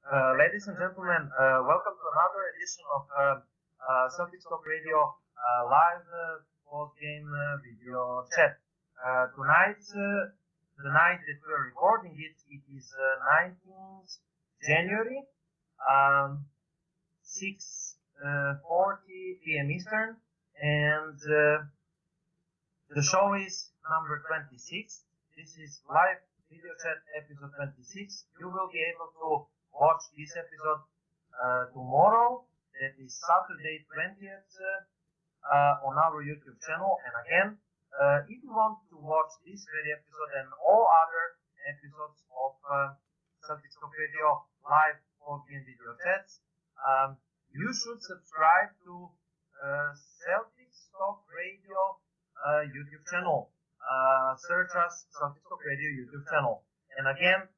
Ladies and gentlemen, welcome to another edition of Celtics Talk Radio live post-game video chat. Tonight, the night that we are recording it, it is 19th January, 6:40 p.m. Eastern, and the show is number 26. This is live video chat episode 26. You will be able to watch this episode tomorrow, that is Saturday 20th, on our YouTube channel. And again, if you want to watch this very episode and all other episodes of Celtics Talk Radio live post-game video chats, you should subscribe to Celtics Talk Radio YouTube channel. Search us Celtics Talk Radio YouTube channel. And again,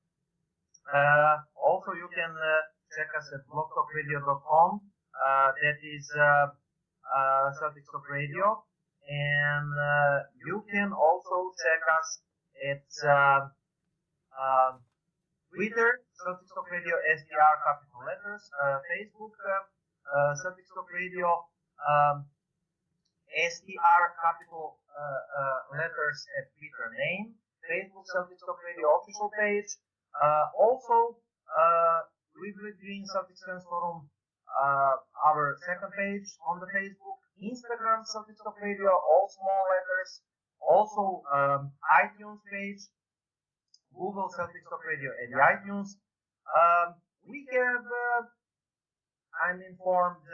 also you can check us at blogtalkradio.com. That is Celtics Talk Radio. And you can also check us at Twitter, Celtics Talk Radio, STR capital letters, Facebook, Celtics Talk Radio, STR capital letters at Twitter name, Facebook Celtics Talk Radio official page. Also, we've been doing Celtics Fans Forum, our second page on the Facebook, Instagram Celtics Talk Radio, all small letters. Also, iTunes page, Google Celtics Talk Radio and the iTunes. We have, I'm informed,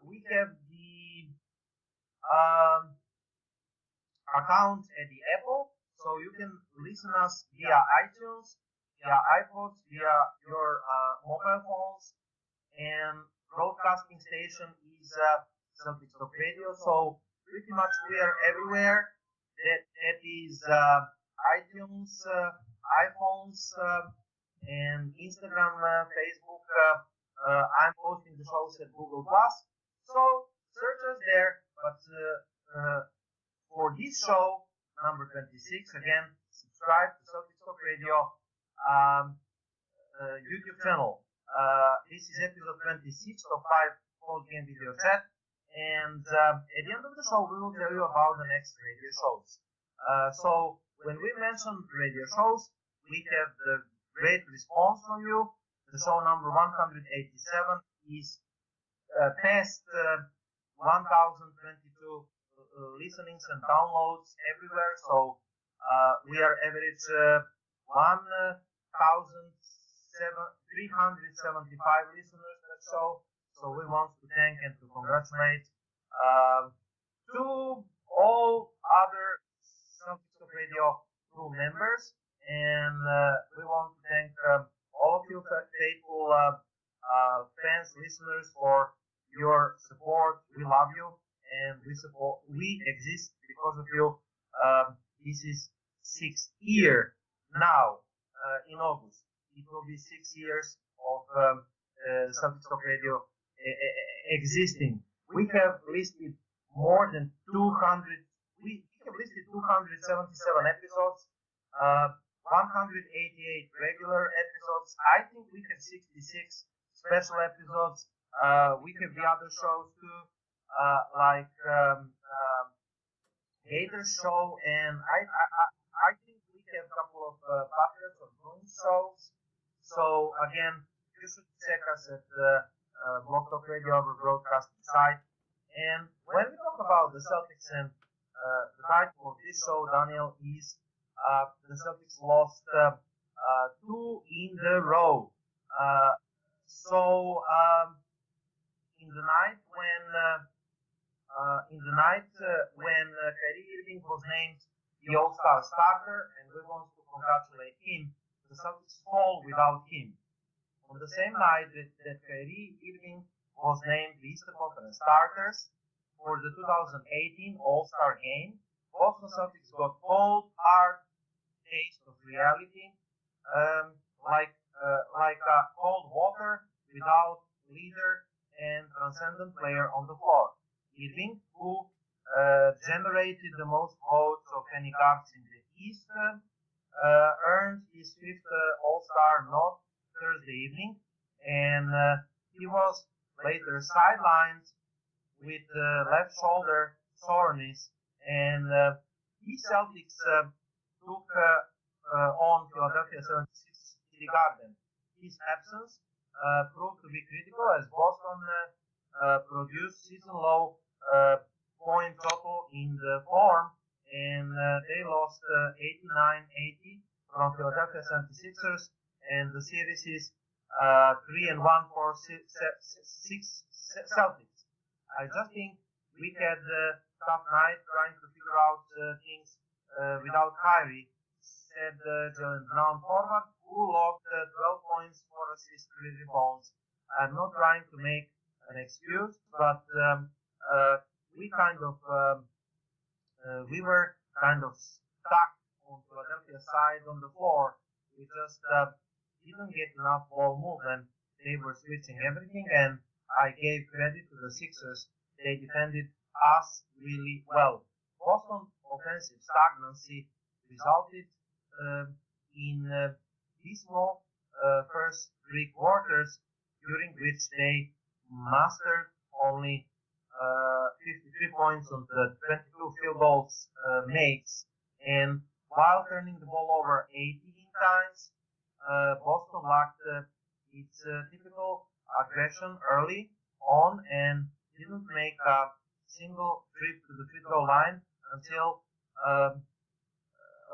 we have the account at the Apple, so you can listen us via iTunes, via iPods, via your mobile phones, and broadcasting station is Celtics Talk Radio. So pretty much we are everywhere. That is iTunes, iPhones, and Instagram, Facebook. I'm posting the shows at Google Plus, so search us there. But for this show, number 26, again, subscribe to Celtics Talk Radio YouTube channel. This is episode 26 of 5 post-game video chat. And at the end of the show, we will tell you about the next radio shows. So when we mention radio shows, we have the great response from you. The show number 187 is past 1,022 listenings and downloads everywhere. So we are average 1,375 listeners that show. So we want to thank and to congratulate to all other Celtics Talk Radio crew members, and we want to thank all of you faithful fans, listeners, for your support. We love you, and we exist because of you. This is 6th year now. In August, it will be 6 years of Celtics Talk Radio existing. We have listed more than 200. We have listed 277 episodes, 188 regular episodes. I think we have 66 special episodes. We have the other shows too, like Hater Show, and I think we have a couple of Patriots or Bruins shows. So again, you should check us at Blog Talk Radio, our broadcasting site. And when we talk about the Celtics, and the title of this show, Daniel, is the Celtics lost 2 in the row. So in the night when Kyrie Irving was named the All-Star starter, and we want to congratulate him, the Celtics fall without him. On the same night that Kyrie Irving was named the Eastern Conference starters for the 2018 All-Star game, Boston Celtics got cold, hard taste of reality, like cold water without leader and transcendent player on the floor. Irving, who generated the most votes of any guards in the East, earned his 5th All-Star nod Thursday evening, and he was later sidelined with left shoulder soreness, and the Celtics took on Philadelphia 76 to the Garden. His absence proved to be critical as Boston produced season low point total in the form, and they lost 89-80 from Philadelphia 76ers, and the series is 3-1 for six Celtics. I just think we had a tough night trying to figure out things without Kyrie, said Jaylen Brown forward, who logged 12 points, 4 assists, 3 rebounds. I'm not trying to make an excuse, but we were kind of stuck on Philadelphia side on the floor. We just didn't get enough ball movement. They were switching everything, and I gave credit to the Sixers. They defended us really well. Boston offensive stagnancy resulted in dismal first 3 quarters, during which they mastered only 53 points on the 22 field goals makes, and while turning the ball over 18 times, Boston lacked its typical aggression early on and didn't make a single trip to the free throw line until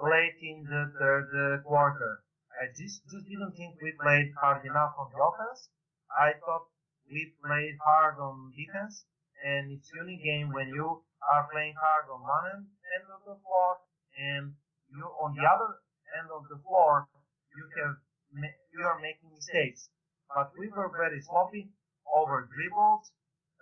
late in the third quarter. I just didn't think we played hard enough on the offense. I thought we played hard on defense, and it's a unique game when you are playing hard on one end of the floor, and you on the other end of the floor you are making mistakes. But we were very sloppy, over dribbled.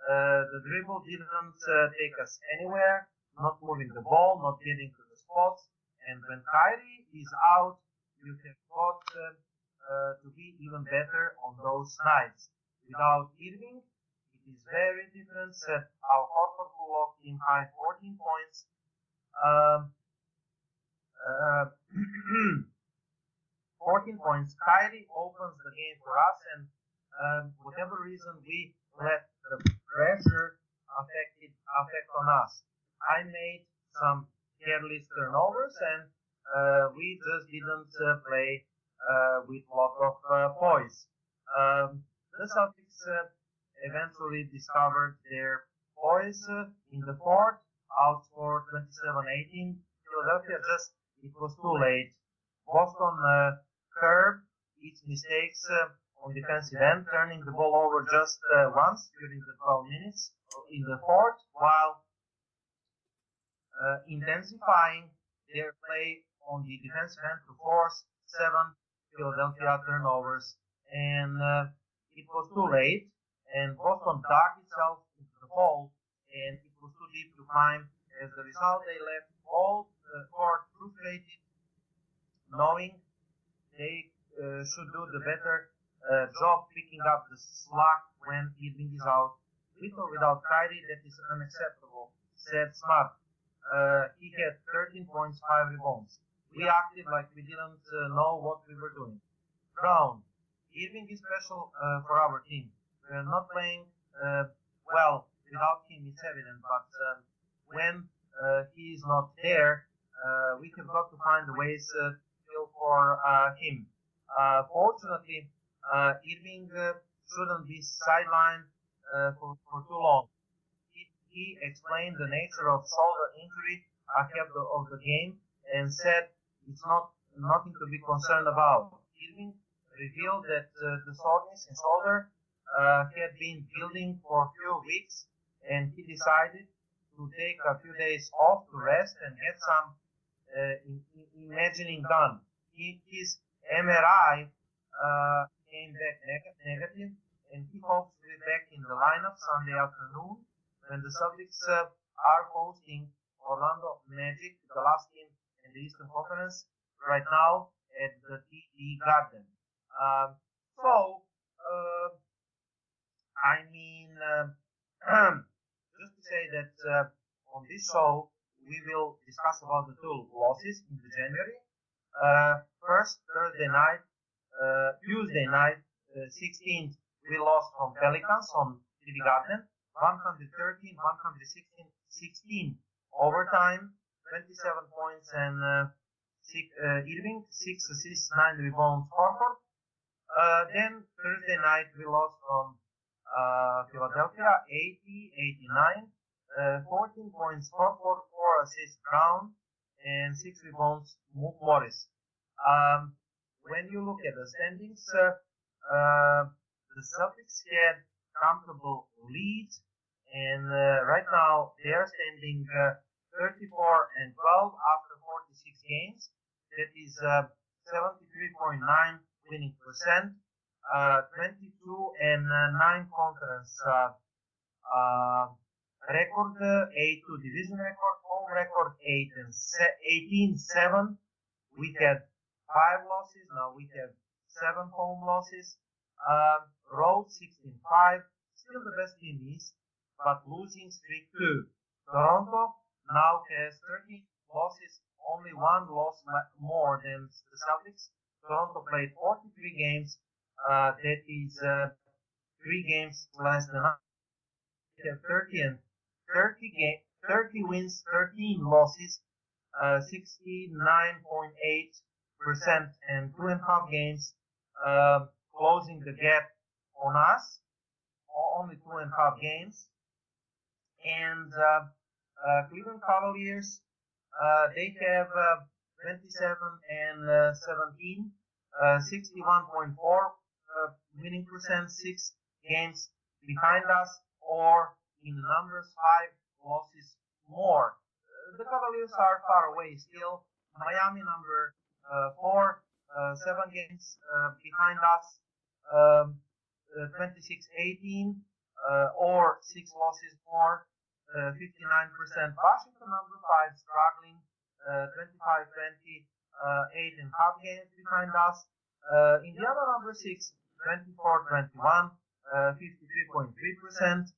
The dribble didn't take us anywhere, not moving the ball, not getting to the spots. And when Kyrie is out, you have got to be even better on those nights. Without Irving, it is very different. Al Horford who logged in high 14 points. 14 points. Kyrie opens the game for us, and whatever reason we let the pressure affect on us. I made some careless turnovers, and we just didn't play with a lot of poise. The Celtics eventually discovered their poise in the fourth, outscored 27-18. Philadelphia it was too late. Boston curbed its mistakes on defensive end, turning the ball over just once during the 12 minutes in the fourth, while intensifying their play on the defensive end to force 7 Philadelphia turnovers. And it was too late, and Boston dug itself into the hole, and it was too deep to climb. As a result, they left all the court frustrated, knowing they should do the better job picking up the slack when Irving is out. With or without Kyrie, that is unacceptable, said Smart. He had 13 points, 5 rebounds. We acted like we didn't know what we were doing. Brown. Irving is special for our team. We are not playing well without him, it's evident, but when he is not there, we have got to find the ways for him. Fortunately, Irving shouldn't be sidelined for too long. He explained the nature of shoulder injury ahead of the game and said it's nothing to be concerned about. Irving revealed that the soreness in shoulder had been building for a few weeks, and he decided to take a few days off to rest and get some imagining done. His MRI came back negative, and he hopes to be back in the lineup Sunday afternoon when the Celtics are hosting Orlando Magic, the last team in the Eastern Conference, right now at the TD Garden. Just to say that on this show we will discuss about the 2 losses in the January. First, Tuesday night, 16th, we lost from Pelicans on TD Garden, 113, 116, 16 overtime, 27 points, and Irving, 6 assists, 9 rebounds, Horford. Then Thursday night we lost from Philadelphia, 80-89, 14 points, Horford, 4 assists, Brown, and 6 rebounds, Morris. When you look at the standings, the Celtics had comfortable lead, and right now they are standing 34-12 after 46 games. That is 73.9 winning percent, 22-9 conference record, 8-2 division record, home record 18-7. We had 5 losses, now we have 7 home losses. Road 16-5, still the best team is, but losing streak 2. Toronto now has 13 losses, only 1 loss more than the Celtics. Toronto played 43 games, that is 3 games less than us. We have 30 wins, 13 losses, 69.8%, and 2.5 games closing the gap on us, only 2.5 games. And Cleveland Cavaliers, they have 27-17, 61.4 winning percent, 6 games behind us, or in numbers 5 losses more. The Cavaliers are far away still. Miami number 4, 7 games behind us, 26-18, or 6 losses more, 59%. Washington number 5 struggling, 25-20, 8.5 games behind us. Indiana number 6, 24-21, 53.3%,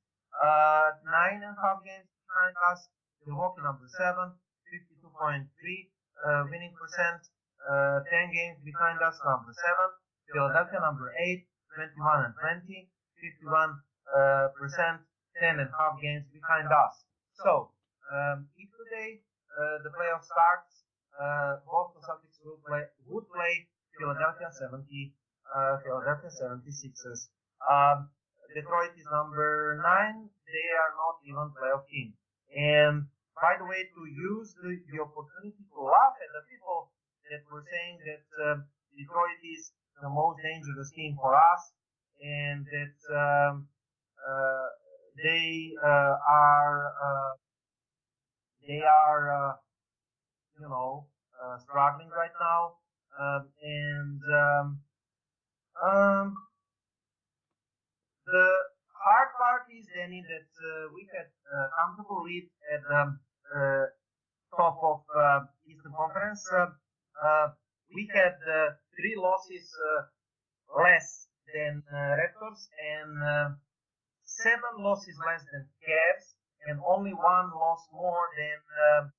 9.5 games behind us. Milwaukee number 7, 52.3 winning percent, 10 games behind us. Number 7, Philadelphia number 8, 21-20, 51%, 10.5 games behind us. So if today the playoff starts, Boston Celtics would play Philadelphia 76ers. Detroit is number 9. They are not even playoff team. And by the way, to use the opportunity to laugh at the people that were saying that Detroit is the most dangerous team for us, and that they are struggling right now, the hard part is, Danny, that we had comfortable lead at the top of Eastern Conference. We had 3 losses less than Raptors, and 7 losses less than Cavs, and only 1 loss more than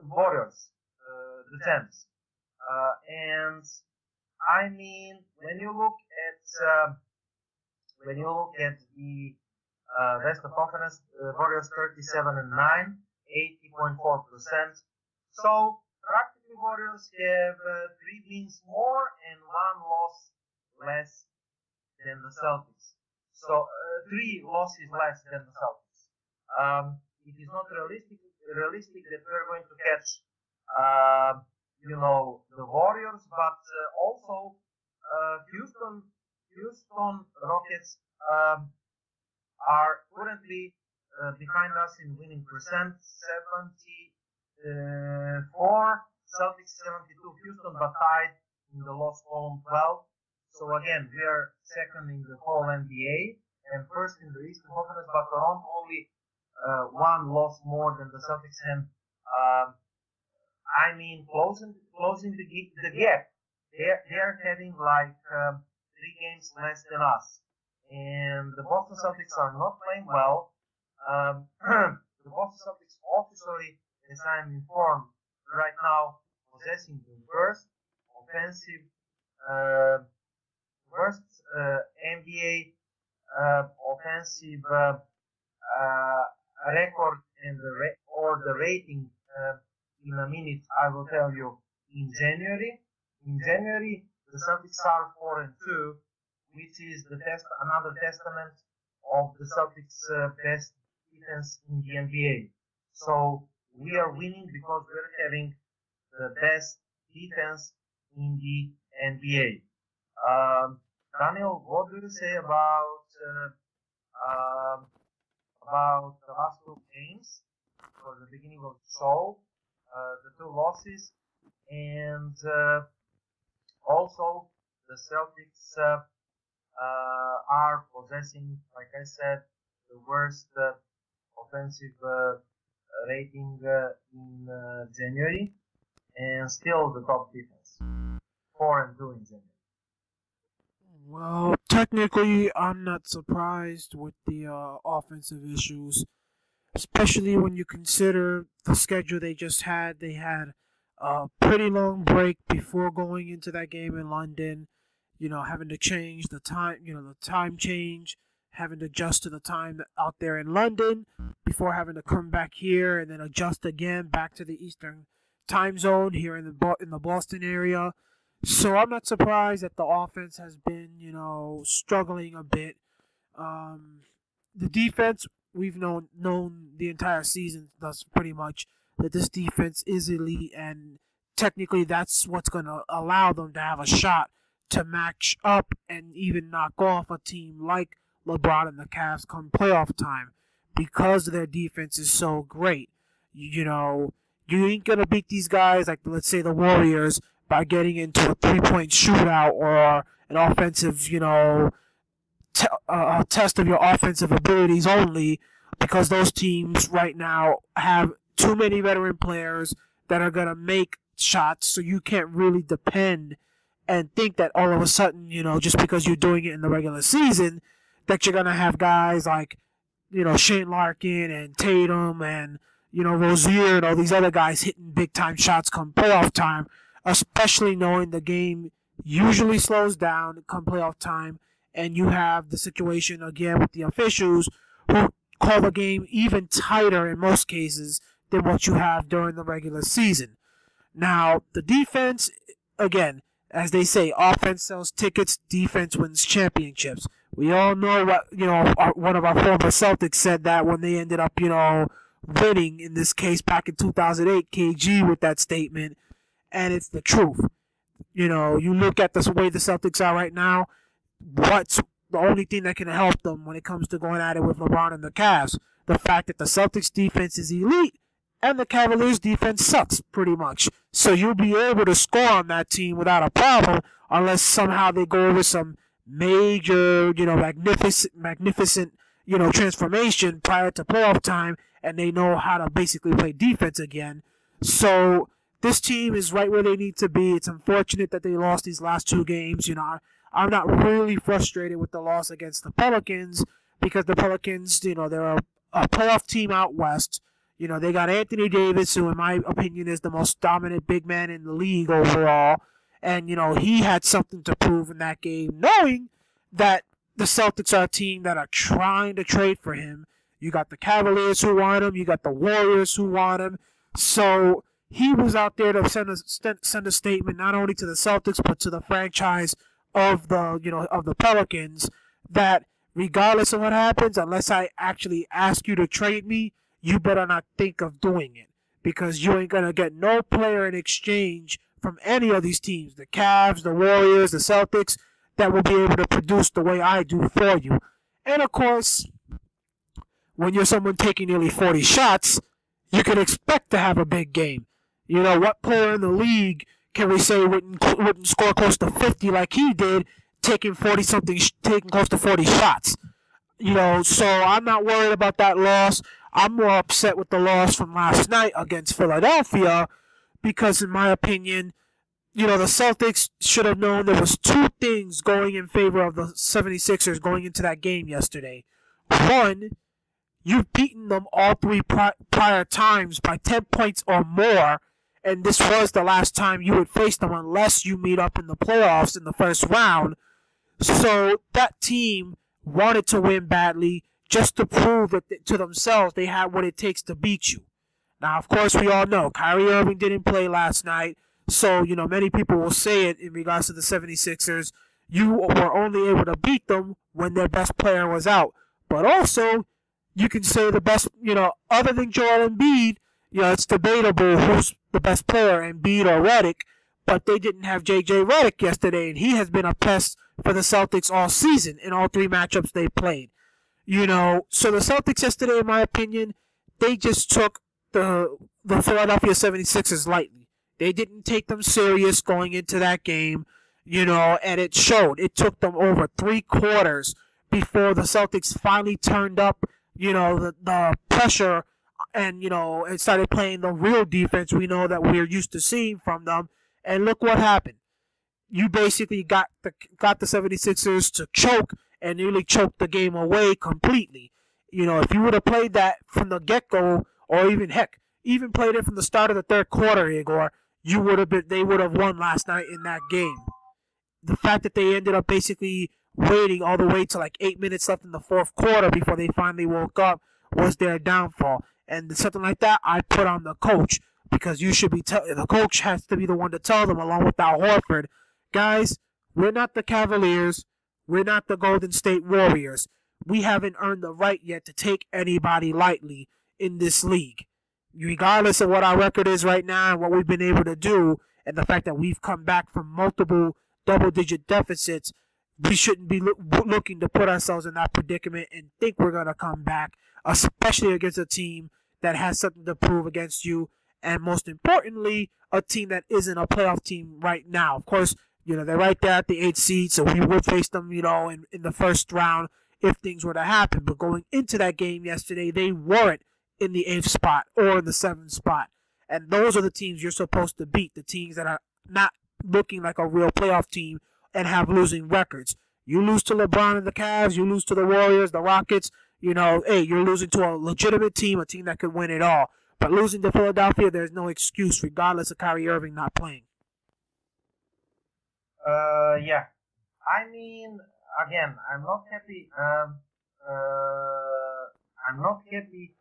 Warriors, the champs. And I mean, when you look at the Western Conference, Warriors 37-9, 80.4%. So practically Warriors have 3 wins more and 1 loss less than the Celtics. So 3 losses less than the Celtics. It is not realistic that we're going to catch the Warriors, but also Houston Rockets are currently behind us in winning percent, 74, Celtics 72, Houston but tied in the loss column 12. So again, we are second in the whole NBA and first in the Eastern Conference, but Toronto only 1 loss more than the Celtics, and I mean closing the gap. They are having like 3 games less than us, and the Boston Celtics are not playing well. The Boston Celtics officially, as I am informed right now, possessing the worst offensive uh, worst NBA offensive record and or the rating in a minute. I will tell you in January. In January, the Celtics are 4-2, which is another testament of the Celtics' best defense in the NBA. So we are winning because we're having the best defense in the NBA. Daniel, what do you say about the last two games for the beginning of the show, the two losses, and also the Celtics are possessing, like I said, the worst offensive rating in January, and still the top defense, 4-2 in January. Well, technically, I'm not surprised with the offensive issues, especially when you consider the schedule they just had. They had a pretty long break before going into that game in London. Having to change the time, the time change, having to adjust to the time out there in London before having to come back here and then adjust again back to the Eastern time zone here in the Boston area. So I'm not surprised that the offense has been, struggling a bit. The defense, we've known the entire season thus pretty much that this defense is elite, and technically that's what's going to allow them to have a shot to match up and even knock off a team like LeBron and the Cavs come playoff time because their defense is so great. You ain't going to beat these guys like, let's say, the Warriors by getting into a three-point shootout or an offensive, a test of your offensive abilities only, because those teams right now have too many veteran players that are going to make shots, so you can't really depend and think that all of a sudden, just because you're doing it in the regular season, that you're going to have guys like, Shane Larkin and Tatum and, Rozier and all these other guys hitting big-time shots come playoff time, especially knowing the game usually slows down come playoff time, and you have the situation again with the officials who call the game even tighter in most cases than what you have during the regular season. Now, the defense, again, as they say, offense sells tickets, defense wins championships. We all know what, one of our former Celtics said that when they ended up, winning, in this case back in 2008, KG with that statement, and it's the truth. You look at the way the Celtics are right now, what's the only thing that can help them when it comes to going at it with LeBron and the Cavs? The fact that the Celtics defense is elite and the Cavaliers defense sucks pretty much. So you'll be able to score on that team without a problem unless somehow they go over some major, magnificent, transformation prior to playoff time and they know how to basically play defense again. So this team is right where they need to be. It's unfortunate that they lost these last two games. I'm not really frustrated with the loss against the Pelicans because the Pelicans, they're a playoff team out west. They got Anthony Davis, who in my opinion is the most dominant big man in the league overall. And, he had something to prove in that game, knowing that the Celtics are a team that are trying to trade for him. You got the Cavaliers who want him. You got the Warriors who want him. So he was out there to send a statement not only to the Celtics but to the franchise of the Pelicans that regardless of what happens, unless I actually ask you to trade me, you better not think of doing it because you ain't gonna get no player in exchange from any of these teams, the Cavs, the Warriors, the Celtics, that will be able to produce the way I do for you. And of course, when you're someone taking nearly 40 shots, you can expect to have a big game. What player in the league can we say wouldn't score close to 50 like he did, taking close to 40 shots? So I'm not worried about that loss. I'm more upset with the loss from last night against Philadelphia because, in my opinion, the Celtics should have known there was two things going in favor of the 76ers going into that game yesterday. One, you've beaten them all three prior times by 10 points or more, and this was the last time you would face them unless you meet up in the playoffs in the first round. So that team wanted to win badly just to prove that to themselves they had what it takes to beat you. Now, of course, we all know Kyrie Irving didn't play last night, so, many people will say it in regards to the 76ers. You were only able to beat them when their best player was out. But also, you can say the best, other than Joel Embiid, it's debatable who's the best player, Embiid or Redick, but they didn't have J.J. Redick yesterday, and he has been a pest for the Celtics all season in all three matchups they played. So the Celtics yesterday, in my opinion, they just took the Philadelphia 76ers lightly. They didn't take them serious going into that game, and it showed. It took them over 3 quarters before the Celtics finally turned up, the pressure and started playing the real defense we know that we're used to seeing from them. And look what happened. You basically got the 76ers to choke and nearly choked the game away completely. If you would have played that from the get-go, or even played it from the start of the third quarter, Igor, they would have won last night in that game. The fact that they ended up basically waiting all the way to like 8 minutes left in the fourth quarter before they finally woke up was their downfall. And something like that, I put on the coach, because the coach has to be the one to tell them, along with Al Horford, guys, we're not the Cavaliers, we're not the Golden State Warriors. We haven't earned the right yet to take anybody lightly in this league. Regardless of what our record is right now and what we've been able to do, and the fact that we've come back from multiple double-digit deficits, we shouldn't be looking to put ourselves in that predicament and think we're going to come back, especially against a team that has something to prove against you, and most importantly, a team that isn't a playoff team right now. Of course, they're right there at the 8th seed, so we would face them, in the first round if things were to happen. But going into that game yesterday, they weren't in the 8th spot or in the 7th spot. And those are the teams you're supposed to beat, the teams that are not looking like a real playoff team and have losing records. You lose to LeBron and the Cavs, you lose to the Warriors, the Rockets, you're losing to a legitimate team, a team that could win it all. But losing to Philadelphia, there's no excuse, regardless of Kyrie Irving not playing. Yeah. I mean, again, I'm not happy. I'm not happy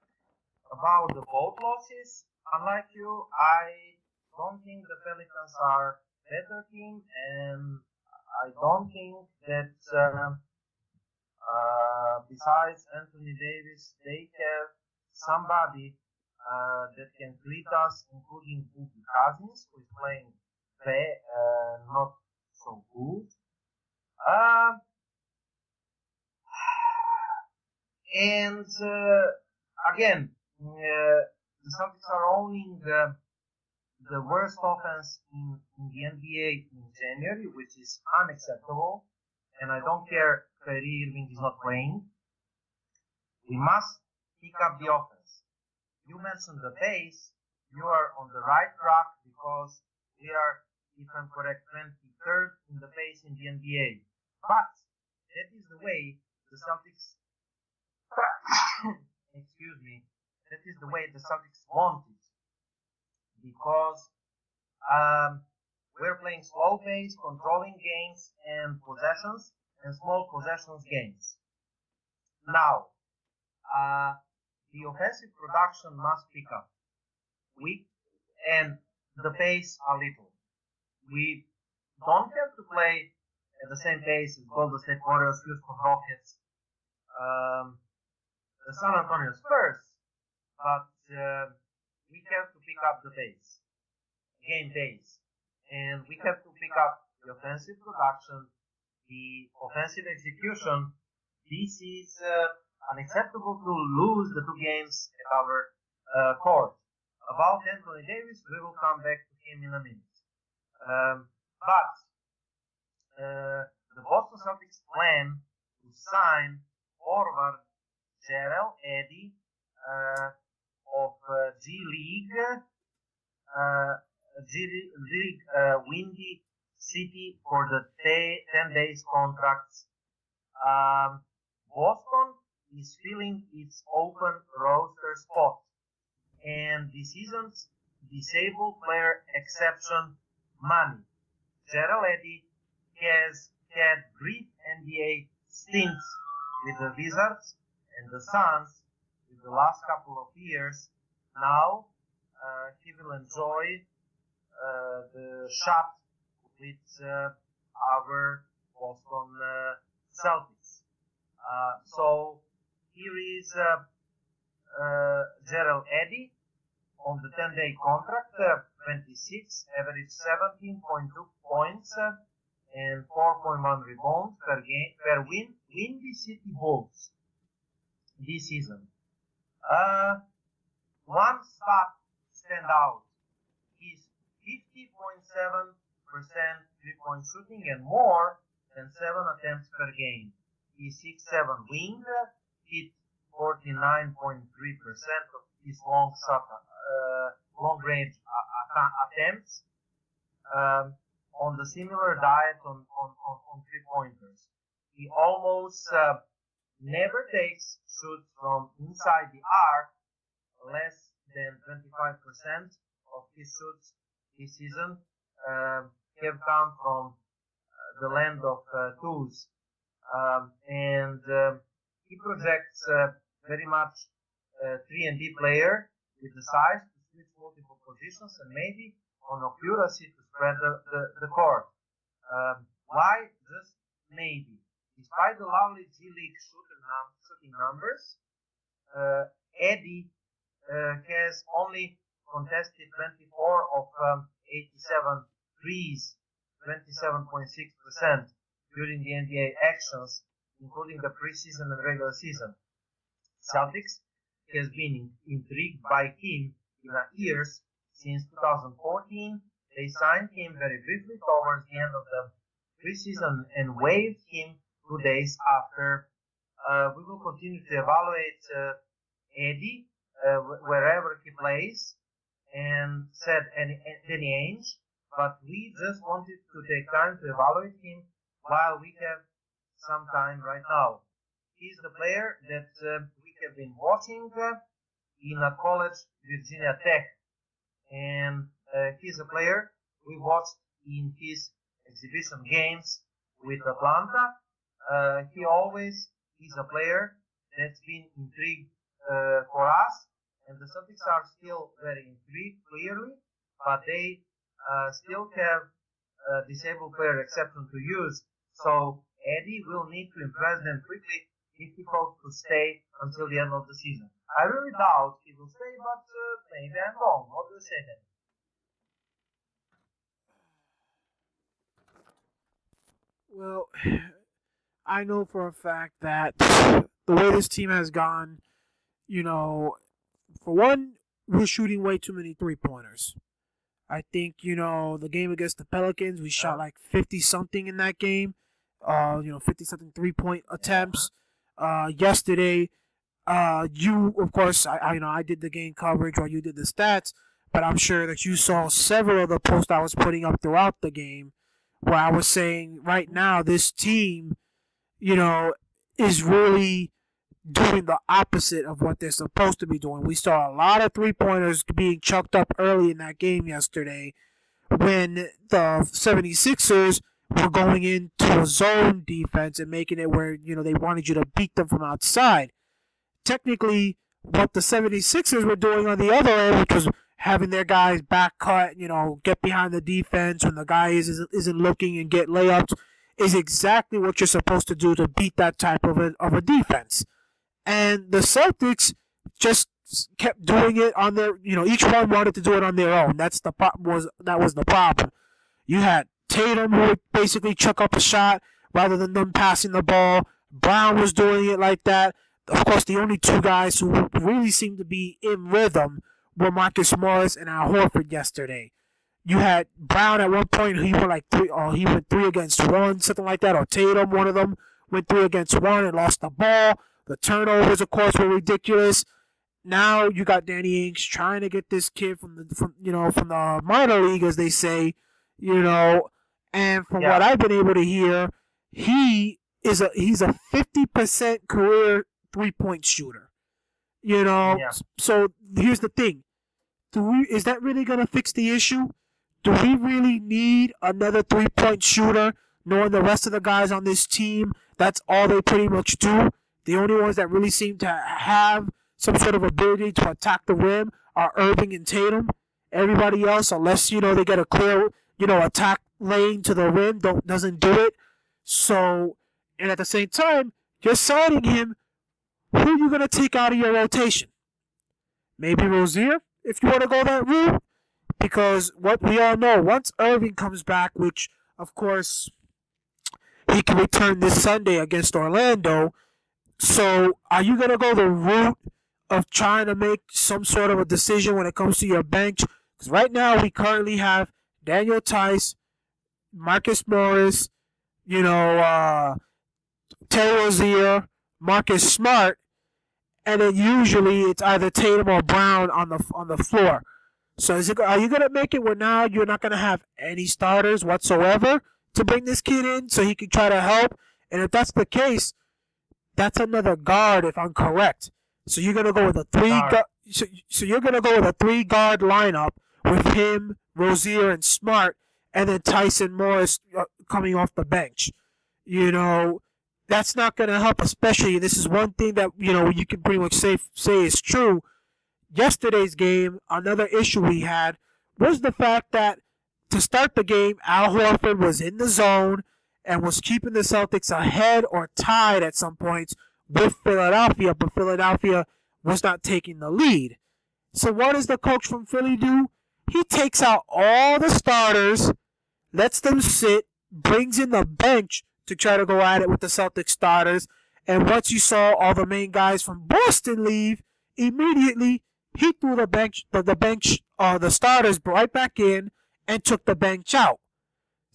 about the both losses. Unlike you, I don't think the Pelicans are a better team, and I don't think that besides Anthony Davis, they have somebody that can lead us, including Boogie Cousins, who is playing not so good. And again, the Celtics are owning the worst offense in the NBA in January, which is unacceptable. And I don't care if Kyrie Irving is not playing. We must pick up the offense. You mentioned the pace. You are on the right track, because we are, if I'm correct, 23rd in the pace in the NBA. But that is the way the Celtics excuse me, that is the way the Celtics want it, because we're playing slow pace, controlling games and possessions, and small possessions games. Now, the offensive production must pick up. And the pace a little. We don't have to play at the same pace as Golden State Warriors, Houston Rockets, the San Antonio Spurs, but we have to pick up the pace, game pace, and we have to pick up the offensive production, the offensive execution. This is unacceptable to lose the 2 games at our court. About Anthony Davis, we will come back to him in a minute. But the Boston Celtics plan to sign forward Jarrell Eddy of G League Windy City for the 10 days contracts. Boston is filling its open roster spot, and the season's disabled player exception money. Gerald Eddy has had brief NBA stints with the Wizards and the Suns in the last couple of years. Now he will enjoy the shot with our Boston Celtics. So here is Gerald Eddy on the 10-day contract, 26, average 17.2 points and 4.1 rebounds per game per Windy City Bulls this season. One stat stand out. His 50.7% three-point shooting and more than 7 attempts per game. He's 6'7" wing, hit 49.3% of his long range attempts on the similar diet on three-pointers. He almost never takes shoots from inside the arc. Less than 25% of his shoots this season have come from the land of twos. And he projects very much 3-and-D player with the size to switch multiple positions and maybe on accuracy to spread the court. Why? Just maybe. Despite the lovely G League shooting numbers, Eddy has only contested 24 of 87 threes, 27.6% during the NBA actions, including the preseason and regular season. Celtics has been intrigued by him in the years since 2014. They signed him very briefly towards the end of the preseason and waived him 2 days after. We will continue to evaluate Eddy wherever he plays, and said Danny Ainge, but we just wanted to take time to evaluate him while we have some time right now. He's the player that we have been watching in a college, Virginia Tech, and he's a player we watched in his exhibition games with Atlanta. He always is a player that's been intrigued for us, and the Celtics are still very intrigued, clearly, but they still have a disabled player exception to use, so Eddy will need to impress them quickly if he hopes to stay until the end of the season. I really doubt he will stay, but maybe I'm wrong. What do you say then? Well, I know for a fact that the way this team has gone, for one, we're shooting way too many three-pointers. I think, the game against the Pelicans, we shot like 50-something in that game. 50-something three-point attempts. Yesterday, you, of course, I did the game coverage while you did the stats, but I'm sure that you saw several of the posts I was putting up throughout the game where I was saying right now this team, is really doing the opposite of what they're supposed to be doing. We saw a lot of three-pointers being chucked up early in that game yesterday when the 76ers were going into a zone defense and making it where, they wanted you to beat them from outside. Technically, what the 76ers were doing on the other end, which was having their guys back cut, get behind the defense when the guy isn't looking and get layups, is exactly what you're supposed to do to beat that type of a defense. And the Celtics just kept doing it on their, each one wanted to do it on their own. That was the problem. You had Tatum, who would basically chuck up a shot rather than them passing the ball. Brown was doing it like that. Of course, the only two guys who really seemed to be in rhythm were Marcus Morris and Al Horford yesterday. You had Brown at one point, he went he went 3 against 1, something like that, or Tatum, one of them, went 3 against 1 and lost the ball. The turnovers, of course, were ridiculous. Now you got Danny Ainge trying to get this kid from the minor league, as they say, and from what I've been able to hear, he's a 50% career 3-point shooter. So here's the thing. Is that really going to fix the issue? Do we really need another 3-point shooter, knowing the rest of the guys on this team, that's all they pretty much do? The only ones that really seem to have some sort of ability to attack the rim are Irving and Tatum. Everybody else, unless, they get a clear, attack lane to the rim, doesn't do it. So, and at the same time, you're signing him. Who are you going to take out of your rotation? Maybe Rozier, if you want to go that route. Because what we all know, once Irving comes back, which, of course, he can return this Sunday against Orlando. So, are you going to go the route of trying to make some sort of a decision when it comes to your bench? Because right now, we currently have Daniel Tice, Marcus Morris, Terry Rozier, Marcus Smart, and then usually it's either Tatum or Brown on the floor. So are you going to make it where now you're not going to have any starters whatsoever to bring this kid in so he can try to help? And if that's the case, that's another guard if I'm correct. So you're going to go with a so you're going to go with a 3-guard lineup with him, Rozier, and Smart, and then Tyson Morris coming off the bench. That's not going to help, especially this is one thing that you can pretty much say is true. Yesterday's game, another issue we had was the fact that to start the game, Al Horford was in the zone and was keeping the Celtics ahead or tied at some points with Philadelphia, but Philadelphia was not taking the lead. So what does the coach from Philly do? He takes out all the starters, lets them sit, brings in the bench to try to go at it with the Celtics starters, and once you saw all the main guys from Boston leave, immediately he threw the starters right back in and took the bench out.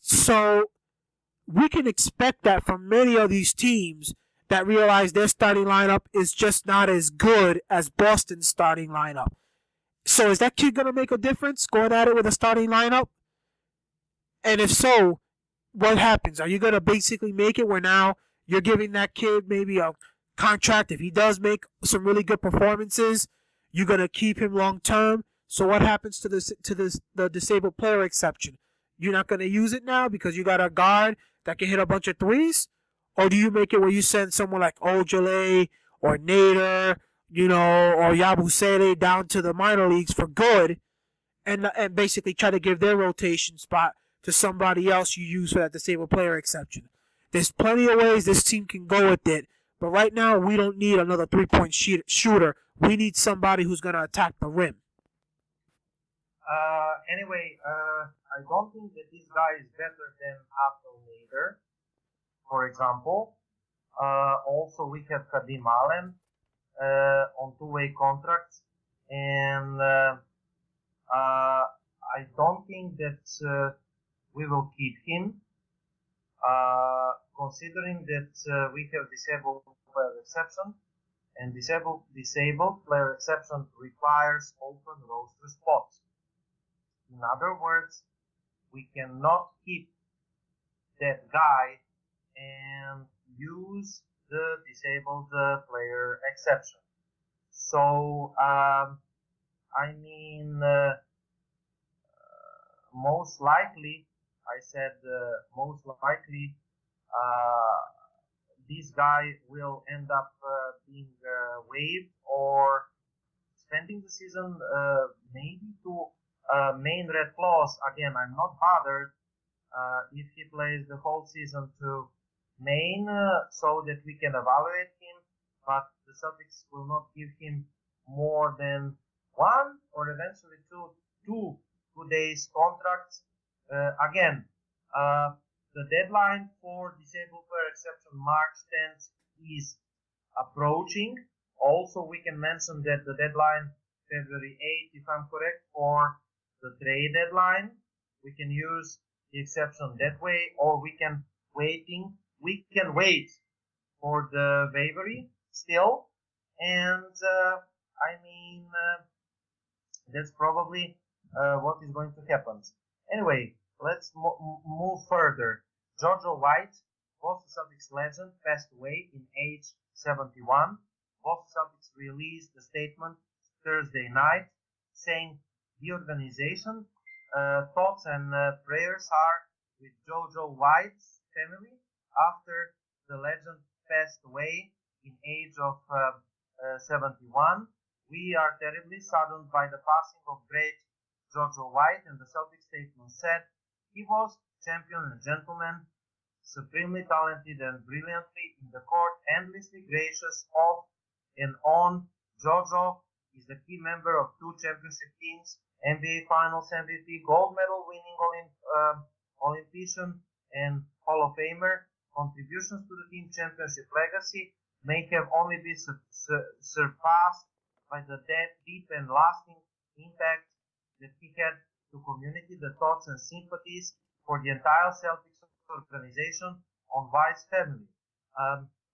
So we can expect that from many of these teams that realize their starting lineup is just not as good as Boston's starting lineup. So is that kid going to make a difference going at it with a starting lineup? And if so, what happens? Are you going to basically make it where now you're giving that kid maybe a contract if he does make some really good performances? You're going to keep him long term. So what happens to the disabled player exception? You're not going to use it now because you got a guard that can hit a bunch of threes? Or do you make it where you send someone like Ojale or Nader, or Yabusele down to the minor leagues for good and basically try to give their rotation spot to somebody else you use for that disabled player exception? There's plenty of ways this team can go with it, but right now we don't need another 3-point shooter. We need somebody who's going to attack the rim. Anyway, I don't think that this guy is better than Abdul Nader, for example. Also, we have Kadim Allen on 2-way contracts, and I don't think that we will keep him, considering that we have disabled player exception, and disabled player exception requires open roster spots. In other words, we cannot keep that guy and use the disabled player exception. So, most likely, this guy will end up being waived or spending the season maybe to main red clause. Again, I'm not bothered if he plays the whole season to main so that we can evaluate him, but the Celtics will not give him more than 1 or eventually 2 days contracts. Again, the deadline for disabled player exception, March 10th, is approaching. Also, we can mention that the deadline, February 8th, if I'm correct, for the trade deadline. We can use the exception that way, or we can wait for the waiver still. And that's probably what is going to happen. Anyway, let's move further. Jojo White, Boston Celtics legend, passed away in age 71. Boston Celtics released a statement Thursday night saying the organization. Thoughts and prayers are with Jojo White's family after the legend passed away in age of 71. We are terribly saddened by the passing of great Jojo White, and the Celtic statement said he was champion and gentleman, supremely talented and brilliantly in the court, endlessly gracious off and on. Jojo is the key member of two championship teams, NBA Finals MVP, gold medal winning Olympian and Hall of Famer. Contributions to the team championship legacy may have only been surpassed by the deep and lasting impact that he had to community, the thoughts and sympathies for the entire Celtics organization on White's family.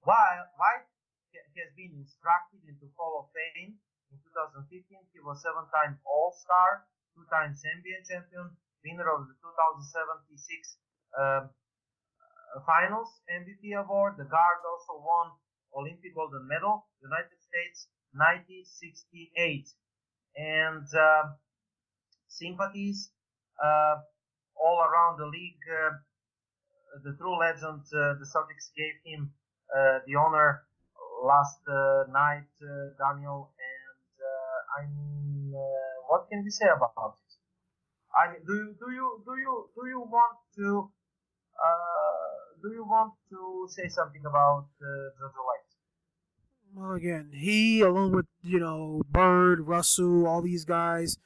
While White has been instructed into Hall of Fame in 2015, he was 7-time All-Star, 2 times NBA champion, winner of the 2076 Finals MVP award. The guard also won Olympic gold medal, United States 1968, and sympathies all around the league. The true legend, the Celtics gave him the honor last night, Daniel. And what can we say about it? I mean, do you want to say something about Jojo White? Well, again, he, along with, Bird, Russell, all these guys,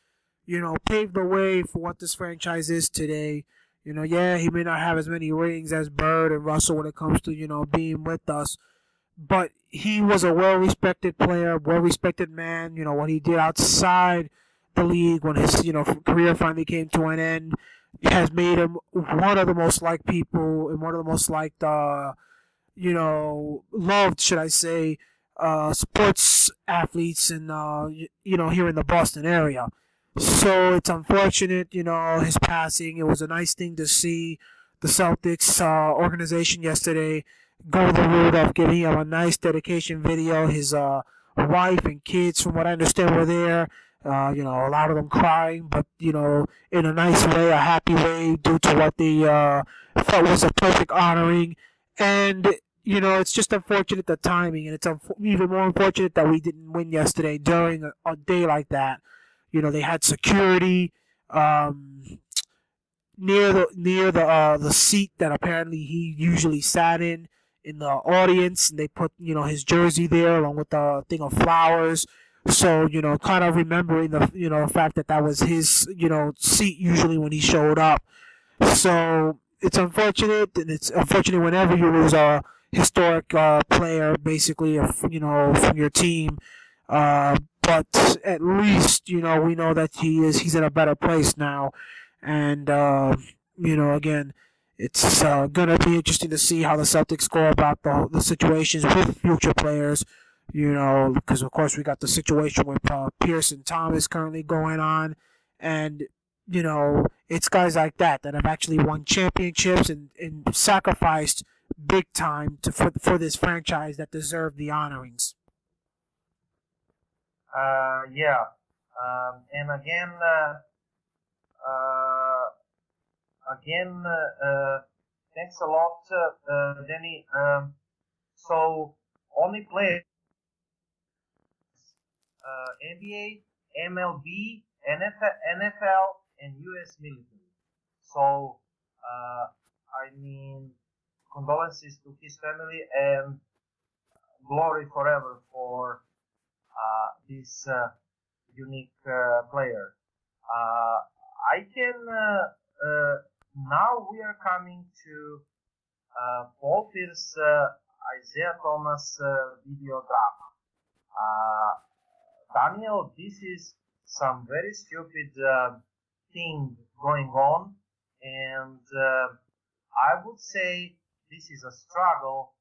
paved the way for what this franchise is today. Yeah, he may not have as many rings as Bird and Russell when it comes to, being with us, but he was a well-respected player, well-respected man. What he did outside the league when his, career finally came to an end has made him one of the most liked people and one of the most liked, loved, should I say, sports athletes and, here in the Boston area. So it's unfortunate, his passing. It was a nice thing to see the Celtics organization yesterday go the route of giving him a nice dedication video. His wife and kids, from what I understand, were there. A lot of them crying, but, in a nice way, a happy way, due to what they felt was a perfect honoring. And, it's just unfortunate the timing, and it's even more unfortunate that we didn't win yesterday during a day like that. They had security near the seat that apparently he usually sat in the audience, and they put his jersey there along with the thing of flowers. So kind of remembering the fact that was his seat usually when he showed up. So it's unfortunate, and it's unfortunate whenever you lose a historic player, basically, from your team. But at least, we know that he's in a better place now. And, again, it's going to be interesting to see how the Celtics go about the situations with future players, because, of course, we got the situation with Pierce and Thomas currently going on. And, it's guys like that have actually won championships and sacrificed big time for this franchise that deserve the honorings. Yeah. And again, thanks a lot, Danny. So only players, NBA, MLB, NFL, and U.S. military. So, condolences to his family and glory forever for this unique player. I can now we are coming to Paul Pierce, Isaiah Thomas video drama. Daniel, this is some very stupid thing going on, and I would say this is a struggle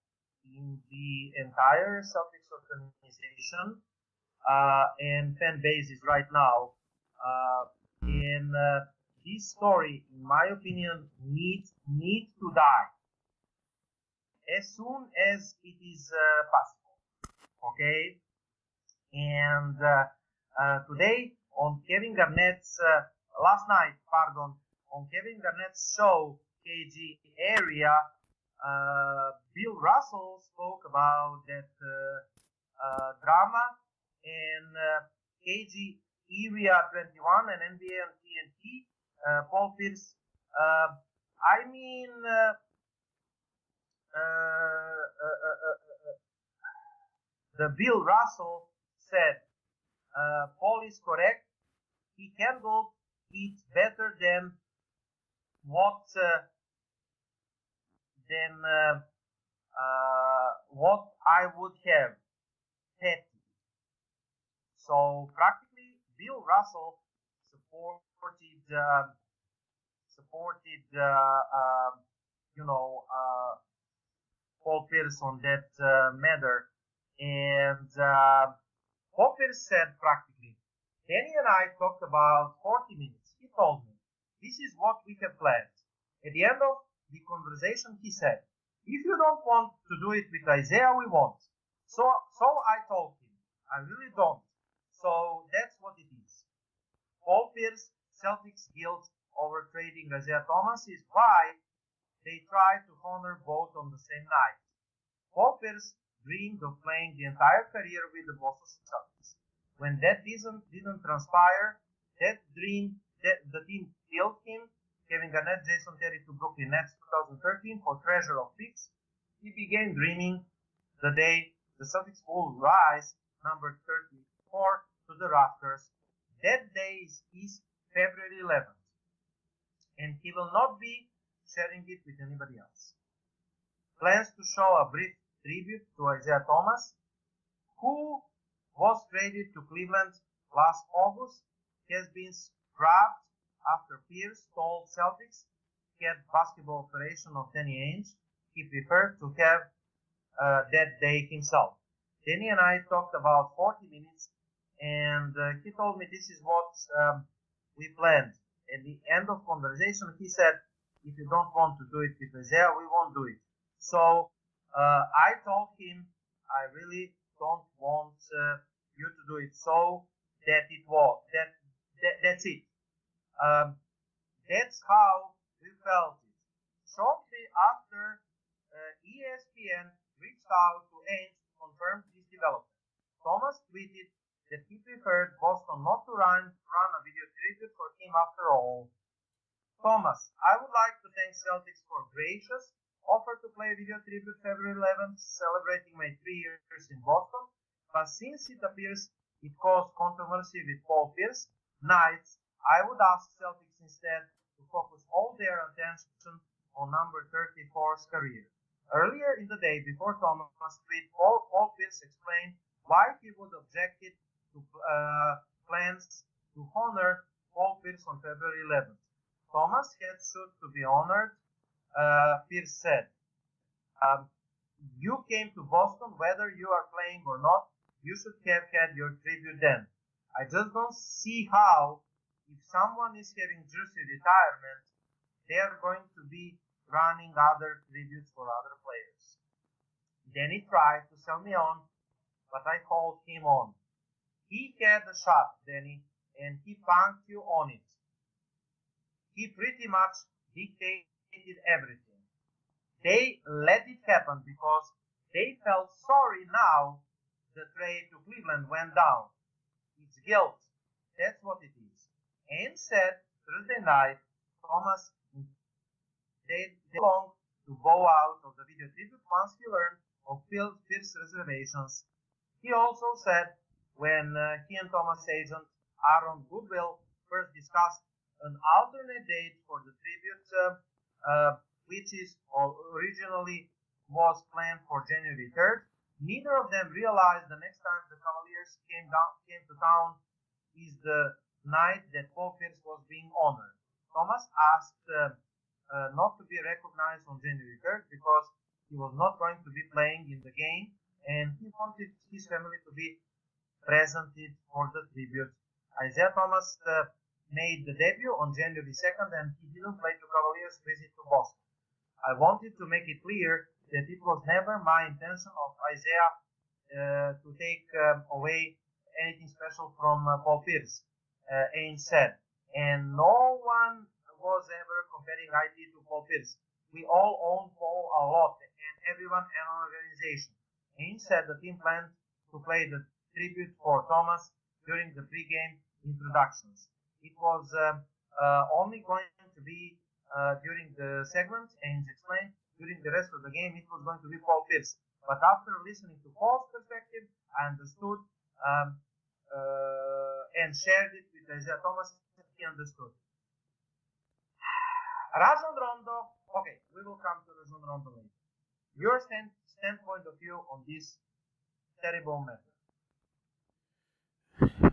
in the entire Celtics organization and fan bases right now. And this story, in my opinion, needs to die as soon as it is possible. Okay, and today on Kevin Garnett's last night, on Kevin Garnett's show, KG Area, Bill Russell spoke about that drama, and KG Area 21 and NBA on TNT, Paul Pierce. I mean, the Bill Russell said, Paul is correct. He handled it better than what I would have had. So practically, Bill Russell supported Paul Pierce on that matter, and Paul Pierce said practically, Danny and I talked about 40 minutes. He told me, this is what we have planned. At the end of the conversation, he said, if you don't want to do it with Isaiah, we won't. So I told him, I really don't. So that's what it is. Paul Pierce, Celtics' guilt over trading Isaiah Thomas is why they tried to honor both on the same night. Paul Pierce dreamed of playing the entire career with the Boston Celtics. When that didn't transpire, the team killed him. Kevin Garnett, Jason Terry to Brooklyn Nets 2013 for treasure of picks. He began dreaming the day the Celtics will rise, number 34, to the rafters. That day is February 11th, and he will not be sharing it with anybody else. Plans to show a brief tribute to Isaiah Thomas, who was traded to Cleveland last August, has been scrapped after Pierce told Celtics head basketball operation of Danny Ainge he preferred to have that day himself. Danny and I talked about 40 minutes, and he told me this is what we planned. At the end of conversation, he said, if you don't want to do it with Isaiah, we won't do it. So I told him I really don't want you to do it. So that's it. That's how we felt it. Shortly after, ESPN reached out to Ainge to confirm this development. Thomas tweeted that he preferred Boston not to run a video tribute for him after all. Thomas, I would like to thank Celtics for gracious offer to play a video tribute February 11th, celebrating my 3 years in Boston, but since it appears it caused controversy with Paul Pierce, Knights, I would ask Celtics instead to focus all their attention on number 34's career. Earlier in the day, before Thomas' tweet, Paul Pierce explained why he would objected to plans to honor Paul Pierce on February 11th. Thomas had should to be honored, Pierce said. You came to Boston, whether you are playing or not, you should have had your tribute then. I just don't see how, if someone is having jersey retirement, they are going to be running other tributes for other players. Danny tried to sell me on, but I called him on. He had a shot, Danny, and he punked you on it. He pretty much dictated everything. They let it happen because they felt sorry now the trade to Cleveland went down. It's guilt. That's what it is. Ainge said Thursday night, Thomas stayed long to bow out of the video tribute once he learned of Pierce's reservations. He also said when he and Thomas' agent Aaron Goodwill first discussed an alternate date for the tribute, which is originally was planned for January 3rd. Neither of them realized the next time the Cavaliers came to town is the night that Paul Pierce was being honored. Thomas asked not to be recognized on January 3rd because he was not going to be playing in the game, and he wanted his family to be presented for the tribute. Isaiah Thomas made the debut on January 2nd, and he didn't play to Cavaliers' visit to Boston. I wanted to make it clear that it was never my intention of Isaiah to take away anything special from Paul Pierce. Ainge said. And no one was ever comparing IT to Paul Pierce. We all own Paul a lot, and everyone in our organization. Ainge said the team planned to play the tribute for Thomas during the pre-game introductions. It was only going to be during the segment, Ainge explained. During the rest of the game, it was going to be Paul Pierce. But after listening to Paul's perspective, I understood and shared it with Isaiah Thomas. He understood. Rajon Rondo. Okay, we will come to Rajon Rondo later. Your standpoint of view on this terrible matter.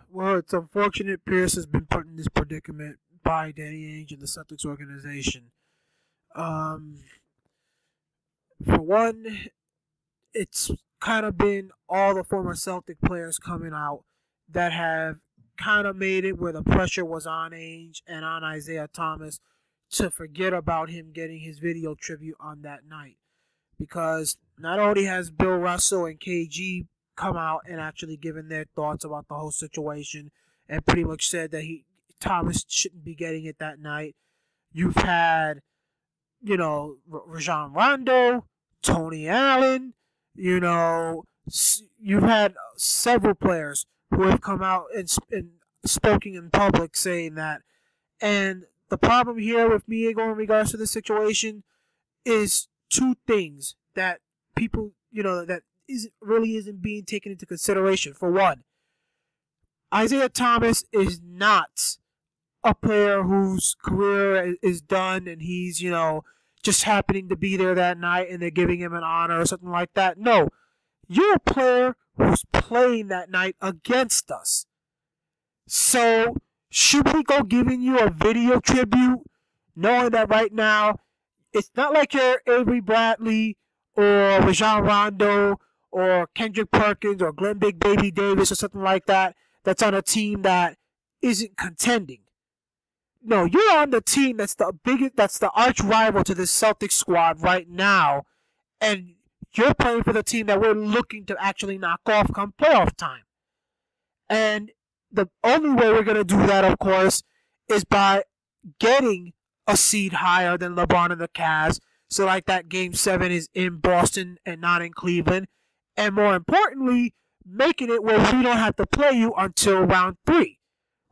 Well, it's unfortunate Pierce has been put in this predicament by Danny Ainge and the Celtics organization. For one, it's kind of been all the former Celtic players coming out that have kind of made it where the pressure was on Ainge and on Isaiah Thomas to forget about him getting his video tribute on that night. Because not only has Bill Russell and KG come out and actually given their thoughts about the whole situation and pretty much said that Thomas shouldn't be getting it that night. You've had, Rajon Rondo, Tony Allen, you've had several players who have come out and spoken in public saying that. And the problem here with Miego in regards to this situation is two things that people, that really isn't being taken into consideration. For one, Isaiah Thomas is not a player whose career is done and he's, just happening to be there that night and they're giving him an honor or something like that. No, you're a player who's playing that night against us. So, should we go giving you a video tribute knowing that right now it's not like you're Avery Bradley or Rajon Rondo or Kendrick Perkins or Glenn Big Baby Davis or something like that that's on a team that isn't contending. No, you're on the team that's the arch rival to this Celtics squad right now, and you're playing for the team that we're looking to actually knock off come playoff time. And the only way we're going to do that, of course, is by getting a seed higher than LeBron and the Cavs. So like that Game 7 is in Boston and not in Cleveland. And more importantly, making it where we don't have to play you until round 3.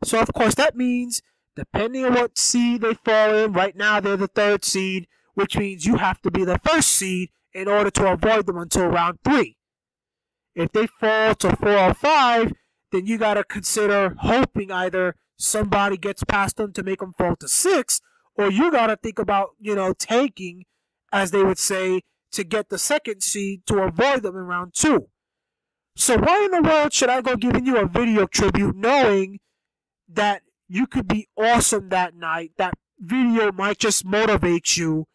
So of course that means, depending on what seed they fall in, right now they're the 3rd seed, which means you have to be the 1st seed in order to avoid them until round 3. If they fall to 4 or 5, then you got to consider hoping either somebody gets past them to make them fall to 6, or you got to think about, tanking, as they would say, to get the 2nd seed to avoid them in round 2. So why in the world should I go giving you a video tribute knowing that you could be awesome that night? That video might just motivate you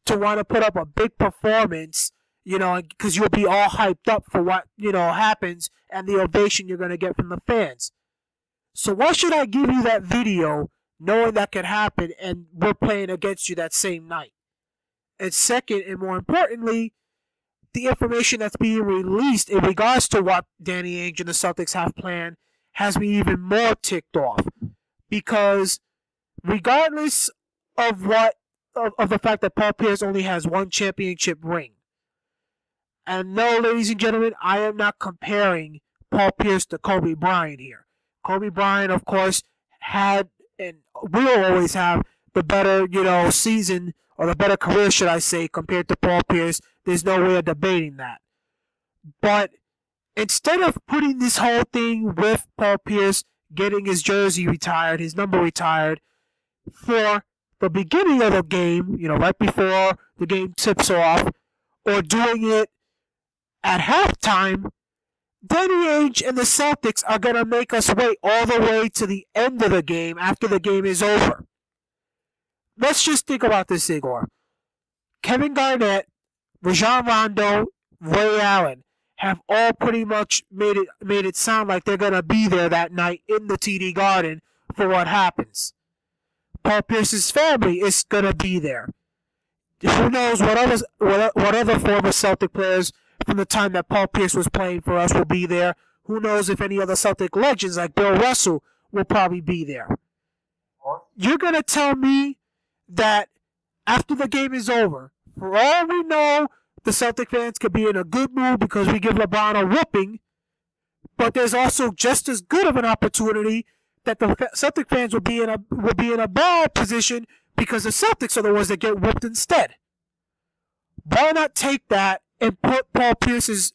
to want to put up a big performance, because you'll be all hyped up for what, happens and the ovation you're going to get from the fans. So why should I give you that video knowing that could happen and we're playing against you that same night? And second, and more importantly, the information that's being released in regards to what Danny Ainge and the Celtics have planned has me even more ticked off. Because regardless of the fact that Paul Pierce only has 1 championship ring, and no, ladies and gentlemen, I am not comparing Paul Pierce to Kobe Bryant here. Kobe Bryant, of course, had and will always have the better, season, or the better career, should I say, compared to Paul Pierce. There's no way of debating that. But instead of putting this whole thing with Paul Pierce getting his jersey retired, his number retired, for the beginning of the game, right before the game tips off, or doing it at halftime, Danny Ainge and the Celtics are going to make us wait all the way to the end of the game after the game is over. Let's just think about this, Igor. Kevin Garnett, Rajon Rondo, Ray Allen have all pretty much made it sound like they're going to be there that night in the TD Garden for what happens. Paul Pierce's family is going to be there. Who knows what other former Celtic players from the time that Paul Pierce was playing for us will be there. Who knows if any other Celtic legends like Bill Russell will probably be there. Or You're going to tell me that after the game is over, for all we know, the Celtic fans could be in a good mood because we give LeBron a whooping, but there's also just as good of an opportunity that the Celtic fans will be in a bad position because the Celtics are the ones that get whooped instead. Why not take that and put Paul Pierce's,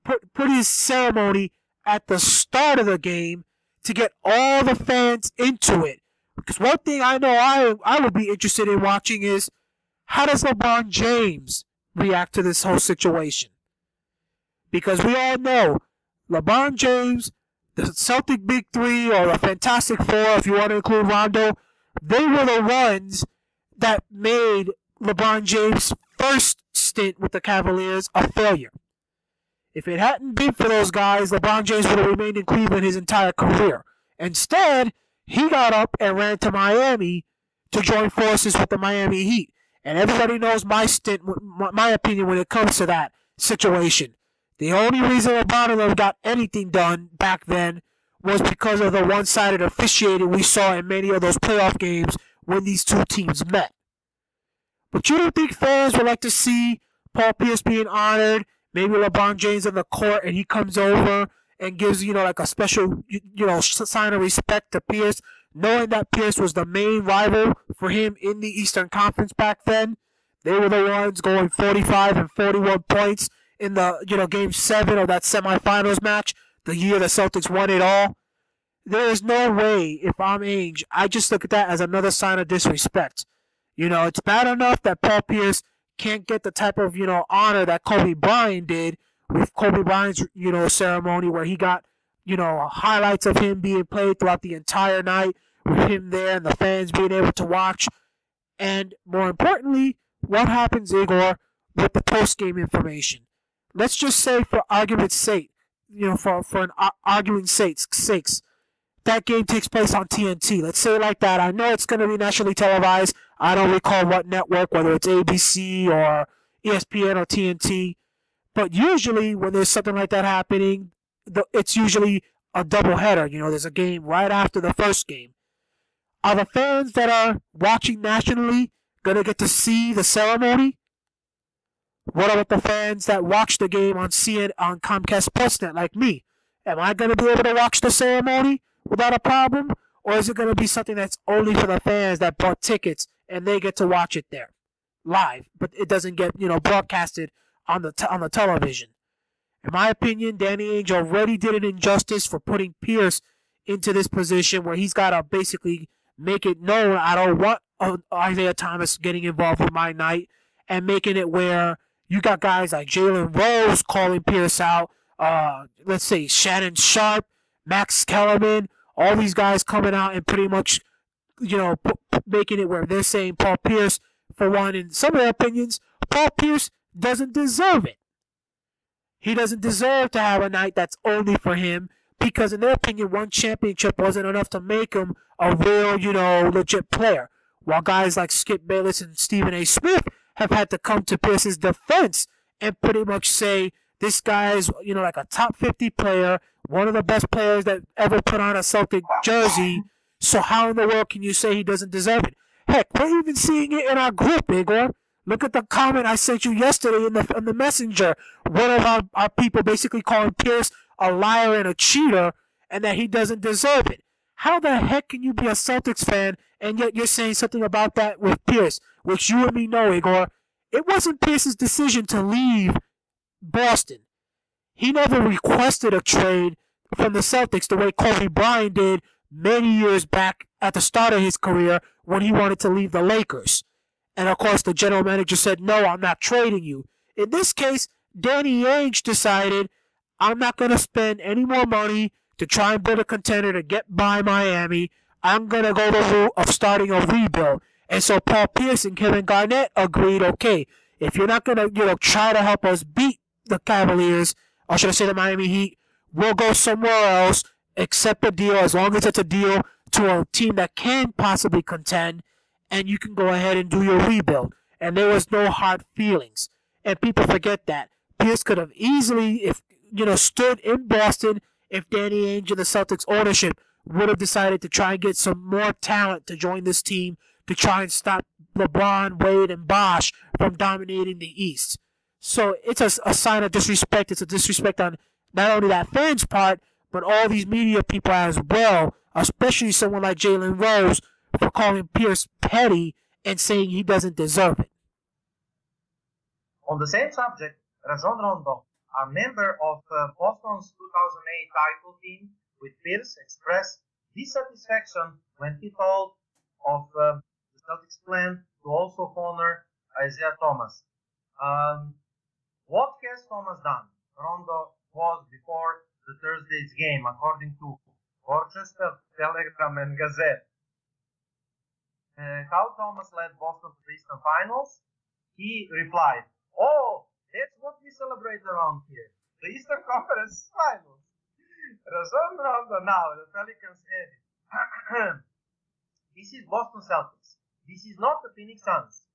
put his ceremony at the start of the game to get all the fans into it? Because one thing I know I would be interested in watching is how does LeBron James react to this whole situation? Because we all know LeBron James, the Celtic Big Three, or the Fantastic Four, if you want to include Rondo, they were the ones that made LeBron James' first stint with the Cavaliers a failure. If it hadn't been for those guys, LeBron James would have remained in Cleveland his entire career. Instead, he got up and ran to Miami to join forces with the Miami Heat. And everybody knows my opinion when it comes to that situation. The only reason LeBron and them got anything done back then was because of the one-sided officiating we saw in many of those playoff games when these two teams met. But you don't think fans would like to see Paul Pierce being honored? Maybe LeBron James on the court and he comes over and gives, like a special, sign of respect to Pierce, knowing that Pierce was the main rival for him in the Eastern Conference back then. They were the ones going 45 and 41 points in the, Game 7 of that semifinals match, the year the Celtics won it all. There is no way, if I'm Ainge, I just look at that as another sign of disrespect. It's bad enough that Paul Pierce can't get the type of, honor that Kobe Bryant did with Kobe Bryant's, ceremony where he got, highlights of him being played throughout the entire night with him there and the fans being able to watch. And more importantly, what happens, Igor, with the post-game information? Let's just say, for argument's sake, for an argument's sakes, that game takes place on TNT. Let's say it like that. I know it's going to be nationally televised. I don't recall what network, whether it's ABC or ESPN or TNT. But usually when there's something like that happening, it's usually a doubleheader. There's a game right after the first game. Are the fans that are watching nationally going to get to see the ceremony? What about the fans that watch the game on Comcast Sportsnet like me? Am I going to be able to watch the ceremony without a problem? Or is it going to be something that's only for the fans that bought tickets and they get to watch it there live, but it doesn't get, broadcasted on the television? In my opinion, Danny Ainge already did an injustice for putting Pierce into this position where he's got to basically make it known I don't want Isaiah Thomas getting involved with my night, and making it where you got guys like Jalen Rose calling Pierce out, let's say Shannon Sharp, Max Kellerman, all these guys coming out and pretty much, making it where they're saying Paul Pierce, for one, in some of their opinions, Paul Pierce doesn't deserve it. He doesn't deserve to have a night that's only for him because, in their opinion, one championship wasn't enough to make him a real, legit player. While guys like Skip Bayless and Stephen A. Smith have had to come to Pierce's defense and pretty much say this guy is, like a top 50 player, one of the best players that ever put on a Celtic jersey. So how in the world can you say he doesn't deserve it? Heck, we're even seeing it in our group, Igor. Look at the comment I sent you yesterday in the messenger. One of our people basically calling Pierce a liar and a cheater and that he doesn't deserve it. How the heck can you be a Celtics fan and yet you're saying something about that with Pierce, which you and me know, Igor? It wasn't Pierce's decision to leave Boston. He never requested a trade from the Celtics the way Kobe Bryant did many years back at the start of his career when he wanted to leave the Lakers. And of course, the general manager said, no, I'm not trading you. In this case, Danny Ainge decided, I'm not going to spend any more money to try and build a contender to get by Miami. I'm going to go the route of starting a rebuild. And so Paul Pierce and Kevin Garnett agreed, okay, if you're not going to, try to help us beat the Cavaliers, or should I say the Miami Heat, we'll go somewhere else, accept a deal as long as it's a deal to a team that can possibly contend, and you can go ahead and do your rebuild. And there was no hard feelings. And people forget that. Pierce could have easily, stood in Boston if Danny Ainge and the Celtics ownership would have decided to try and get some more talent to join this team to try and stop LeBron, Wade, and Bosh from dominating the East. So it's a sign of disrespect. It's a disrespect on not only that fans' part, but all these media people as well, especially someone like Jalen Rose for calling Pierce petty and saying he doesn't deserve it. On the same subject, Rajon Rondo, a member of Boston's 2008 title team with Pierce, expressed dissatisfaction when he told of the Celtics' plan to also honor Isaiah Thomas. What has Thomas done? Rondo was before the Thursday's game, according to Rochester Telegram and Gazette. How Thomas led Boston to the Eastern Finals? He replied, "Oh, that's what we celebrate around here, the Eastern Conference Finals." Rajon Rondo now, the Pelicans added, "This is Boston Celtics. This is not the Phoenix Suns.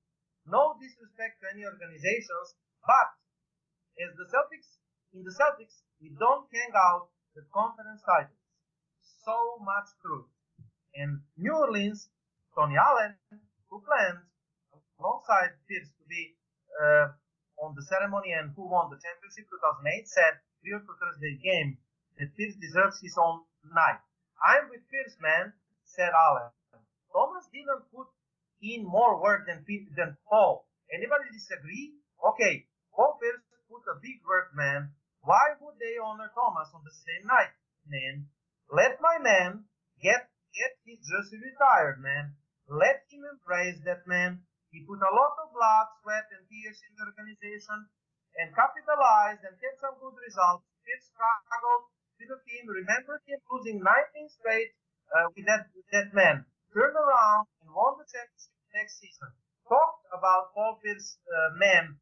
No disrespect to any organizations, but as the Celtics, in the Celtics, we don't hang out the conference titles. So much truth." And New Orleans, Tony Allen, who planned alongside Pierce to be on the ceremony and who won the championship 2008, said prior to Thursday's game that Pierce deserves his own night. "I'm with Pierce, man," said Allen. "Thomas didn't put in more work than Paul. Anybody disagree? Okay, Paul Pierce put a big work, man. Why would they honor Thomas on the same night, man? Let my man get his jersey retired, man. Let him embrace that, man. He put a lot of blood, sweat, and tears in the organization and capitalized and had some good results. Pierce struggled with the team. Remember him losing 19 straight with that man. Turned around and won the championship next season. Talked about Paul Pierce, man.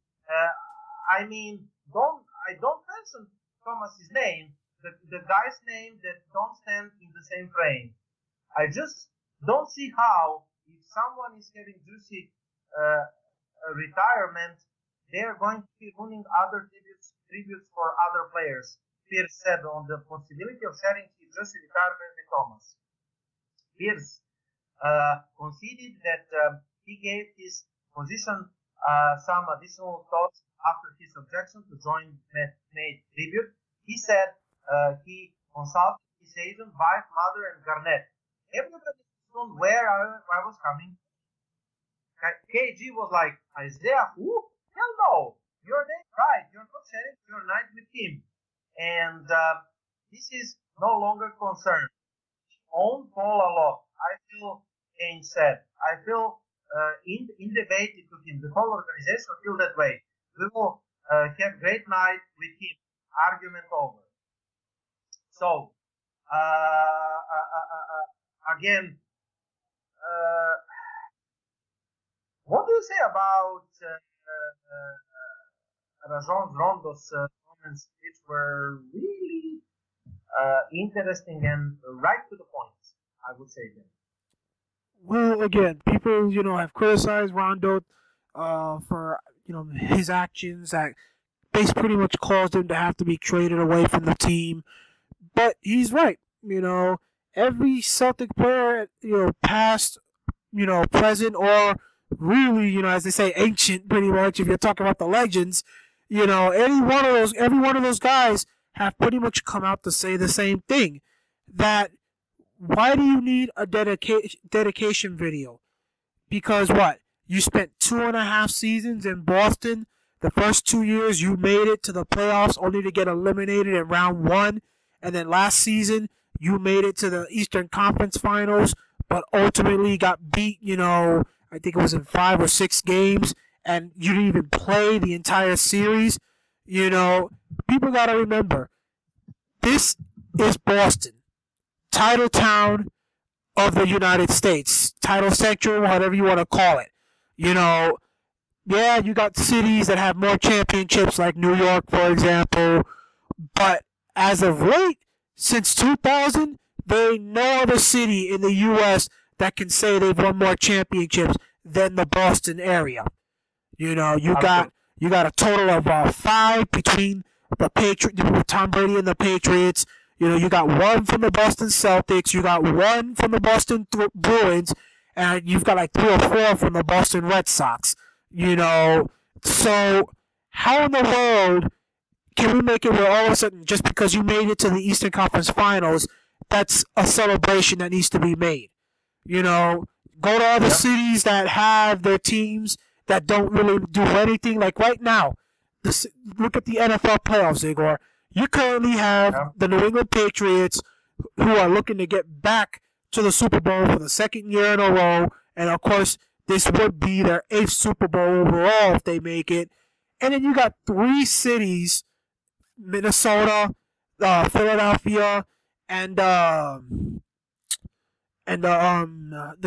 I don't mention Thomas's name, the guy's name that don't stand in the same frame. I just don't see how, if someone is having juicy retirement, they are going to be running other tributes for other players. Pierce said on the possibility of sharing his juicy retirement with Thomas. Pierce conceded that he gave his position some additional thoughts after his objection to join made tribute. He said he consulted his agent, wife, mother, and Garnett. Everybody knows where I was coming. KG was like, "Isaiah, who? Hell no! You're dead right. You're not sharing your night with him." And this is no longer concerned. Own Paul a lot. I feel Ainge said. I feel innovated to him. The whole organization feel that way. We will have great night with him. Argument over. So again, what do you say about Rajon Rondo's comments, which were really interesting and right to the point, I would say them. Well, again, people, have criticized Rondo for, his actions that pretty much caused him to have to be traded away from the team. But he's right. Every Celtic player, past, present, or really, as they say, ancient, pretty much, if you're talking about the legends, every one of those guys have pretty much come out to say the same thing. That why do you need a dedication video? Because what? You spent 2.5 seasons in Boston. The first 2 years you made it to the playoffs only to get eliminated in round 1. And then last season you made it to the Eastern Conference Finals, but ultimately got beat, I think it was in 5 or 6 games, and you didn't even play the entire series. People got to remember, this is Boston, title town of the United States, title central, whatever you want to call it. Yeah, you got cities that have more championships, like New York, for example, but as of late, since 2000, there ain't no other city in the U.S. that can say they've won more championships than the Boston area. You got a total of 5 between the Tom Brady and the Patriots. You got one from the Boston Celtics, you got one from the Boston Bruins, and you've got like 3 or 4 from the Boston Red Sox. So how in the world can we make it where all of a sudden, just because you made it to the Eastern Conference Finals, that's a celebration that needs to be made? Go to other cities that have their teams that don't really do anything. Like right now, look at the NFL playoffs, Igor. You currently have the New England Patriots, who are looking to get back to the Super Bowl for the 2nd year in a row. And of course, this would be their 8th Super Bowl overall if they make it. And then you got 3 cities, Minnesota, Philadelphia, and the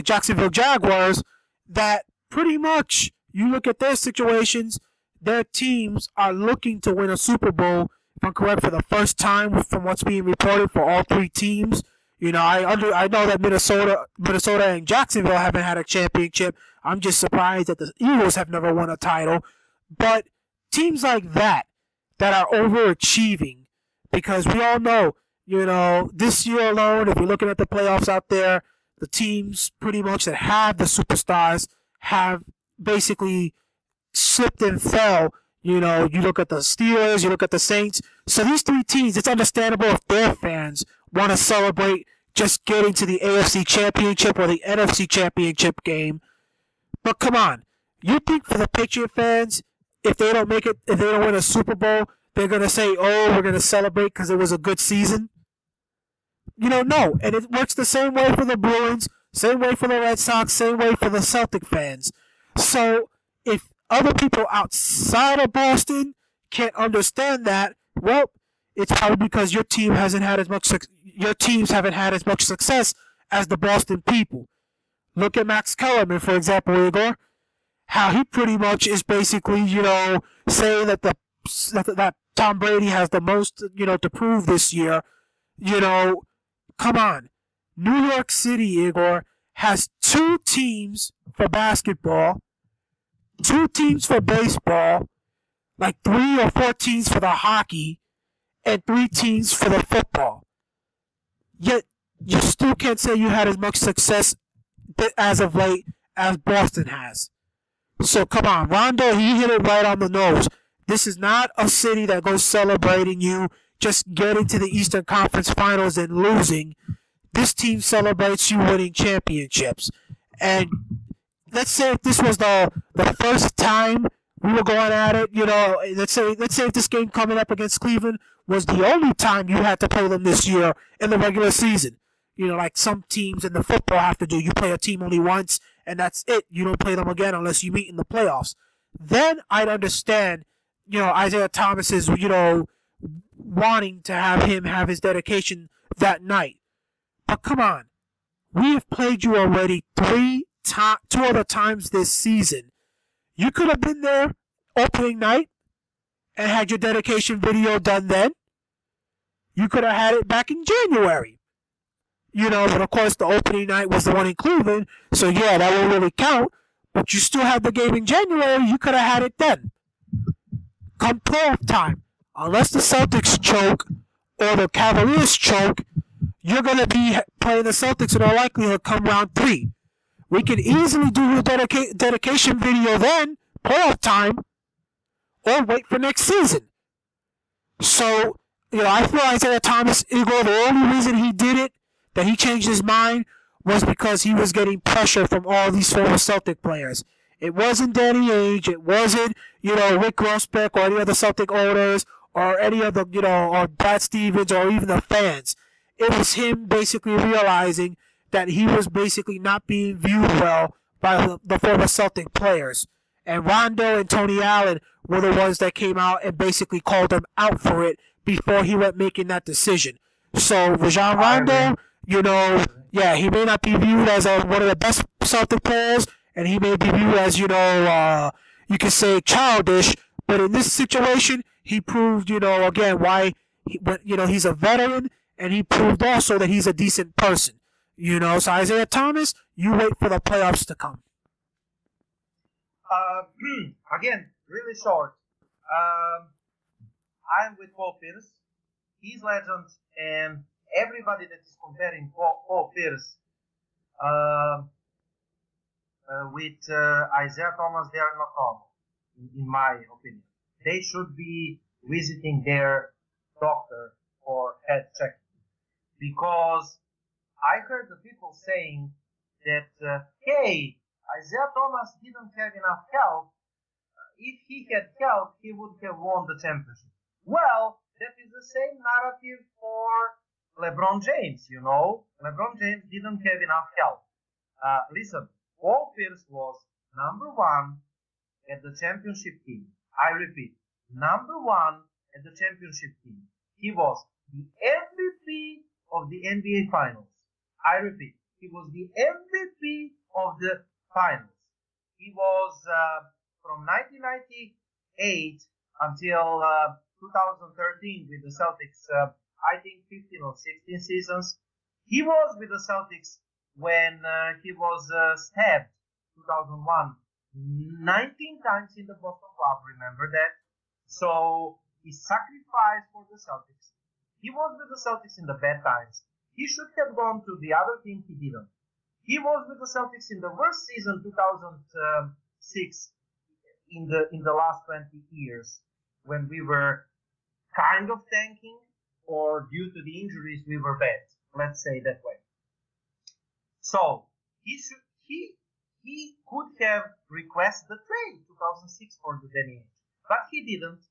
Jacksonville Jaguars, that pretty much, you look at their situations, their teams are looking to win a Super Bowl, if I'm correct, for the first time from what's being reported for all 3 teams. I know that Minnesota and Jacksonville haven't had a championship. I'm just surprised that the Eagles have never won a title. But teams like that are overachieving, because we all know, this year alone, if you're looking at the playoffs out there, the teams pretty much that have the superstars have basically slipped and fell. You look at the Steelers, you look at the Saints. So these 3 teams, it's understandable if their fans want to celebrate just getting to the AFC Championship or the NFC Championship game. But come on, you think for the Patriot fans, if they don't make it, if they don't win a Super Bowl, they're going to say, oh, we're going to celebrate because it was a good season? No. And it works the same way for the Bruins, same way for the Red Sox, same way for the Celtic fans. So if other people outside of Boston can't understand that, well, it's probably because your teams haven't had as much success as the Boston people. Look at Max Kellerman, for example, Igor. How he pretty much is basically, saying that that Tom Brady has the most, to prove this year. Come on. New York City, Igor, has 2 teams for basketball, 2 teams for baseball, like 3 or 4 teams for the hockey, and 3 teams for the football. Yet, you still can't say you had as much success as of late as Boston has. So come on, Rondo, he hit it right on the nose. This is not a city that goes celebrating you just getting to the Eastern Conference Finals and losing. This team celebrates you winning championships. And let's say if this was the first time we were going at it, let's say if this game coming up against Cleveland was the only time you had to play them this year in the regular season. Like some teams in the football have to do. You play a team only once, and that's it. You don't play them again unless you meet in the playoffs. Then I'd understand, Isaiah Thomas's, wanting to have him have his dedication that night. But come on. We have played you already 2 other times this season. You could have been there opening night and had your dedication video done then. You could have had it back in January. But of course the opening night was the one in Cleveland, so yeah, that won't really count. But you still had the game in January, you could have had it then. Come playoff time, unless the Celtics choke or the Cavaliers choke, you're going to be playing the Celtics in all likelihood come round 3. We can easily do a dedication video then, playoff time, or wait for next season. So, I feel Isaiah Thomas, Igor, the only reason he did it, that he changed his mind, was because he was getting pressure from all these former Celtic players. It wasn't Danny Ainge, it wasn't, Rick Grossbeck or any other Celtic owners, or any other, or Brad Stevens, or even the fans. It was him basically realizing that he was basically not being viewed well by the former Celtic players. And Rondo and Tony Allen were the ones that came out and basically called him out for it before he went making that decision. So Rajon Rondo, he may not be viewed as one of the best Celtic players, and he may be viewed as, you could say childish, but in this situation, he proved, again, why, he's a veteran, and he proved also that he's a decent person. So Isaiah Thomas, you wait for the playoffs to come. Again, really short. I'm with Paul Pierce. he's legend, and everybody that is comparing Paul Pierce uh, with Isaiah Thomas, they are not normal, in my opinion. They should be visiting their doctor for head checking, because I heard the people saying that, hey, Isaiah Thomas didn't have enough help. If he had help, he would have won the championship. Well, that is the same narrative for LeBron James, you know. LeBron James didn't have enough help. Listen, Paul Pierce was number one at the championship team. I repeat, number one at the championship team. He was the MVP of the NBA Finals. I repeat, he was the MVP of the Finals. He was from 1998 until 2013 with the Celtics, I think 15 or 16 seasons. He was with the Celtics when he was stabbed 2001 19 times in the Boston Club, remember that? So he sacrificed for the Celtics. He was with the Celtics in the bad times. He should have gone to the other team, he didn't. He was with the Celtics in the worst season, 2006, in the last 20 years, when we were kind of tanking, or due to the injuries we were bad. Let's say that way. So he could have requested the trade 2006 for the Danny Ainge, but he didn't.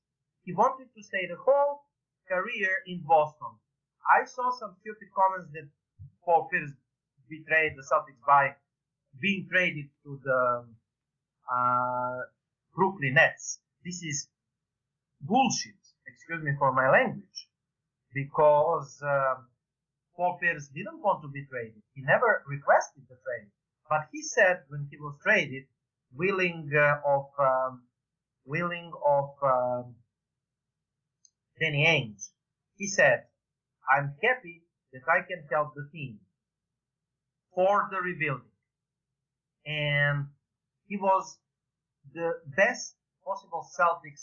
He wanted to stay the whole career in Boston. I saw some stupid comments that Paul Pierce betrayed the Celtics by being traded to the Brooklyn Nets. This is bullshit, excuse me for my language, because Paul Pierce didn't want to be traded. He never requested the trade, but he said when he was traded, willing of Danny Ainge, he said, "I'm happy that I can help the team for the rebuilding," and he was the best possible Celtic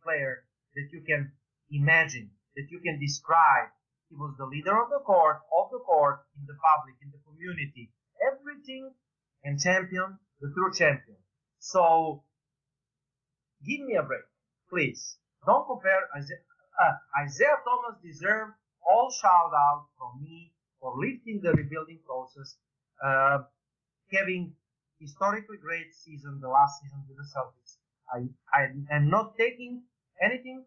player that you can imagine, that you can describe. He was the leader of the court, in the public, in the community, everything, and champion, the true champion. So, give me a break, please. Don't compare. Isaiah Thomas deserved all shout out from me for lifting the rebuilding process, having historically great season, the last season with the Celtics. I am not taking anything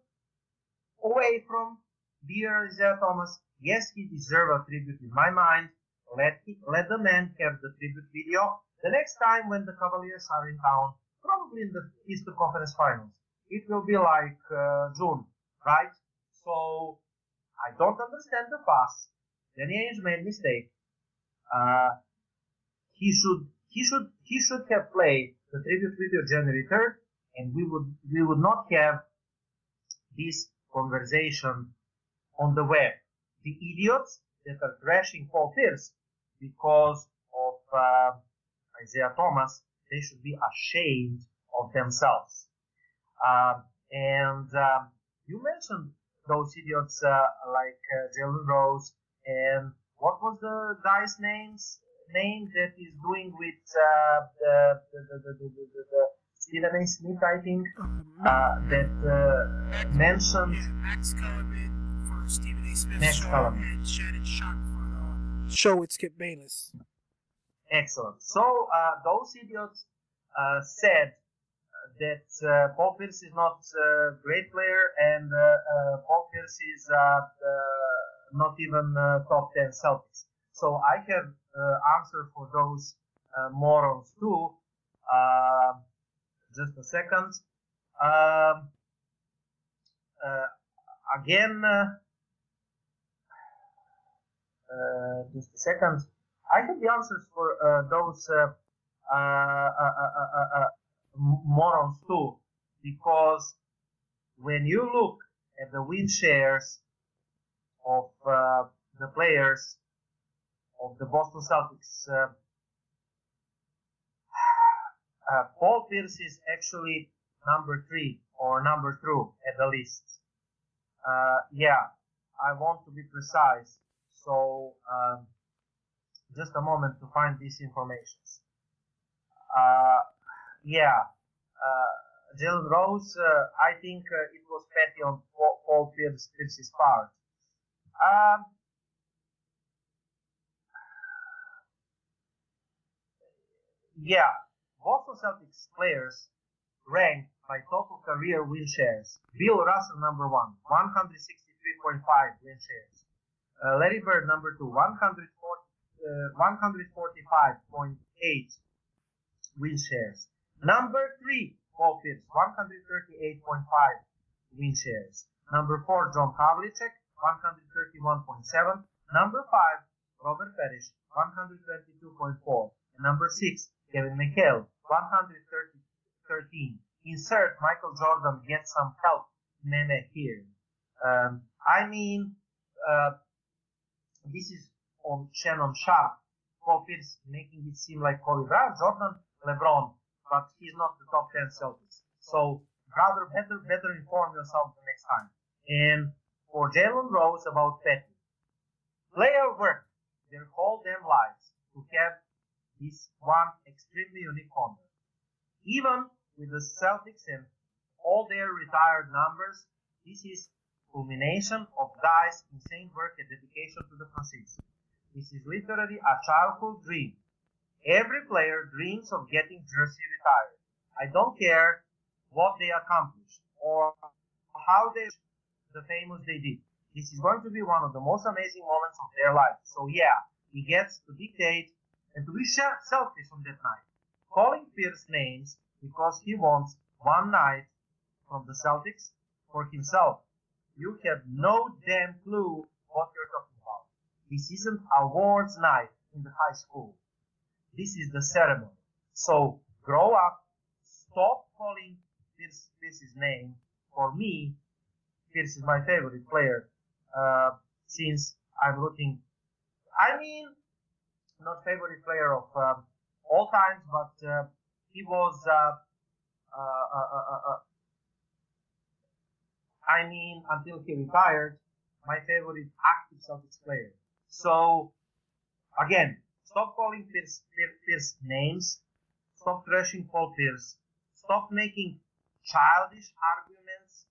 away from dear Isaiah Thomas. Yes, he deserves a tribute in my mind. Let the man have the tribute video the next time when the Cavaliers are in town, probably in the Eastern Conference Finals. It will be like June, right? So I don't understand the fuss. Danny Ainge made a mistake. He should have played the tribute video January 3rd, and we would not have this conversation on the web. The idiots that are trashing Paul Pierce because of Isaiah Thomas, they should be ashamed of themselves. You mentioned those idiots like Jalen Rose, and what was the guy's name that is doing with the Stephen A. Smith, I think, that mentioned Max Kellerman for Stephen A. Smith's Max show Kellerman. and Shannon Sharp for the show with Skip Bayless. Excellent. So those idiots said that Paul Pierce is not a great player, and Paul Pierce is not even top 10 Celtics. So I have answer for those morons too. Just a second. Again, just a second. I have the answers for those morons too, because when you look at the win shares of the players of the Boston Celtics, Paul Pierce is actually number 3 or number 2 at the list. Yeah, I want to be precise. So just a moment to find these informations. Yeah, Jalen Rose. I think it was petty on Paul Pierce's part. Um, yeah, Boston Celtics players ranked by total career win shares. Bill Russell number one, 163.5 win shares. Larry Bird number two, 145.8 win shares. Number three, Paul Pierce, 138.5 win shares. Number four, John Havlicek, 131.7. Number five, Robert Parrish, 122.4. And number six, Kevin McHale, 113. Insert Michael Jordan, get some help meme here. I mean, this is on Shannon Sharp. Paul Pierce making it seem like Kobe Bryant, Jordan, LeBron, but he's not the top 10 Celtics. So, rather better inform yourself the next time. And for Jalen Rose about Petty, player work their whole damn lives to have this one extremely unique honor. Even with the Celtics and all their retired numbers, this is culmination of guys' insane work and dedication to the franchise. This is literally a childhood dream. Every player dreams of getting jersey retired. I don't care what they accomplished or how the famous they did. This is going to be one of the most amazing moments of their life. So yeah, he gets to dictate and to be selfish on that night, calling Pierce names because he wants one night from the Celtics for himself. You have no damn clue what you're talking about. This isn't awards night in the high school. This is the ceremony. So grow up, stop calling Pierce's name. For me, Pierce is my favorite player since I'm looking. I mean, not favorite player of all times, but he was. I mean, until he retired, my favorite active Celtics player. So again, stop calling Pierce names. Stop trashing Paul Pierce. Stop making childish arguments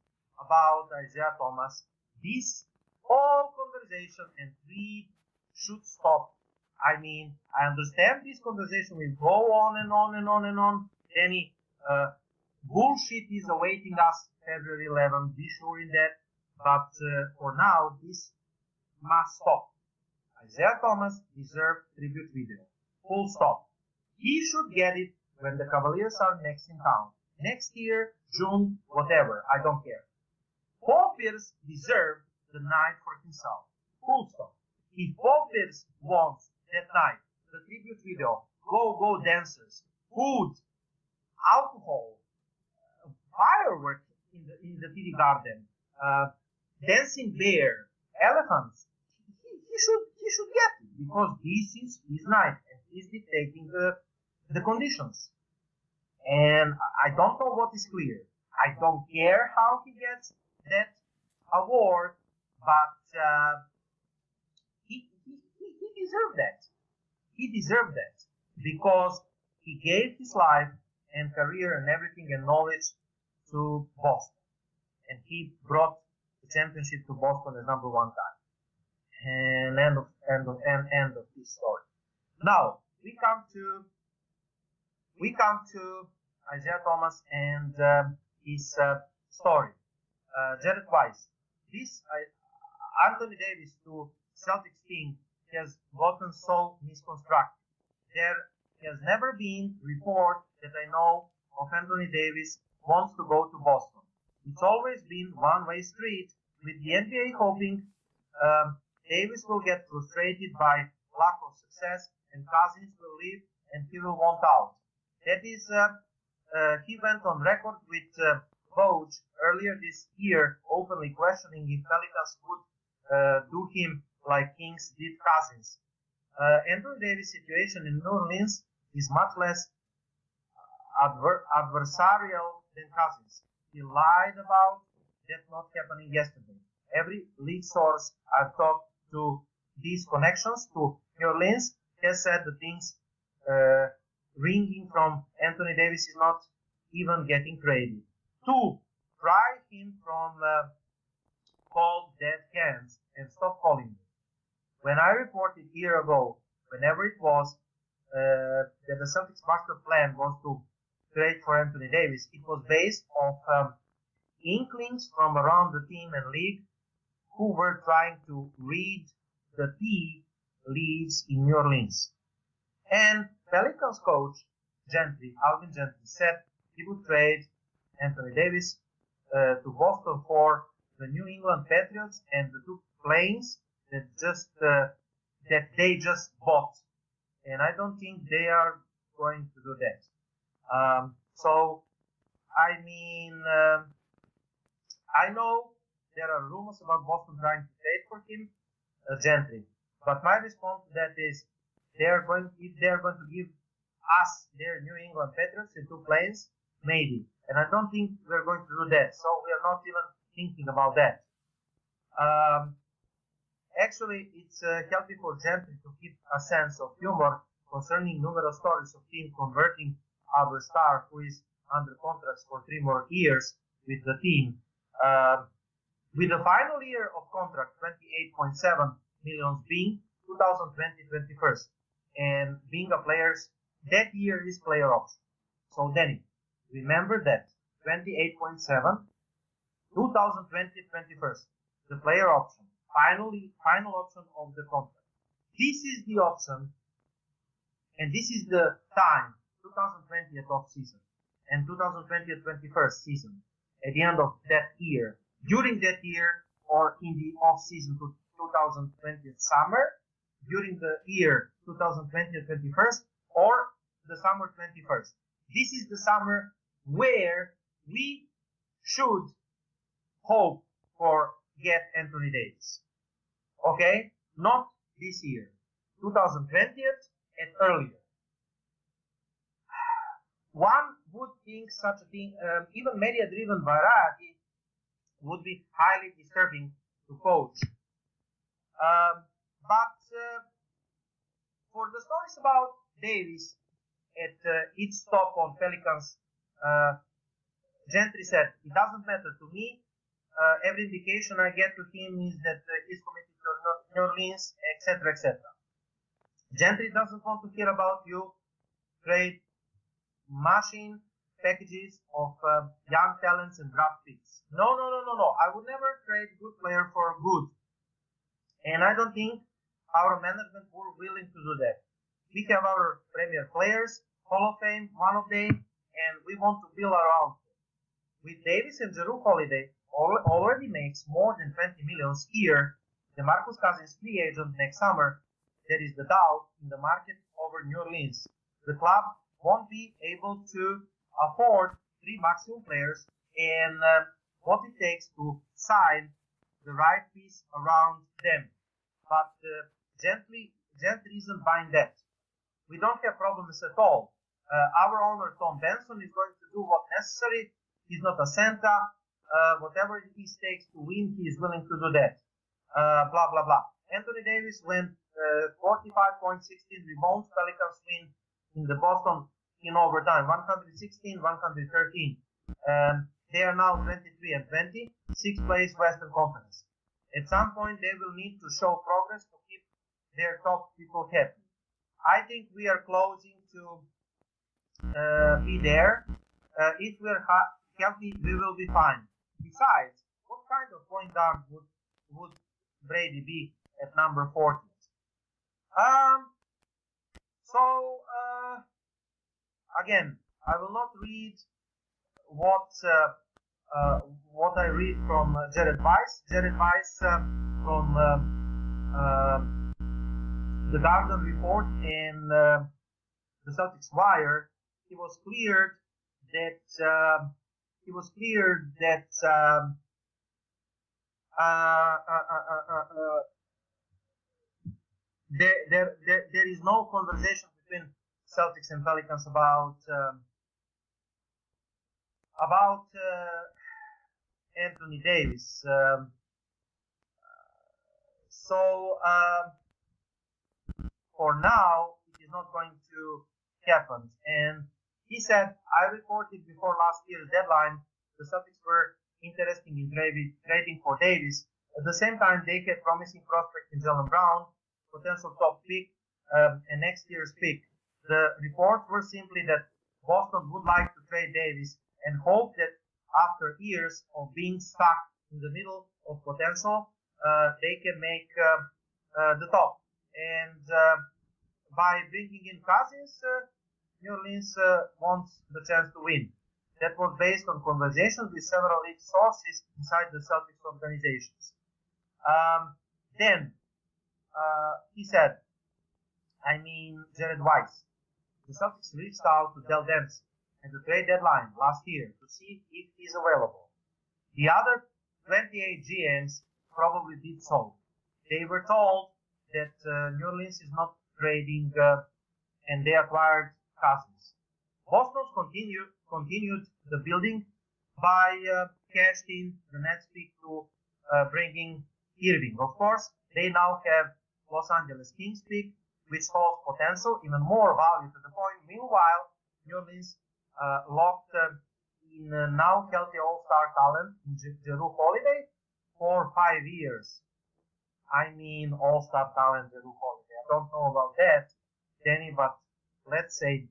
about Isaiah Thomas. This whole conversation and tweet should stop. I mean, I understand this conversation will go on and on and on and on. Any bullshit is awaiting us February 11. Be sure in that. But for now, this must stop. Isaiah Thomas deserved tribute video. Full stop. He should get it when the Cavaliers are next in town. Next year, June, whatever. I don't care. Paul Pierce deserved the night for himself. Full stop. If Paul Pierce wants that night, the tribute video, go dancers, food, alcohol, fireworks in the TD Garden, dancing bear, elephants, he should get it because this is his night and he's dictating the conditions. And I don't know what is clear. I don't care how he gets that award, but he deserved that. He deserved that because he gave his life and career and everything and knowledge to Boston, and he brought the championship to Boston as number one guy. And end of this story. Now we come to Isaiah Thomas and his story. Jared Weiss. This Anthony Davis to Celtics team has gotten so misconstructed. There has never been report that I know of Anthony Davis wants to go to Boston. It's always been one-way street with the NBA hoping Davis will get frustrated by lack of success and Cousins will leave and he will want out. That is, he went on record with Woj earlier this year openly questioning if Pelicans would do him like Kings did Cousins. Anthony Davis' situation in New Orleans is much less adversarial than Cousins. He lied about that not happening yesterday. every league source I've talked to these connections to New Orleans has said the things ringing from Anthony Davis is not even getting traded. 2, try him from cold dead hands and stop calling me. When I reported a year ago, whenever it was, that the Celtics master plan was to trade for Anthony Davis, it was based on inklings from around the team and league who were trying to read the tea leaves in New Orleans. And Pelicans coach Alvin Gentry, said he would trade Anthony Davis to Boston for the New England Patriots and the 2 planes that they just bought. And I don't think they are going to do that. So, I mean, I know there are rumors about Boston trying to trade for him, Gentry. But my response to that is, if they are going to give us their New England Patriots in 2 planes, maybe. And I don't think we're going to do that. So we are not even thinking about that. Actually, it's healthy for Gentry to keep a sense of humor concerning numerous stories of him converting our star, who is under contract for 3 more years with the team. With the final year of contract, 28.7 million being 2020-21, and being a player's, that year is player option. So Danny, remember that 28.7, 2020-21, the player option, final option of the contract. This is the option, and this is the time, 2020 at off season and 2020 at 21st season, at the end of that year, during that year, or in the off season to 2020 summer, during the year 2020 and 21st, or the summer 21st. This is the summer where we should hope for get Anthony Davis. Okay? Not this year. 2020 and earlier. One would think such a thing, even media-driven variety, would be highly disturbing to coach. But for the stories about Davis at each stop on Pelicans, Gentry said, it doesn't matter to me. Every indication I get to him is that he's committed to New Orleans, etc., etc. Gentry doesn't want to hear about you trade machine packages of young talents and draft picks. No. I would never trade good player for good. And I don't think our management were willing to do that. We have our premier players, Hall of Fame, one of them, and we want to build around them. With Davis and Jrue Holiday already makes more than 20 million a year, DeMarcus Cousins free agent next summer, there is the doubt in the market over New Orleans. The club won't be able to afford 3 maximum players and what it takes to sign the right piece around them. But Gentry isn't buying that. We don't have problems at all. Our owner, Tom Benson, is going to do what's necessary. He's not a Santa. Whatever it takes to win, he is willing to do that. Blah, blah, blah. Anthony Davis went 45.16 rebounds. Pelicans win in the Boston in overtime, 116, 113. They are now 23 and 20, 6th place Western Conference. At some point, they will need to show progress to keep their top people happy. I think we are closing to be there. If we're healthy, we will be fine. Besides, what kind of point guard would Brady be at number 40? Again, I will not read what I read from Jared Weiss. Jared Weiss from the Garden Report and the Celtics Wire. He was cleared that there is no conversation between Celtics and Pelicans about Anthony Davis. So for now, it is not going to happen. And he said, I reported before last year's deadline, the Celtics were interested in trading for Davis. At the same time, they had promising prospect in Jaylen Brown, potential top pick, and next year's pick. The reports were simply that Boston would like to trade Davis and hope that after years of being stuck in the middle of potential, they can make the top. And by bringing in Cousins, New Orleans wants the chance to win. That was based on conversations with several lead sources inside the Celtics organizations. Then he said, Jared Weiss. The Celtics reached out to Dell Dempsey at the trade deadline last year to see if he's available. The other 28 GMs probably did so. They were told that New Orleans is not trading and they acquired Cousins. Boston continued the building by cashed in the next pick to bringing Irving. Of course, they now have Los Angeles Kings pick, which holds potential, even more value to the point. Meanwhile, New Orleans locked in now healthy all-star talent in Jrue Holiday for 5 years. All-star talent Jrue Holiday. I don't know about that, Danny, but let's say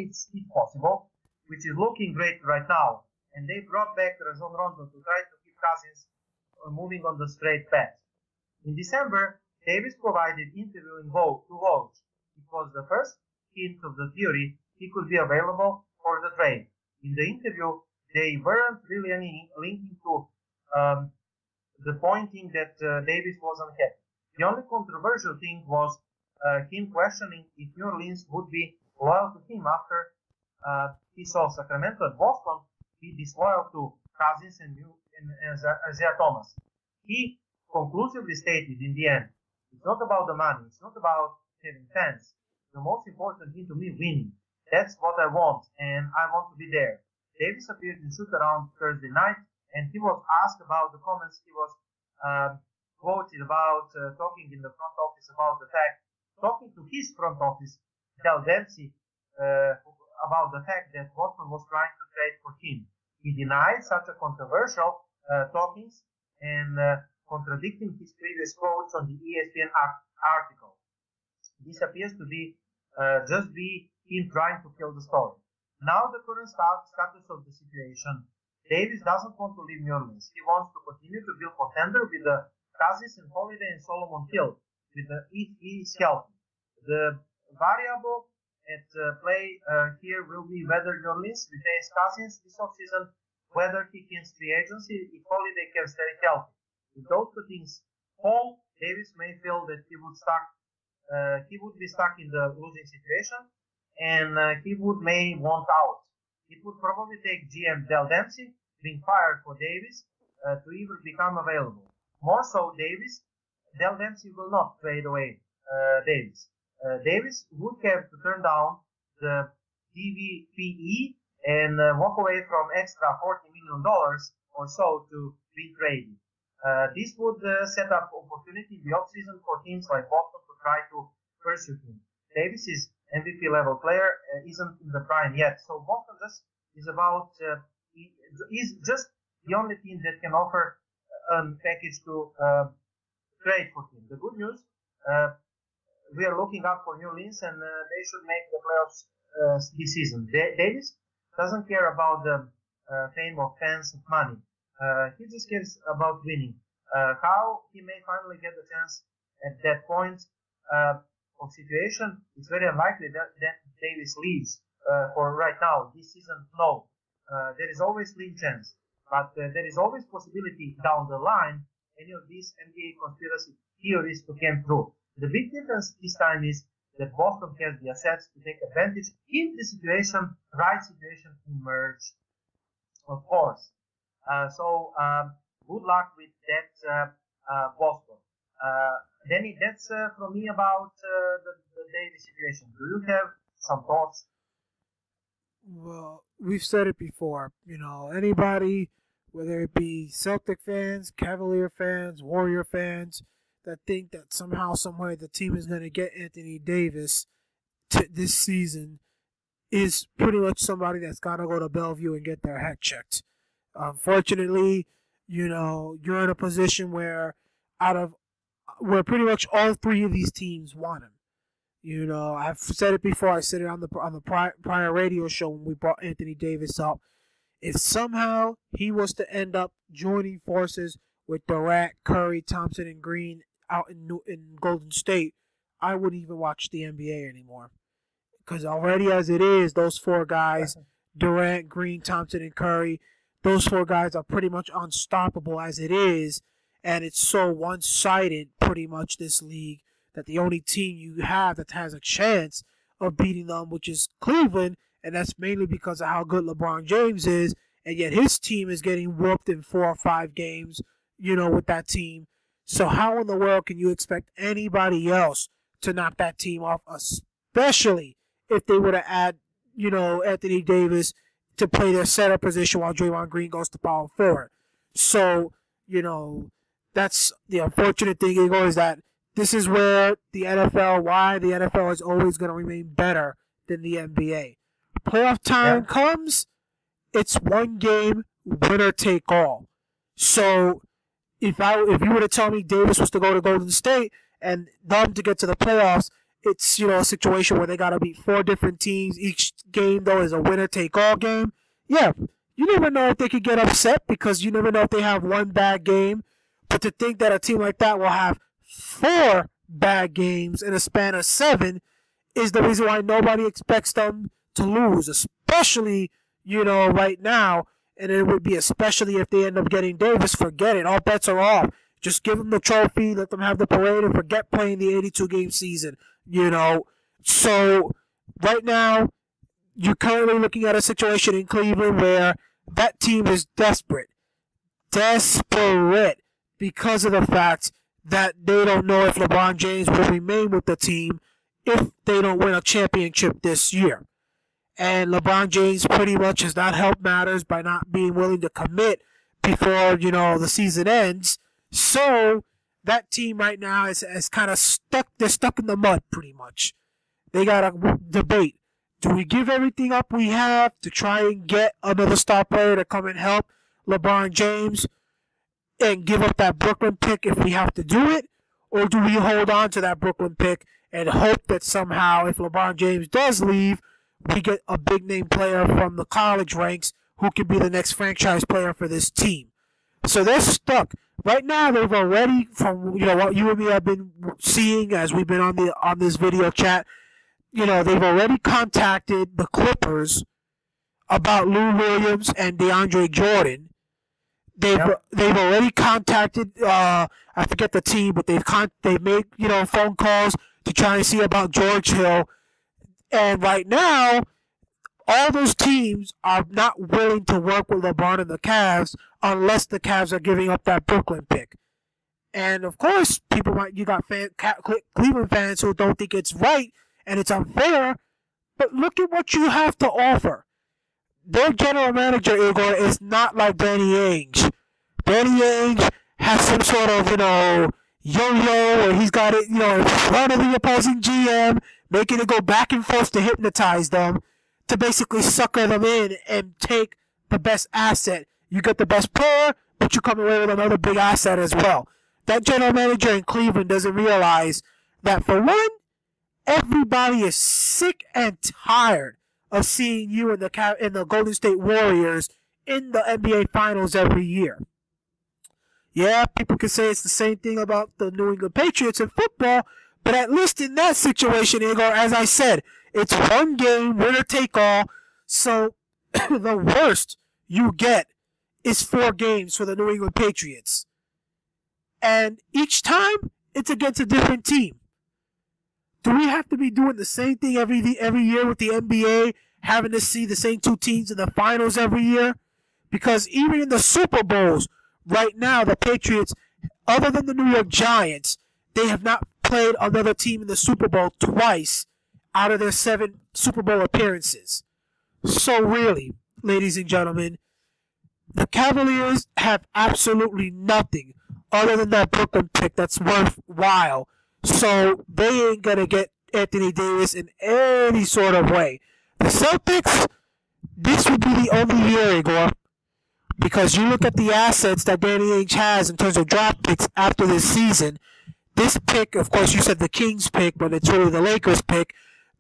it's possible, which is looking great right now. And they brought back Rajon Rondo to try to keep Cousins moving on the straight path. In December, Davis provided interview to Woj. It was the first hint of the theory he could be available for the trade. In the interview, they weren't really any linking to the pointing that Davis wasn't happy. The only controversial thing was him questioning if New Orleans would be loyal to him after he saw Sacramento and Boston be disloyal to Cousins and Isaiah Thomas. He conclusively stated in the end, it's not about the money, it's not about having fans. The most important thing to me, winning. That's what I want, and I want to be there. Davis appeared in shoot-around Thursday night, and he was asked about the comments he was quoted about talking in the front office about the fact, talking to his front office, Dell Dempsey, about the fact that Boston was trying to trade for him. He denied such a controversial talkings and contradicting his previous quotes on the ESPN article. This appears to be just be him trying to kill the story. Now the current status of the situation, Davis doesn't want to leave New Orleans. He wants to continue to build contender with the Cousins and Holiday and Solomon Hill if he is healthy. The variable at play here will be whether New Orleans retains Cousins this offseason, whether he can free agency, if Holiday can stay healthy. If those two things hold, Davis may feel that he would be stuck in the losing situation, and he may want out. It would probably take GM Dell Dempsey being fired for Davis to even become available. More so, Dell Dempsey will not trade away Davis. Davis would have to turn down the DVPE and walk away from extra $40 million or so to be traded. This would set up opportunity in the offseason for teams like Boston to try to pursue him. Davis is MVP level player, isn't in the prime yet, so Boston just is just the only team that can offer a package to trade for him. The good news, we are looking up for New Orleans, and they should make the playoffs this season. Davis doesn't care about the fame of fans of money. He just cares about winning. How he may finally get the chance at that point of situation, it's very unlikely that Davis leaves for right now. This season, no. There is always slim chance, but there is always possibility down the line any of these NBA conspiracy theories to come true. The big difference this time is that Boston has the assets to take advantage if the right situation emerges, of course. So good luck with that, Boston. Danny, that's from me about the Davis situation. Do you have some thoughts? Well, we've said it before. Anybody whether it be Celtic fans, Cavalier fans, Warrior fans, that think that somehow, someway, the team is going to get Anthony Davis this season is pretty much somebody that's got to go to Bellevue and get their head checked. Unfortunately, you're in a position where where pretty much all three of these teams want him. I've said it before. I said it on the prior radio show when we brought Anthony Davis up. If somehow he was to end up joining forces with Durant, Curry, Thompson, and Green out in Golden State, I wouldn't even watch the NBA anymore. Because already as it is, those four guys, Durant, Green, Thompson, and Curry, those four guys are pretty much unstoppable as it is. And it's so one-sided, pretty much, this league, that the only team you have that has a chance of beating them, which is Cleveland, and that's mainly because of how good LeBron James is, and yet his team is getting whooped in 4 or 5 games, with that team. So how in the world can you expect anybody else to knock that team off, especially if they were to add, Anthony Davis to play their center position while Draymond Green goes to power forward? So, that's the unfortunate thing, Igor, is that this is where why the NFL is always going to remain better than the NBA. Playoff time comes, it's one game, winner take all. So if you were to tell me Davis was to go to Golden State and them to get to the playoffs, it's a situation where they got to beat 4 different teams. Each game though is a winner take all game. Yeah, you never know if they could get upset because you never know if they have one bad game. But to think that a team like that will have 4 bad games in a span of 7 is the reason why nobody expects them to lose, especially, right now. And it would be especially if they end up getting Davis. Forget it. All bets are off. Just give them the trophy, let them have the parade, and forget playing the 82-game season, So right now, you're currently looking at a situation in Cleveland where that team is desperate. Desperate because of the fact that they don't know if LeBron James will remain with the team if they don't win a championship this year. And LeBron James pretty much has not helped matters by not being willing to commit before, the season ends. So that team right now is kind of stuck. They're stuck in the mud pretty much. They got to debate. Do we give everything up we have to try and get another star player to come and help LeBron James and give up that Brooklyn pick if we have to do it? Or do we hold on to that Brooklyn pick and hope that somehow if LeBron James does leave, we get a big name player from the college ranks who can be the next franchise player for this team? So they're stuck. Right now, they've already, from what you and me have been seeing as we've been on this video chat, they've already contacted the Clippers about Lou Williams and DeAndre Jordan. They've already contacted I forget the team, but they've made phone calls to try and see about George Hill. And right now, all those teams are not willing to work with LeBron and the Cavs unless the Cavs are giving up that Brooklyn pick. And of course, you got Cleveland fans who don't think it's right and it's unfair. But look at what you have to offer. Their general manager, Igor, is not like Danny Ainge. Danny Ainge has some sort of, yo-yo where he's got it, in front of the opposing GM, making it go back and forth to hypnotize them, to basically sucker them in and take the best asset. You get the best player, but you come away with another big asset as well. That general manager in Cleveland doesn't realize that, for one, everybody is sick and tired of seeing you in the Golden State Warriors in the NBA Finals every year. Yeah, people can say it's the same thing about the New England Patriots in football, but at least in that situation, Igor, as I said, it's one game, winner take all. So the worst you get is 4 games for the New England Patriots. And each time, it's against a different team. Do we have to be doing the same thing every year with the NBA, having to see the same 2 teams in the finals every year? Because even in the Super Bowls, right now, the Patriots, other than the New York Giants, they have not played another team in the Super Bowl twice out of their 7 Super Bowl appearances. So really, ladies and gentlemen, the Cavaliers have absolutely nothing other than that Brooklyn pick that's worthwhile. So they ain't gonna get Anthony Davis in any sort of way. The Celtics, this would be the only year, Igor, because you look at the assets that Danny Ainge has in terms of draft picks after this season. This pick, of course, you said the Kings pick, but it's really the Lakers pick.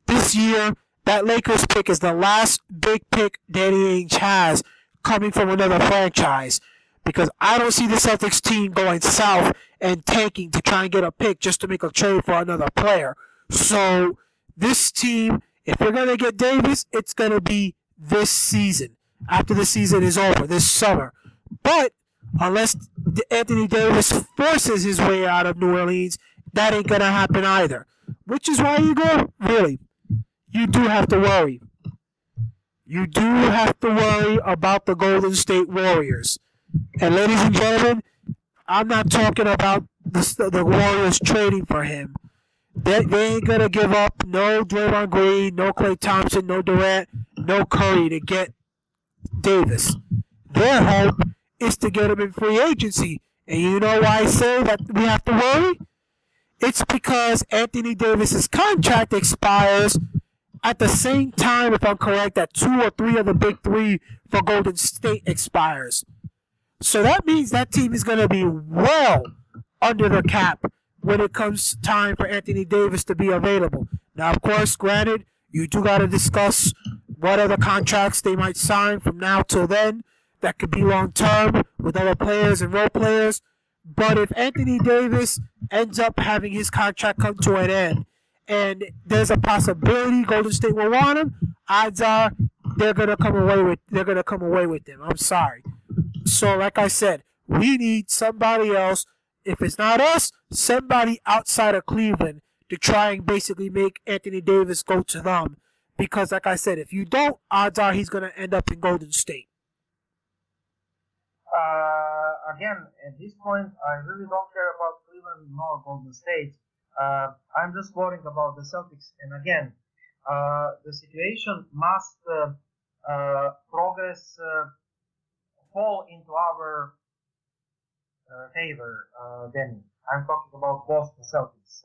This year, that Lakers pick is the last big pick Danny Ainge has coming from another franchise. Because I don't see the Celtics team going south and tanking to try and get a pick just to make a trade for another player. So, this team, if you're going to get Davis, it's going to be this season. After the season is over, this summer. But unless Anthony Davis forces his way out of New Orleans, that ain't going to happen either. Which is why, Igor, really, you do have to worry. You do have to worry about the Golden State Warriors. And ladies and gentlemen, I'm not talking about the Warriors trading for him. They ain't going to give up no Draymond Green, no Klay Thompson, no Durant, no Curry to get Davis. Their hope is to get him in free agency. And you know why I say that we have to worry? It's because Anthony Davis's contract expires at the same time, if I'm correct, that 2 or 3 of the big 3 for Golden State expires. So that means that team is going to be well under the cap when it comes time for Anthony Davis to be available. Now, of course, granted, you do got to discuss what other contracts they might sign from now till then. That could be long term with other players and role players. But if Anthony Davis ends up having his contract come to an end, and there's a possibility Golden State will want him, odds are they're gonna come away with him. I'm sorry. So, like I said, we need somebody else. If it's not us, somebody outside of Cleveland to try and basically make Anthony Davis go to them. Because, like I said, if you don't, odds are he's going to end up in Golden State. Again, at this point, I really don't care about Cleveland nor Golden State. I'm just worrying about the Celtics. And again, the situation must progress, fall into our favor, Danny. I'm talking about Boston Celtics.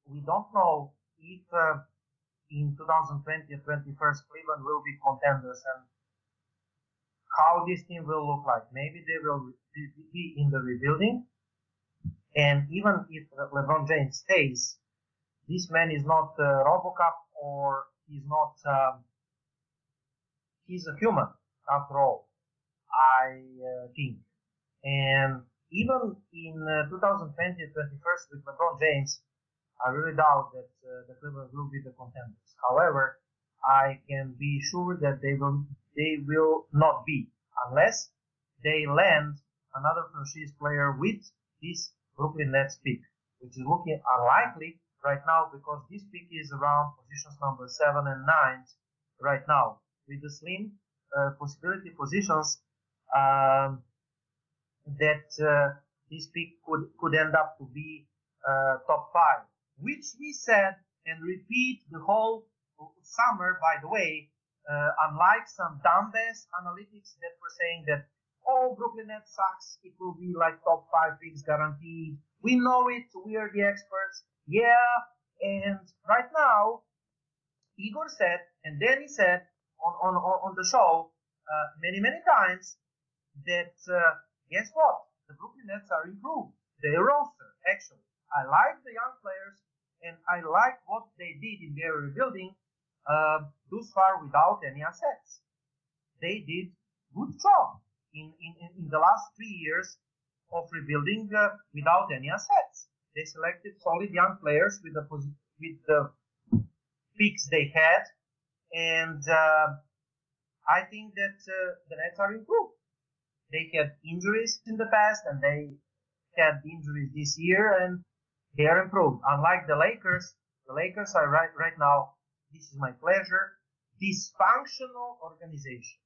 We don't know if in 2020 or 21st Cleveland will be contenders and how this team will look like. Maybe they will be in the rebuilding. And even if LeBron James stays, this man is not Robocop or he's not, he's a human after all, I think. And even in 2020 and 21st with LeBron James, I really doubt that the Cleveland will be the contenders. However, I can be sure that they will not be unless they land another franchise player with this Brooklyn Nets pick, which is looking unlikely right now because this pick is around positions number 7 and 9 right now with the slim possibility positions that this pick could end up to be top 5, which we said and repeat the whole summer, by the way, unlike some dumbass analytics that were saying that, oh, Brooklyn Nets sucks, it will be like top 5 picks guaranteed. We know it, we are the experts. Yeah, and right now, Igor said, and Danny said on the show many times that, guess what? The Brooklyn Nets are improved. Their roster, actually. I like the young players, and I like what they did in their rebuilding thus far without any assets. They did good job in the last 3 years of rebuilding without any assets. They selected solid young players with the picks they had, and I think that the Nets are improved. They had injuries in the past, and they had injuries this year, and they are improved. Unlike the Lakers are right now, this is my pleasure, dysfunctional organization.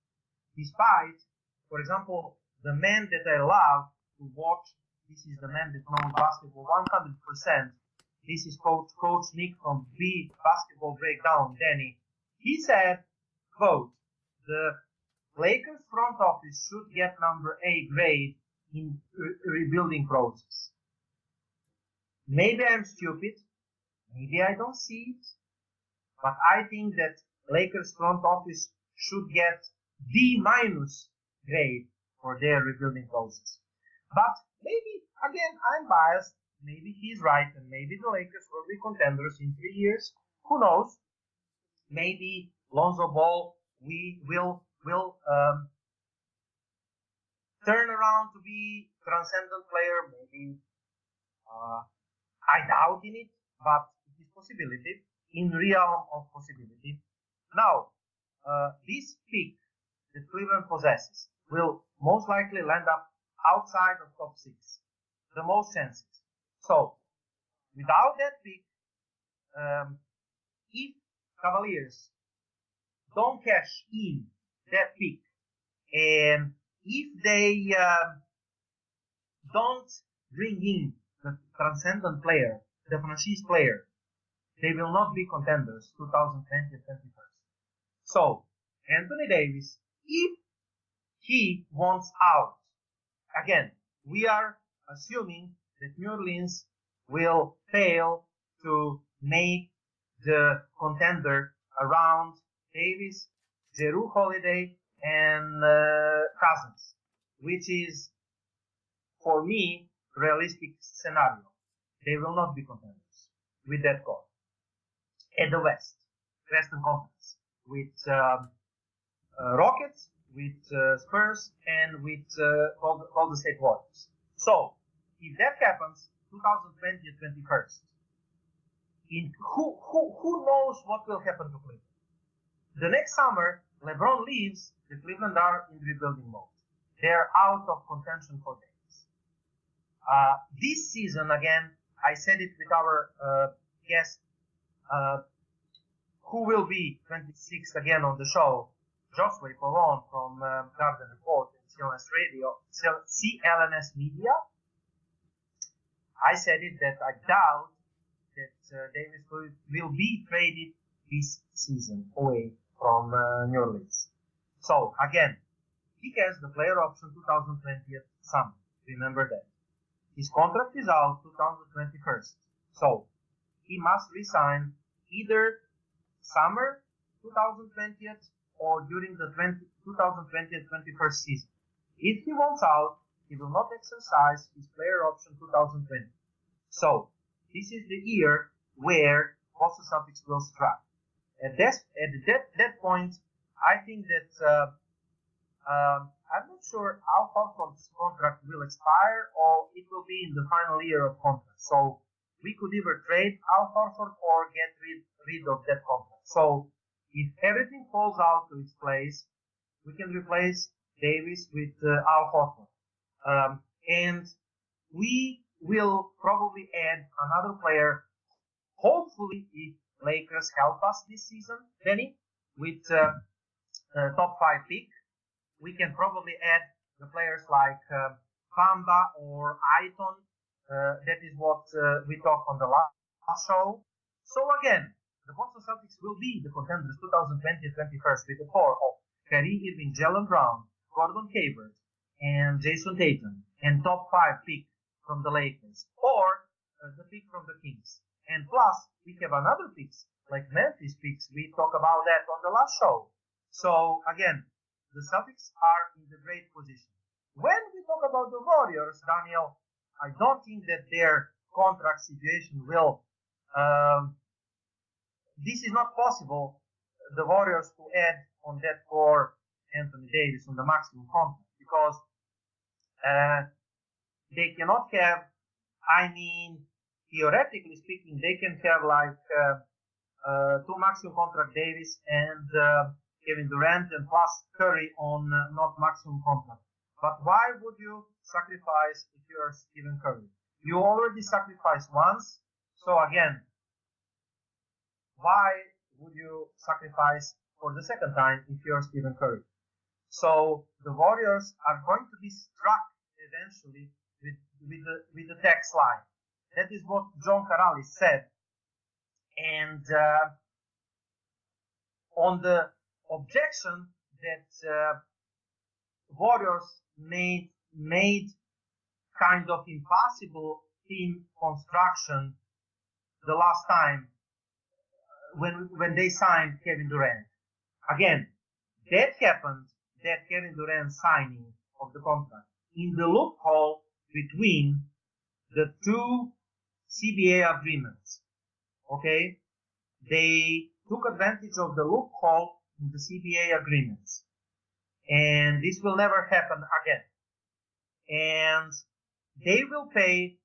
Despite, for example, the man that I love to watch, this is the man that knows basketball 100%. This is Coach Nick from B Basketball Breakdown, Danny. He said, quote, the Lakers front office should get number A grade in rebuilding process. Maybe I'm stupid, maybe I don't see it, but I think that Lakers front office should get D minus grade for their rebuilding process. But maybe, again, I'm biased. Maybe he's right, and maybe the Lakers will be contenders in 3 years. Who knows? Maybe Lonzo Ball will turn around to be transcendent player. Maybe I doubt in it, but it is possibility in realm of possibility. Now, this pick that Cleveland possesses will most likely land up outside of top 6, the most chances. So, without that pick, if Cavaliers don't cash in that pick, and if they don't bring in the transcendent player, the franchise player, they will not be contenders 2020-21. So, Anthony Davis, if he wants out, again, we are assuming that New Orleans will fail to make the contender around Davis, Jrue Holiday, and Cousins, which is, for me, realistic scenario. They will not be contenders with that core. At the Western Conference, with Rockets, with Spurs, and with Golden State Warriors. So, if that happens, 2020-21, who knows what will happen to Cleveland? The next summer, LeBron leaves, the Cleveland are in rebuilding mode. They're out of contention for days. This season, again, I said it with our guest, who will be 26th again on the show, Joshua Colon from Garden Report and CLNS Radio, CLNS Media. I said it that I doubt that Davis will be traded this season away from New Orleans. So, again, he has the player option 2020 summer. Remember that. His contract is out 2021. So, he must resign either summer 2020 or during the 2020-21 season. If he wants out, he will not exercise his player option 2020. So, this is the year where Boston Celtics will strike. At that point, I think that I'm not sure Al Horford's contract will expire or it will be in the final year of contract. So we could either trade Al Horford or get rid of that contract. So if everything falls out to its place, we can replace Davis with Al Horford. And we will probably add another player, hopefully if Lakers help us this season, Danny, with top 5 pick. We can probably add the players like Bamba or Aiton. That is what we talked on the last show. So again, the Boston Celtics will be the contenders 2020-21 with the core of Kyrie Irving, Jaylen Brown, Gordon Hayward, and Jason Tatum, and top 5 pick from the Lakers, or the pick from the Kings. And plus, we have another picks, like Memphis picks. We talked about that on the last show. So again, the Celtics are in the great position. When we talk about the Warriors, Daniel, I don't think that their contract situation will. This is not possible. The Warriors to add on that core Anthony Davis on the maximum contract because they cannot have. I mean, theoretically speaking, they can have like 2 maximum contract Davis and Kevin Durant and plus Curry on not maximum contract. But why would you sacrifice if you are Stephen Curry? You already sacrificed once, so again, why would you sacrifice for the second time if you are Stephen Curry? So the Warriors are going to be struck eventually with the tax line. That is what John Karalis said. And on the objection that Warriors made kind of impossible team construction the last time when they signed Kevin Durant. Again, that happened, that Kevin Durant signing of the contract, in the loophole between the two CBA agreements. Okay? They took advantage of the loophole in the CBA agreements. And this will never happen again. And they will pay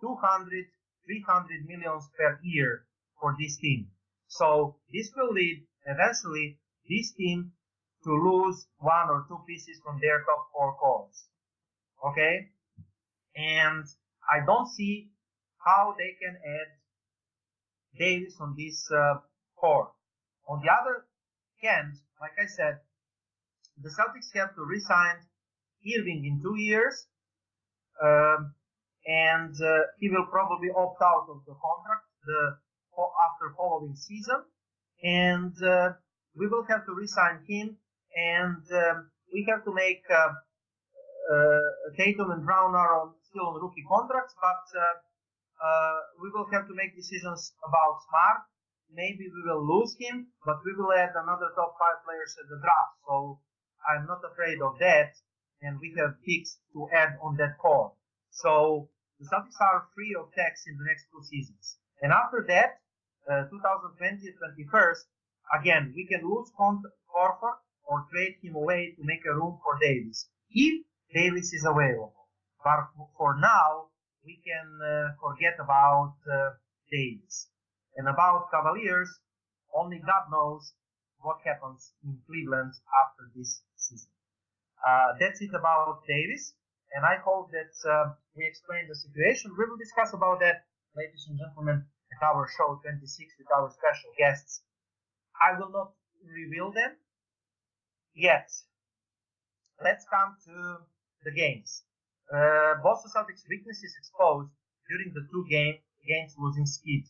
200, 300 millions per year for this team. So this will lead eventually this team to lose one or two pieces from their top four cores. Okay? And I don't see how they can add Davis on this core. On the other hand, like I said, the Celtics have to re-sign Irving in 2 years, and he will probably opt out of the contract after following season, and we will have to re-sign him, and we have to make Tatum and Brown are still on rookie contracts, but we will have to make decisions about Smart. Maybe we will lose him, but we will add another top 5 players at the draft. So I'm not afraid of that, and we have picks to add on that core. So the Celtics are free of tax in the next 2 seasons. And after that, 2020 and 21st, again, we can lose Horford or trade him away to make a room for Davis, if Davis is available. But for now, we can forget about Davis. And about Cavaliers, only God knows what happens in Cleveland after this season. That's it about Davis, and I hope that we explained the situation. We will discuss about that, ladies and gentlemen, at our show 26 with our special guests. I will not reveal them yet. Let's come to the games. Boston Celtics' weaknesses exposed during the 2 games losing skid.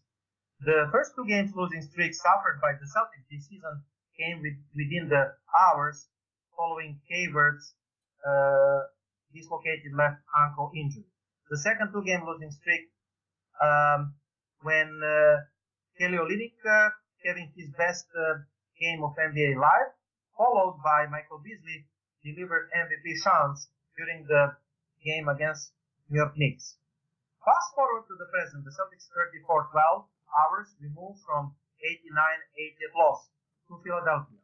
The first 2 games losing streak suffered by the Celtics this season came within the hours following Hayward's dislocated left ankle injury. The second 2 game losing streak, when Kelly Olynyk having his best game of NBA Live, followed by Michael Beasley delivered MVP chance during the game against New York Knicks. Fast forward to the present, the Celtics 34-12 hours removed from 89-88 loss to Philadelphia.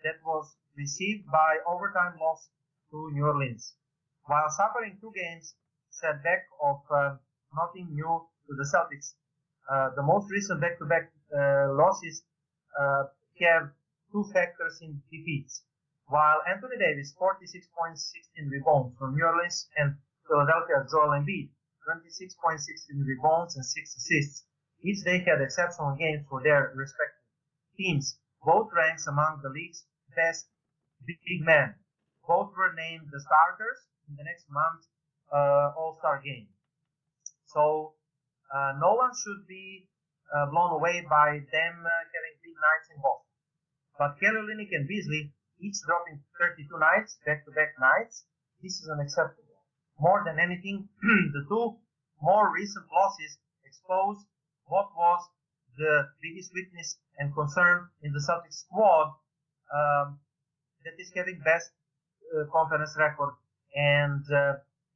That was received by overtime loss to New Orleans. While suffering 2 games setback of nothing new to the Celtics, the most recent back-to-back losses have 2 factors in defeats. While Anthony Davis, 46 points, 16 rebounds from New Orleans, and Philadelphia's Joel Embiid, 26 points, 16 rebounds, and 6 assists. Each they had exceptional games for their respective teams. Both ranks among the league's best big men. Both were named the starters in the next month's All-Star game. So no one should be blown away by them having big nights in Boston. But Kelly Olynyk and Beasley, each dropping 32 nights, back-to-back nights, this is unacceptable. More than anything, the 2 more recent losses expose what was the biggest weakness and concern in the Celtics squad, that is having best conference record, and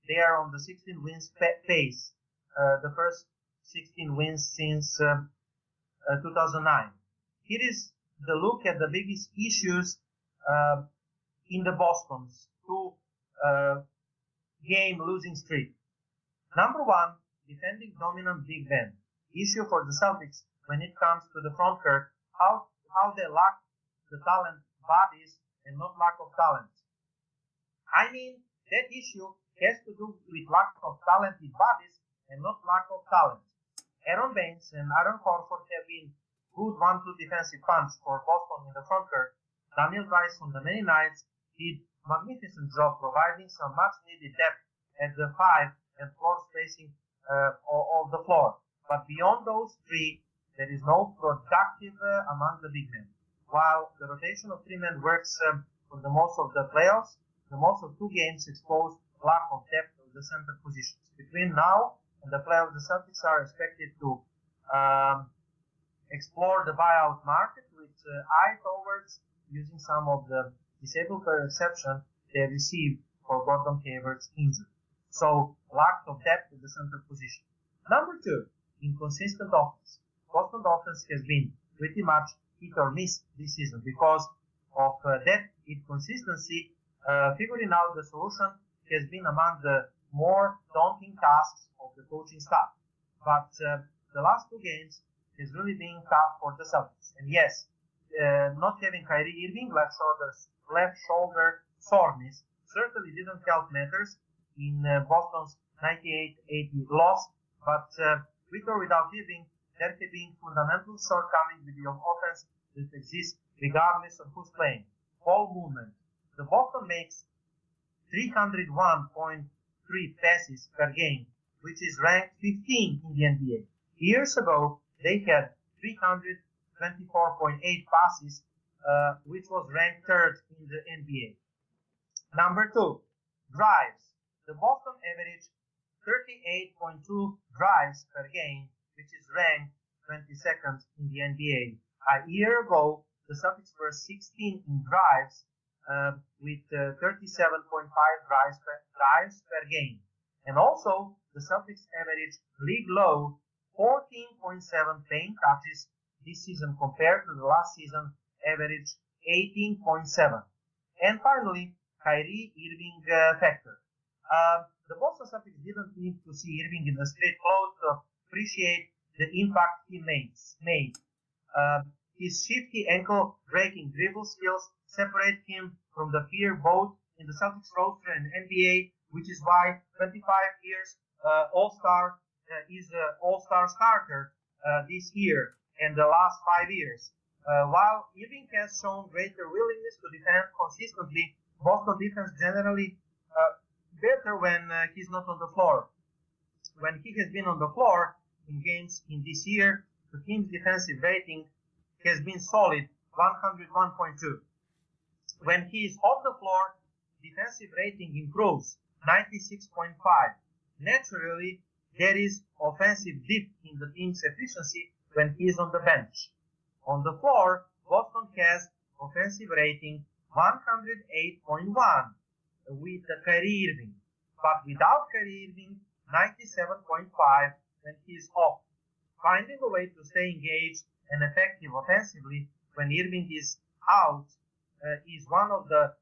they are on the 16 wins pace, the first 16 wins since 2009. Here is the look at the biggest issues in the Boston's 2 game losing streak. Number 1, defending dominant big men. Issue for the Celtics when it comes to the front court, how they lack the talent bodies and not lack of talent. I mean, that issue has to do with lack of talented bodies and not lack of talent. Aaron Baines and Aaron Horford have been good 1-2 defensive punts for Boston in the front court. Daniel Rice on the many nights did magnificent job providing some much needed depth at the 5 and floor spacing of the floor. But beyond those 3, there is no productive among the big men. While the rotation of 3 men works for the most of the playoffs, the most of 2 games exposed lack of depth of the center positions. Between now and the playoffs, the Celtics are expected to explore the buyout market with eye towards using some of the disabled player exception they received for Gordon Hayward's injury. So, lack of depth at the center position. Number 2, inconsistent offense. Boston offense has been pretty much hit or miss this season because of that inconsistency. Figuring out the solution has been among the more daunting tasks of the coaching staff. But the last 2 games has really been tough for the Celtics. And yes, not having Kyrie Irving, left shoulder soreness, certainly didn't help matters in Boston's 98-80 loss. But with or without Irving, there have been fundamental shortcomings with the offense that exists regardless of who's playing. Ball movement. The Boston makes 301.3 passes per game, which is ranked 15 in the NBA. Years ago, they had 324.8 passes, which was ranked 3rd in the NBA. Number 2, drives. The Boston averaged 38.2 drives per game, which is ranked 22nd in the NBA. A year ago, the Celtics were 16 in drives, with 37.5 drives per game. And also, the Celtics averaged league low 14.7 paint touches this season compared to the last season average 18.7. And finally, Kyrie Irving factor. The Boston Celtics didn't need to see Irving in the street clothes to appreciate the impact he made. His shifty ankle-breaking dribble skills separate him from the peer both in the Celtics roster and NBA, which is why 25 years All-Star is an All-Star starter this year and the last 5 years. While Irving has shown greater willingness to defend consistently, Boston defense generally better when he's not on the floor. When he has been on the floor in games in this year, the team's defensive rating has been solid, 101.2. When he is off the floor, defensive rating improves, 96.5. Naturally, there is offensive dip in the team's efficiency when he is on the bench. On the floor, Boston has offensive rating 108.1 with Kyrie Irving, but without Kyrie Irving, 97.5 when he is off. Finding a way to stay engaged and effective offensively when Irving is out is one of the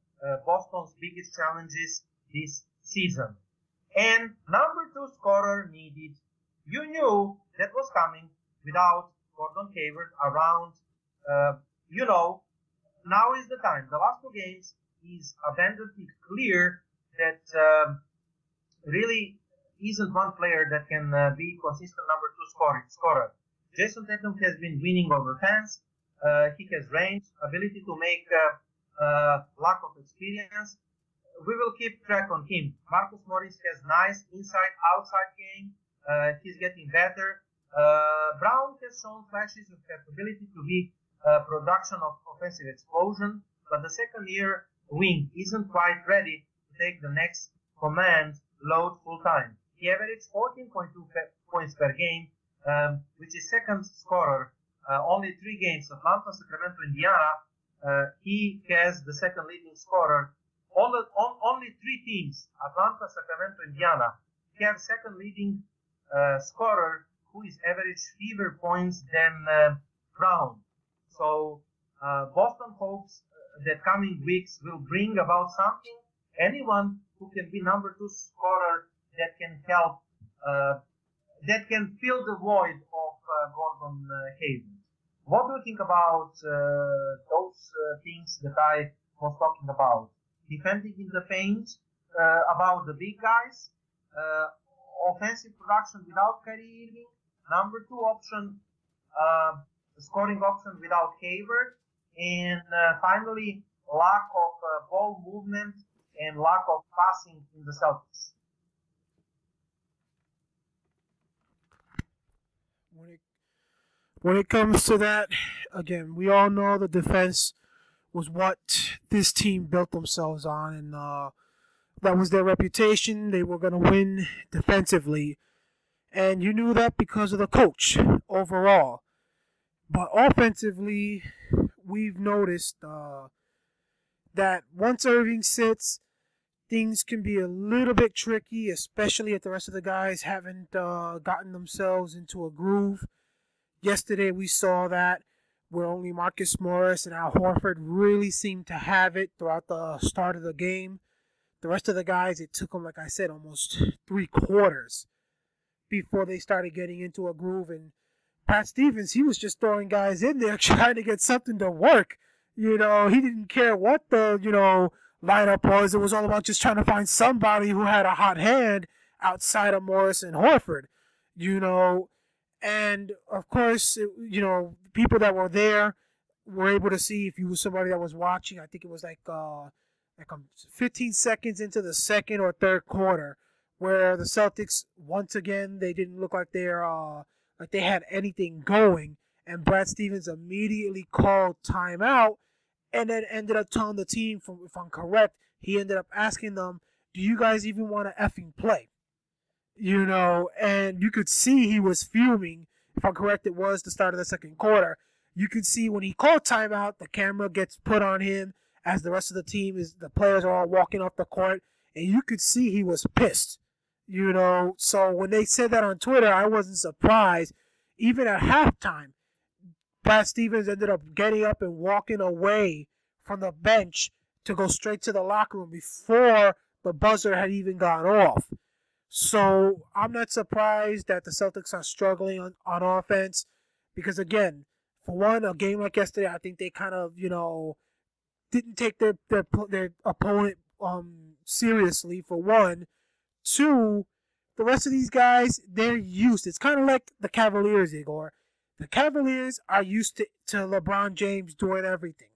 Boston's biggest challenges this season. And number 2 scorer needed. You knew that was coming without Gordon Hayward around. Now is the time. The last 2 games is abundantly clear that really isn't one player that can be consistent number 2 scorer. Jason Tatum has been winning over fans. He has range, ability to make lack of experience. We will keep track on him. Marcus Morris has nice inside-outside game. He's getting better. Brown has shown flashes of capability to be production of offensive explosion, but the second-year wing isn't quite ready to take the next command load full-time. He averaged 14.2 points per game, which is second scorer. Only 3 games, Atlanta, Sacramento, Indiana. He has the second leading scorer. Only 3 teams, Atlanta, Sacramento, Indiana, have second leading scorer who is average fewer points than Brown. So Boston hopes that coming weeks will bring about something. Anyone who can be number 2 scorer that can help, that can fill the void of Gordon Hayward. What do you think about those things that I was talking about? Defending in the paint, about the big guys, offensive production without Kyrie Irving, number 2 option, scoring option without Hayward, and finally lack of ball movement and lack of passing in the Celtics. When it comes to that, again, we all know the defense was what this team built themselves on, and that was their reputation. They were going to win defensively, and you knew that because of the coach overall. But offensively, we've noticed that once Irving sits, things can be a little bit tricky, especially if the rest of the guys haven't gotten themselves into a groove. Yesterday we saw that where only Marcus Morris and Al Horford really seemed to have it throughout the start of the game. The rest of the guys, it took them, like I said, almost 3 quarters before they started getting into a groove. And Pat Stevens, he was just throwing guys in there trying to get something to work. You know, he didn't care what the, lineup was. It was all about just trying to find somebody who had a hot hand outside of Morris and Horford, And, of course, people that were there were able to see, if you were somebody that was watching, I think it was like 15 seconds into the second or third quarter, where the Celtics, once again, they didn't look like they had anything going, and Brad Stevens immediately called timeout, and then ended up telling the team, if I'm correct, he ended up asking them, do you guys even want to effing play? And you could see he was fuming. If I'm correct, it was the start of the second quarter. You could see when he called timeout, the camera gets put on him as the rest of the players are all walking off the court, and you could see he was pissed. So when they said that on Twitter, I wasn't surprised. Even at halftime, Brad Stevens ended up getting up and walking away from the bench to go straight to the locker room before the buzzer had even gone off. So I'm not surprised that the Celtics are struggling on offense because, again, for one, a game like yesterday, I think they kind of, didn't take their opponent seriously, for one. Two, the rest of these guys, they're used. It's kind of like the Cavaliers, Igor. The Cavaliers are used to LeBron James doing everything.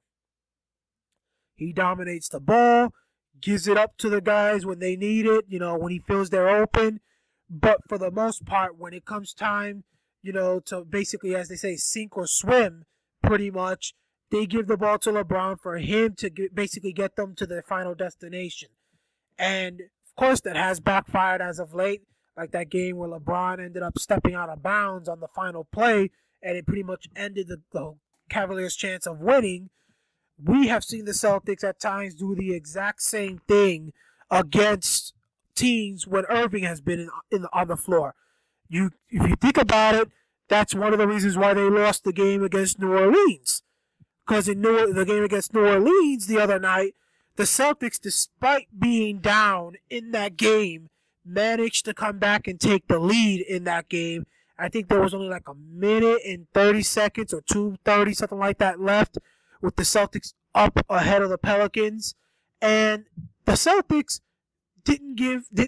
He dominates the ball, gives it up to the guys when they need it, when he feels they're open. But for the most part, when it comes time, to basically, as they say, sink or swim, pretty much, they give the ball to LeBron for him to basically get them to their final destination. And, of course, that has backfired as of late, like that game where LeBron ended up stepping out of bounds on the final play, and it pretty much ended the Cavaliers' chance of winning. We have seen the Celtics at times do the exact same thing against teams when Irving has been on the floor. If you think about it, that's one of the reasons why they lost the game against New Orleans. Because in the game against New Orleans the other night, the Celtics, despite being down in that game, managed to come back and take the lead in that game. I think there was only like a minute and 30 seconds or 2:30, something like that, left, with the Celtics up ahead of the Pelicans. And the Celtics didn't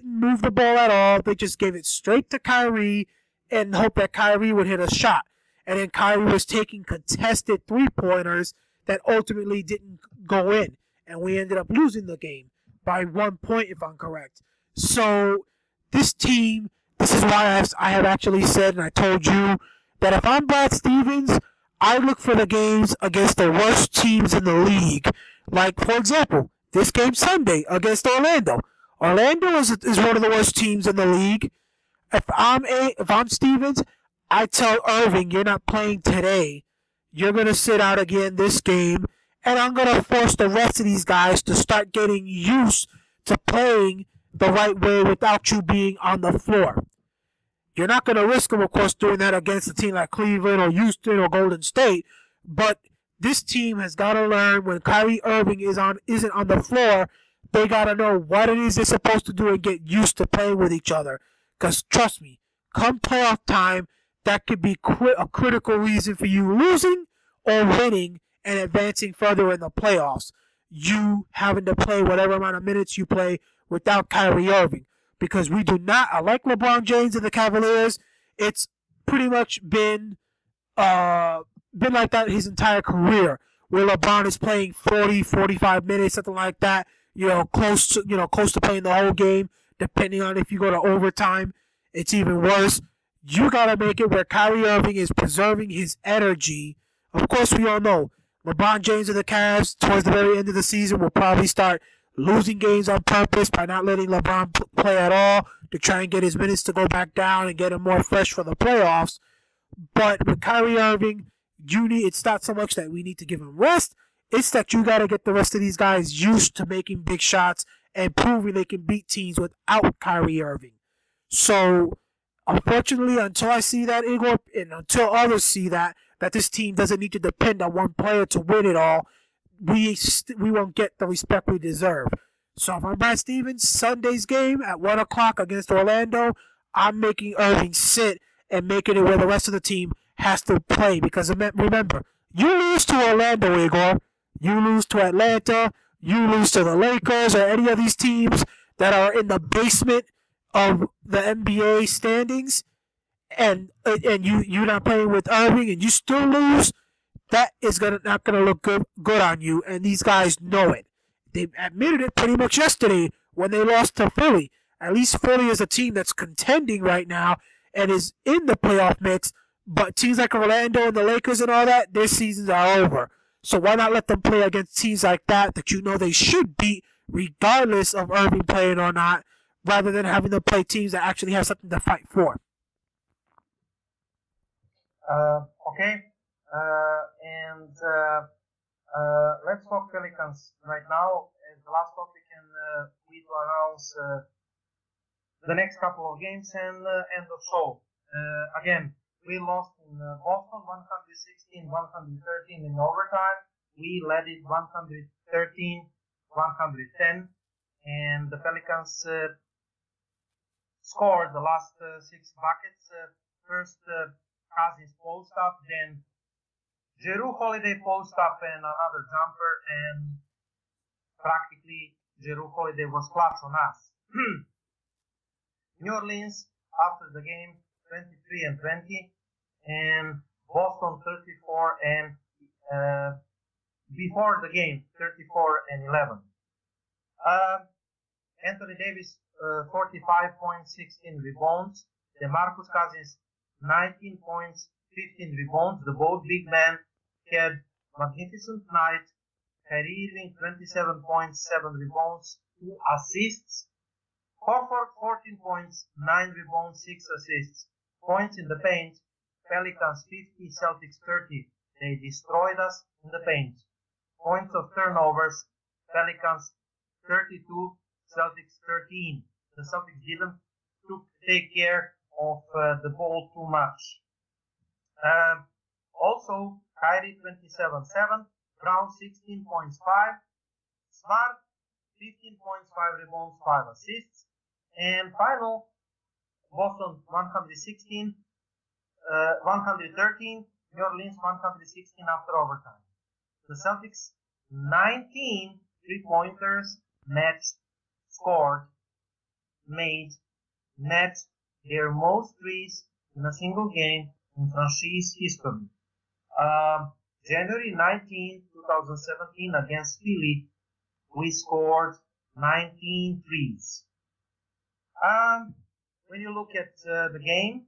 move the ball at all. They just gave it straight to Kyrie and hoped that Kyrie would hit a shot. And then Kyrie was taking contested 3-pointers that ultimately didn't go in. And we ended up losing the game by 1 point, if I'm correct. So this team, this is why I have actually said, and I told you, that if I'm Brad Stevens, I look for the games against the worst teams in the league. Like, for example, this game Sunday against Orlando. Orlando is one of the worst teams in the league. If I'm Stevens, I tell Irving, you're not playing today. You're going to sit out again this game, and I'm going to force the rest of these guys to start getting used to playing the right way without you being on the floor. You're not going to risk them, of course, doing that against a team like Cleveland or Houston or Golden State, but this team has got to learn when Kyrie Irving isn't on the floor, they got to know what it is they're supposed to do and get used to playing with each other. Because trust me, come playoff time, that could be a critical reason for you losing or winning and advancing further in the playoffs. You having to play whatever amount of minutes you play without Kyrie Irving. Because we do not, I like LeBron James and the Cavaliers. It's pretty much been like that his entire career, where LeBron is playing 40, 45 minutes, something like that. Close to playing the whole game. Depending on if you go to overtime, it's even worse. You gotta make it where Kyrie Irving is preserving his energy. Of course, we all know LeBron James and the Cavs, towards the very end of the season, will probably start losing games on purpose by not letting LeBron play at all to try and get his minutes to go back down and get him more fresh for the playoffs. But with Kyrie Irving, it's not so much that we need to give him rest. It's that you got to get the rest of these guys used to making big shots and proving they can beat teams without Kyrie Irving. So, unfortunately, until I see that, Igor, and until others see that this team doesn't need to depend on one player to win it all, we won't get the respect we deserve. So if I'm Brad Stevens, Sunday's game at 1 o'clock against Orlando, I'm making Irving sit and making it where the rest of the team has to play. Because remember, you lose to Orlando, Igor, you lose to Atlanta, you lose to the Lakers or any of these teams that are in the basement of the NBA standings, and you're not playing with Irving and you still lose, that is not gonna look good on you, and these guys know it. They admitted it pretty much yesterday when they lost to Philly. At least Philly is a team that's contending right now and is in the playoff mix, but teams like Orlando and the Lakers and all that, their seasons are over. So why not let them play against teams like that you know they should beat regardless of Irving playing or not, rather than having them play teams that actually have something to fight for. Okay. Let's talk Pelicans right now. As the last topic, and we will announce the next couple of games and end of show. Again, we lost in Boston 116-113 in overtime. We led it 113-110, and the Pelicans scored the last 6 buckets. First, Cousins post up, then Jrue Holiday post up and another jumper, and practically Jrue Holiday was clutch on us. New Orleans after the game 23-20, and Boston 34, and before the game 34-11. Anthony Davis 45 points, 16 rebounds. DeMarcus Cousins 19 points, 15 rebounds. The both big men had magnificent night. Kyrie Irving 27 points, 7 rebounds, 2 assists. Horford 14 points, 9 rebounds, 6 assists. Points in the paint, Pelicans 50, Celtics 30. They destroyed us in the paint. Points of turnovers, Pelicans 32, Celtics 13. The Celtics didn't take care of the ball too much. Also, Kyrie 27-7, Brown 16 points, 5, Smart 15 points, 5 rebounds, 5 assists, and final Boston 113, New Orleans 116 after overtime. The Celtics 19 3-pointers matched, scored, made, matched their most threes in a single game in franchise history. January 19, 2017 against Philly, we scored 19 threes. When you look at the game,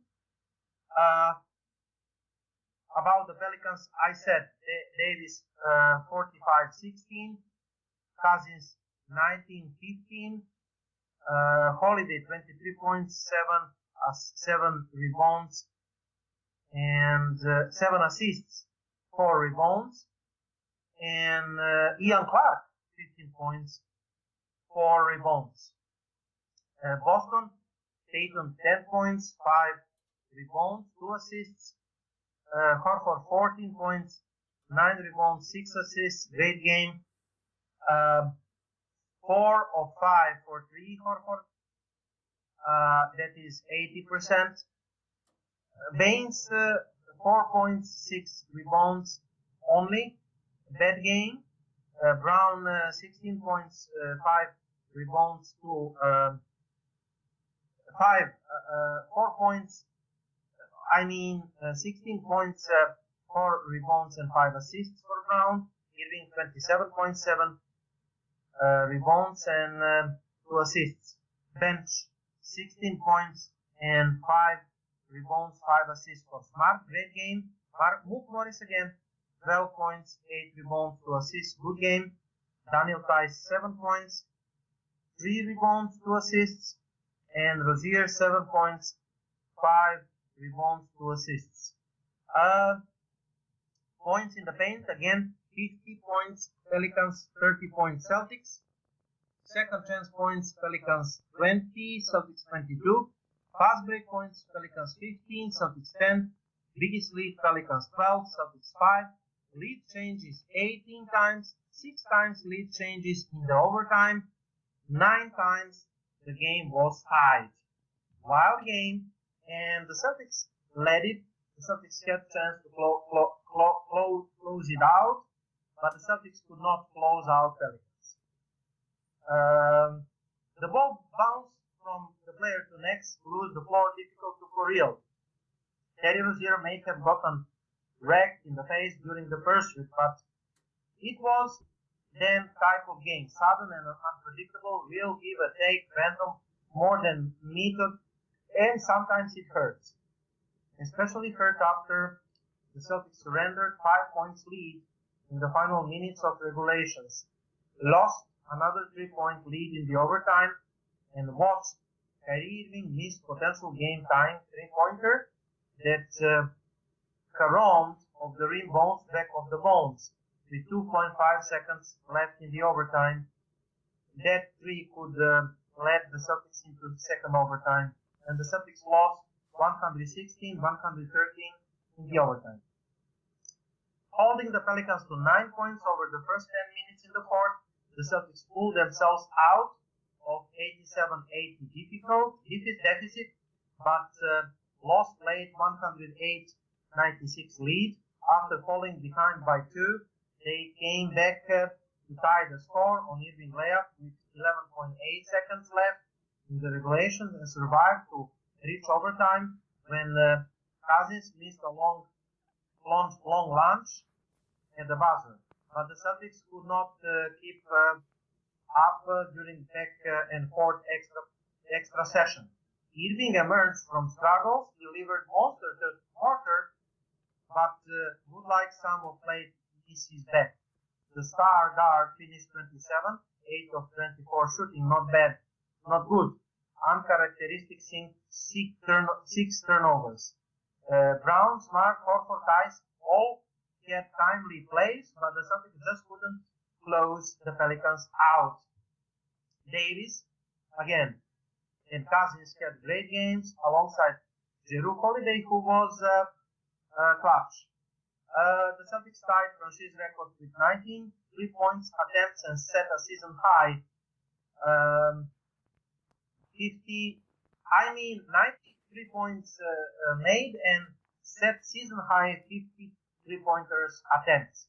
about the Pelicans, I said Davis 45-16, Cousins 19-15, Holiday 23 points, 7 rebounds, and 7 assists, 4 rebounds, and Ian Clark 15 points, 4 rebounds. Boston, Tatum 10 points, 5 rebounds, 2 assists. Horford 14 points, 9 rebounds, 6 assists. Great game. 4 of 5 for 3 Horford. That is 80%. Baines 4 points, 6 rebounds only. Bad game. Brown 16 points, 5 rebounds, 4 points. 16 points, 4 rebounds and 5 assists for Brown. Irving 27.7 rebounds and 2 assists. Bench 16 points and 5 rebounds, 5 assists for Smart. Great game. Mook Morris again 12 points, 8 rebounds, 2 assists. Good game. Daniel Theis 7 points, 3 rebounds, 2 assists. And Rozier 7 points, 5 rebounds, 2 assists. Points in the paint, again, 50 points Pelicans, 30 points Celtics. Second chance points Pelicans 20, Celtics 22. Fast break points Pelicans 15, Celtics 10. Biggest lead Pelicans 12, Celtics 5. Lead changes 18 times, 6 times lead changes in the overtime, 9 times the game was tied. Wild game, and the Celtics led it. The Celtics had a chance to close it out, but the Celtics could not close out Pelicans. The ball bounced from the player to next, lose the floor, difficult to for real. Terry Rozier may have gotten wrecked in the face during the pursuit, but it was then type of game, sudden and unpredictable, real give or take, random, more than method, and sometimes it hurts. Especially hurt after the Celtics surrendered 5 points lead in the final minutes of regulations, lost another 3-point lead in the overtime, and watched Kyrie Irving miss potential game-tying 3-pointer that caromed of the rim bounced back of the bones with 2.5 seconds left in the overtime. That 3 could lead the Celtics into the second overtime, and the Celtics lost 116-113 in the overtime. Holding the Pelicans to 9 points over the first 10 minutes in the fourth, the Celtics pulled themselves out of 87-80 deficit, but lost late 108-96 lead. After falling behind by 2, they came back to tie the score on Irving layup with 11.8 seconds left in the regulation and survived to reach overtime when Cousins missed a long lunge at the buzzer. But the Celtics could not keep up during back and forth extra session. Irving emerged from struggles, delivered monster third quarter, but would like some of late miss his bet. The star guard finished 27, 8 of 24 shooting, not bad, not good. Uncharacteristic 6 turnovers. Brown, Smart, Horford, Theis all had timely plays, but the Celtics just couldn't close the Pelicans out. Davis, again, and Cousins had great games alongside Jrue Holiday, who was clutch. The Celtics tied franchise record with 19 3-point attempts and set a season high 93 points made and set season high 50 3-pointers attempts,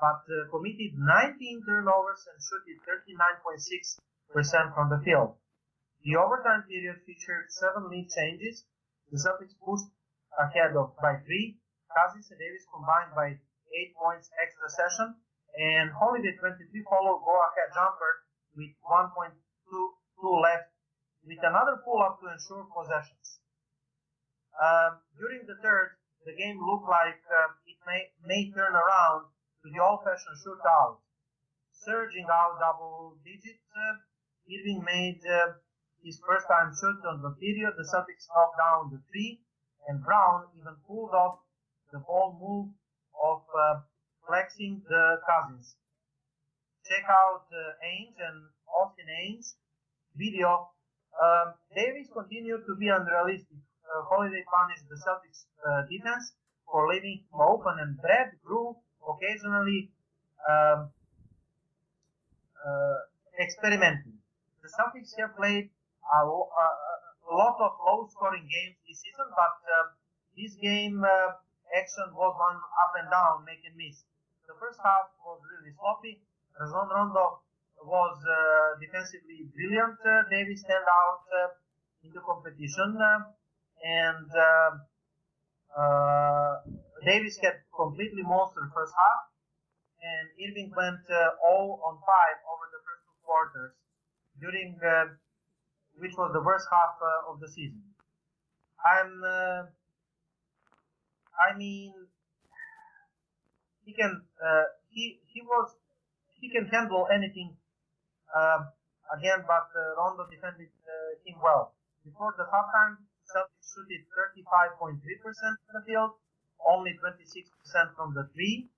but committed 19 turnovers and shot 39.6% from the field. The overtime period featured 7 lead changes. The Celtics pushed ahead by 3. Cousins and Davis combined by 8 points extra session, and Holiday 23 followed go-ahead jumper with 1.2 left, with another pull-up to ensure possessions. During the third, the game looked like it may turn around to the old-fashioned shootout. Surging out double digits, Irving made his first-time shot on the period. The Celtics knocked down the 3, and Brown even pulled off the ball move of flexing the Cousins. Check out Ainge and Austin Ainge video. Davis continued to be unrealistic. Holiday punished the Celtics defense for leaving him open, and Brad Drew occasionally experimenting. The Celtics have played a lot of low-scoring games this season, but this game action was one up and down, make and miss. The first half was really sloppy. Rajon Rondo was defensively brilliant. Davis stand out in the competition, and Davis had completely monster first half, and Irving went 0 on 5 over the first 2 quarters, during which was the worst half of the season. he can he can handle anything again, but Rondo defended him well. Before the halftime, Celtics shooted 35.3% from the field, only 26% from the three,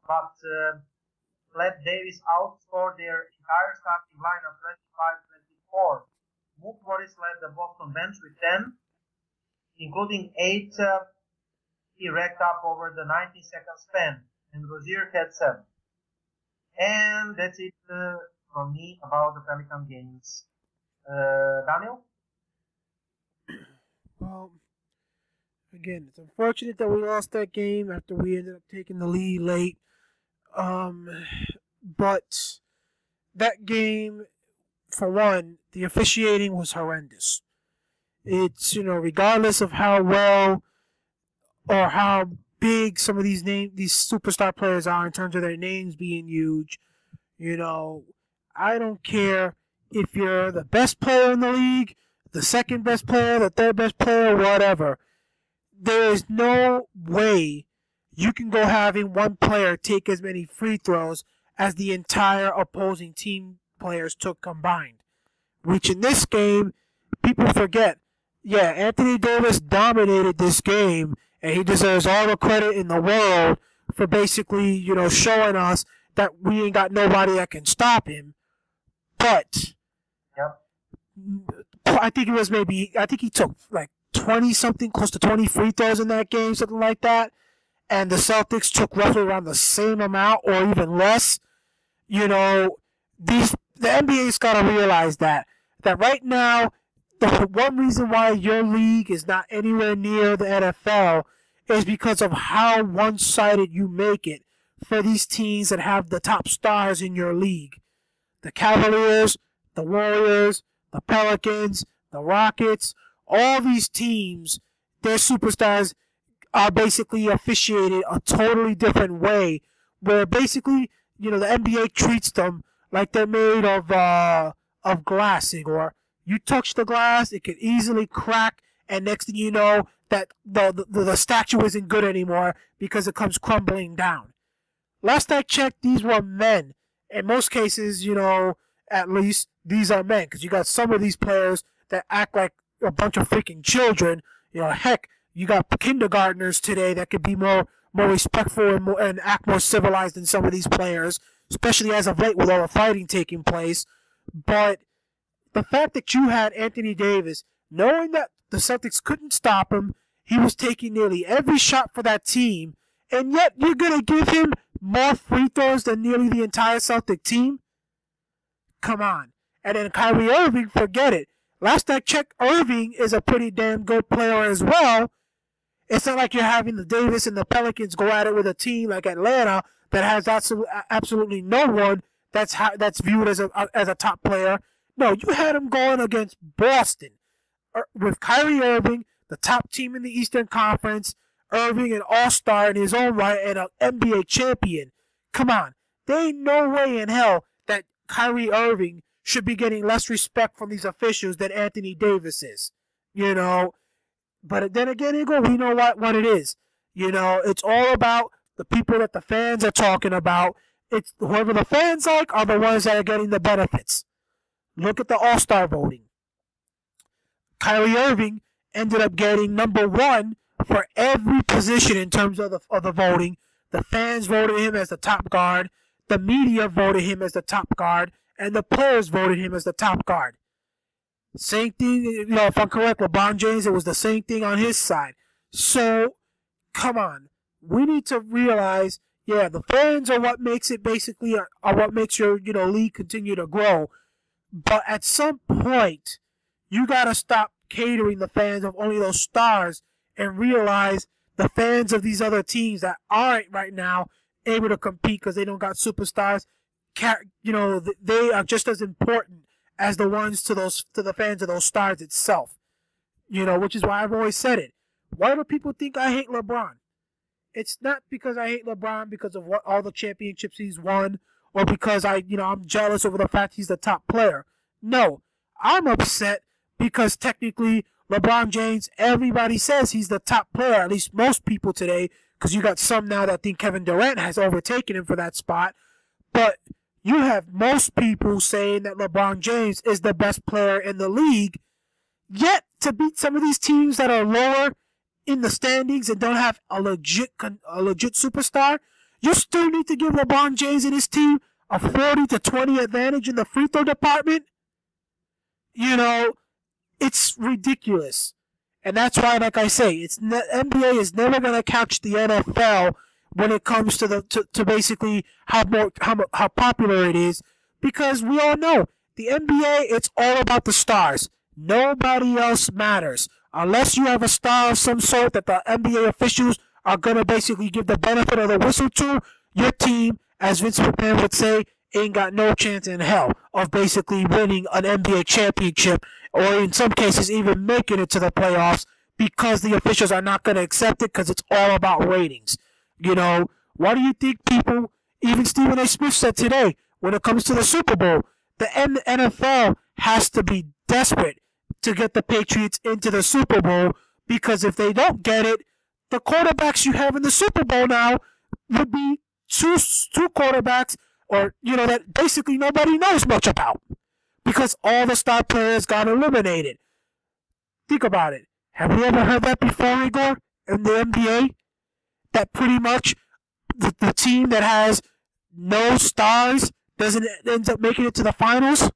but let Davis outscore their entire starting lineup 25-24. Mook Morris led the Boston bench with 10, including 8 he racked up over the 90-second span, and Rozier had 7. And that's it from me about the Pelican games. Daniel? Well, again, it's unfortunate that we lost that game after we ended up taking the lead late. But that game, for one, the officiating was horrendous. It's, regardless of how well or how big some of these superstar players are in terms of their names being huge, I don't care if you're the best player in the league, the second best player, the third best player, whatever. There is no way you can go having one player take as many free throws as the entire opposing team players took combined. Which in this game, people forget. Yeah, Anthony Davis dominated this game, and he deserves all the credit in the world for basically, showing us that we ain't got nobody that can stop him. But yep. I think he took like 20-something, close to 20 free throws in that game, something like that. And the Celtics took roughly around the same amount or even less. The NBA's got to realize that right now, the one reason why your league is not anywhere near the NFL is because of how one-sided you make it for these teams that have the top stars in your league. The Cavaliers, the Warriors, the Pelicans, the Rockets, all these teams, their superstars are basically officiated a totally different way, where basically, the NBA treats them like they're made of glass, Igor. You touch the glass, it could easily crack, and next thing you know, that the statue isn't good anymore because it comes crumbling down. Last I checked, these were men. In most cases, at least, these are men, because you got some of these players that act like a bunch of freaking children. Heck, you got kindergartners today that could be more respectful and act more civilized than some of these players, especially as of late with all the fighting taking place. But the fact that you had Anthony Davis, knowing that the Celtics couldn't stop him, he was taking nearly every shot for that team, and yet you're going to give him more free throws than nearly the entire Celtic team? Come on. And then Kyrie Irving, forget it. Last I checked, Irving is a pretty damn good player as well. It's not like you're having the Davis and the Pelicans go at it with a team like Atlanta that has absolutely no one that's viewed as a top player. No, you had him going against Boston with Kyrie Irving, the top team in the Eastern Conference, Irving an all-star in his own right and an NBA champion. Come on. There ain't no way in hell that Kyrie Irving should be getting less respect from these officials than Anthony Davis is. But then again, Igor, we know what it is. It's all about the people that the fans are talking about. It's whoever the fans like are the ones that are getting the benefits. Look at the All-Star voting. Kyrie Irving ended up getting number 1 for every position in terms of the voting. The fans voted him as the top guard. The media voted him as the top guard. And the players voted him as the top guard. Same thing, if I'm correct, LeBron James, it was the same thing on his side. So, come on. We need to realize, the fans are what makes it basically, are what makes your, league continue to grow. But at some point, you got to stop catering the fans of only those stars and realize the fans of these other teams that aren't right now able to compete because they don't got superstars, they are just as important as the ones to the fans of those stars itself. Which is why I've always said it. Why do people think I hate LeBron? It's not because I hate LeBron because of what all the championships he's won or because I'm jealous over the fact he's the top player. No, I'm upset because technically LeBron James, everybody says he's the top player, at least most people today, because you got some now that think Kevin Durant has overtaken him for that spot. But you have most people saying that LeBron James is the best player in the league. Yet, to beat some of these teams that are lower in the standings and don't have a legit superstar, you still need to give LeBron James and his team a 40 to 20 advantage in the free throw department. You know, it's ridiculous. And that's why, like I say, NBA is never going to catch the NFL when it comes to to basically how popular it is, because we all know the NBA, it's all about the stars. Nobody else matters unless you have a star of some sort that the NBA officials are going to basically give the benefit of the whistle to. Your team, as Vince McMahon would say, ain't got no chance in hell of basically winning an NBA championship, or in some cases even making it to the playoffs, because the officials are not going to accept it, because it's all about ratings. You know, what do you think people, even Stephen A. Smith said today, when it comes to the Super Bowl, the NFL has to be desperate to get the Patriots into the Super Bowl, because if they don't get it, the quarterbacks you have in the Super Bowl now would be two quarterbacks, or, you know, that basically nobody knows much about, because all the star players got eliminated. Think about it. Have we ever heard that before, Igor, in the NBA? That pretty much the team that has no stars ends up making it to the finals?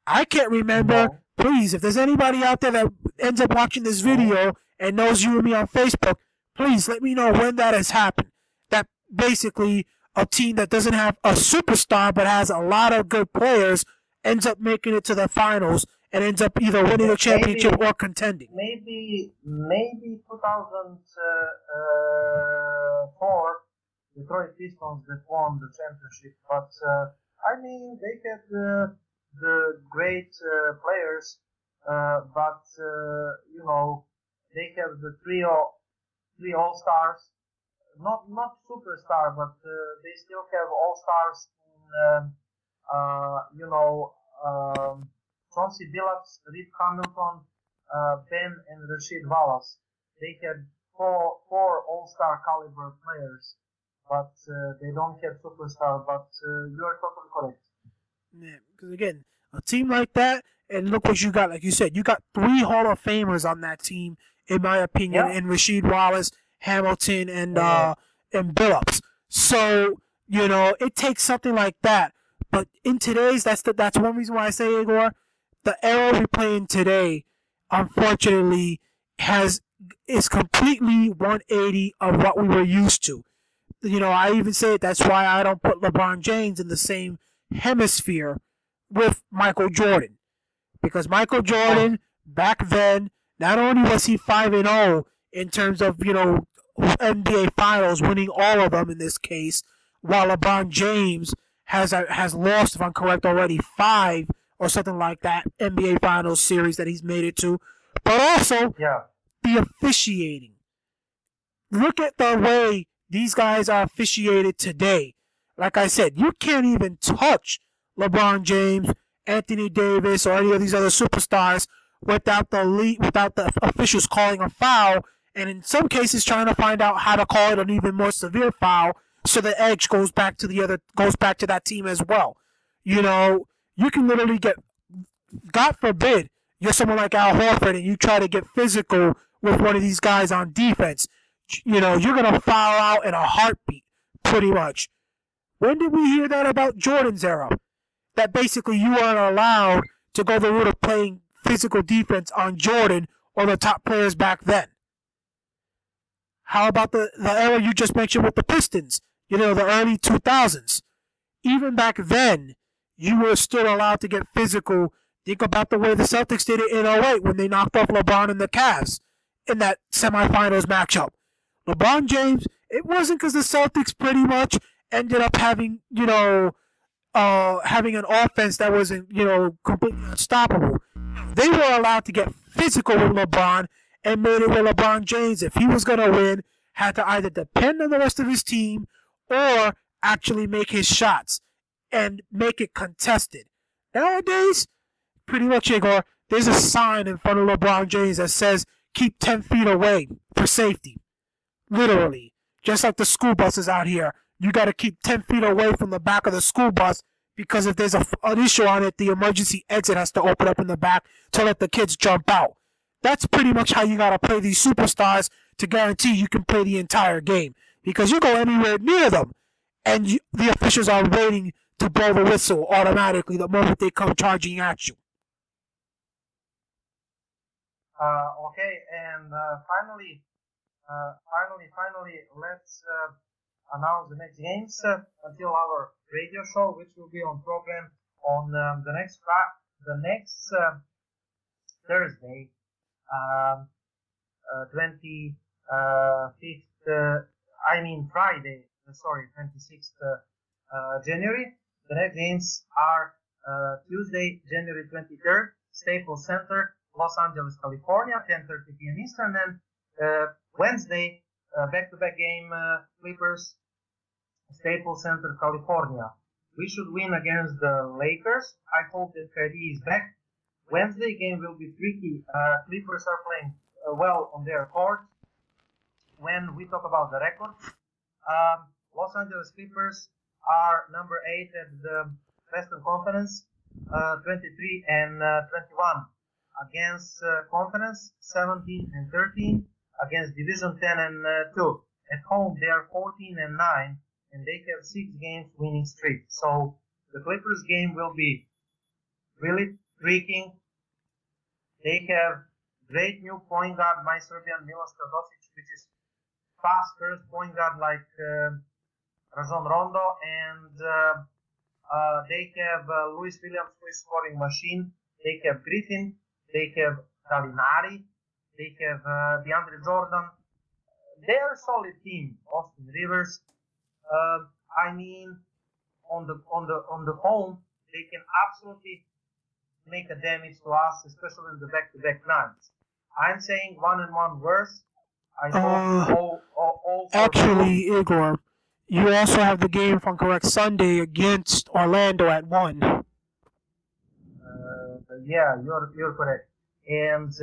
I can't remember. No. Please, if there's anybody out there that ends up watching this video and knows you and me on Facebook, please let me know when that has happened. That basically a team that doesn't have a superstar but has a lot of good players ends up making it to the finals and ends up either winning a championship or contending. Maybe 2004, Detroit Pistons that won the championship, but I mean they had the great players, but you know, they have the three all stars, not superstar, but they still have all stars in you know, Chauncey Billups, Rip Hamilton, Ben and Rasheed Wallace. They had four all-star caliber players, but they don't have superstar. But you are totally correct. Yeah, because again, a team like that, and look what you got. Like you said, you got 3 Hall of Famers on that team, in my opinion, in Rasheed Wallace, Hamilton, and Billups. So, you know, it takes something like that. But in today's, that's one reason why I say, Igor, the era we play in today, unfortunately, is completely 180 of what we were used to. You know, I even say that's why I don't put LeBron James in the same hemisphere with Michael Jordan, because Michael Jordan back then, not only was he 5-0 in terms of, you know, NBA Finals, winning all of them in this case, while LeBron James has lost, if I'm correct, already 5 or something like that NBA Finals series that he's made it to, but also the officiating. Look at the way these guys are officiated today. Like I said, you can't even touch LeBron James, Anthony Davis, or any of these other superstars without the officials calling a foul, and in some cases trying to find out how to call it an even more severe foul, so the edge goes back to that team as well. You know, you can literally get, God forbid, you're someone like Al Horford and you try to get physical with one of these guys on defense. You know, you're gonna foul out in a heartbeat, pretty much. When did we hear that about Jordan's era? That basically you weren't allowed to go the route of playing physical defense on Jordan or the top players back then. How about the era you just mentioned with the Pistons? You know, the early 2000s. Even back then, you were still allowed to get physical. Think about the way the Celtics did it in 08 when they knocked off LeBron and the Cavs in that semifinals matchup. LeBron James, it wasn't because the Celtics pretty much ended up having, you know, having an offense that wasn't, you know, completely unstoppable. They were allowed to get physical with LeBron and made it where LeBron James, if he was going to win, had to either depend on the rest of his team or actually make his shots and make it contested. Nowadays, pretty much, Igor, there's a sign in front of LeBron James that says, keep 10 feet away for safety. literally. Just like the school buses out here. You got to keep 10 feet away from the back of the school bus because if there's an issue on it, the emergency exit has to open up in the back to let the kids jump out. That's pretty much how you got to play these superstars to guarantee you can play the entire game. Because you go anywhere near them, and the officials are waiting to blow the whistle automatically the moment they come charging at you. Okay, and finally, let's announce the next games until our radio show, which will be on program on the next Thursday, 25th. Friday. Sorry, 26th January. The next games are Tuesday, January 23rd, Staples Center, Los Angeles, California, 10:30 p.m. Eastern, and Wednesday, back-to-back game, Clippers, Staples Center, California. We should win against the Lakers. I hope that Kyrie is back. Wednesday game will be tricky. Clippers are playing well on their court. When we talk about the records, Los Angeles Clippers are number 8 at the Western Conference, 23 and 21. Against Conference, 17 and 13. Against Division 10 and 2. At home, they are 14 and 9, and they have 6 games winning streak. So the Clippers game will be really tricky. They have great new point guard, my Serbian Milos Teodosic, which is fast first point guard like Rajon Rondo, and they have Louis Williams, who is scoring machine. They have Griffin. They have Gallinari. They have DeAndre Jordan. They're a solid team. Austin Rivers. On the home, they can absolutely make a damage to us, especially in the back-to-back nights. I'm saying 1-1 worse. I hope actually, Igor, you also have the game, if I'm correct, Sunday against Orlando at 1. Yeah, you're correct. And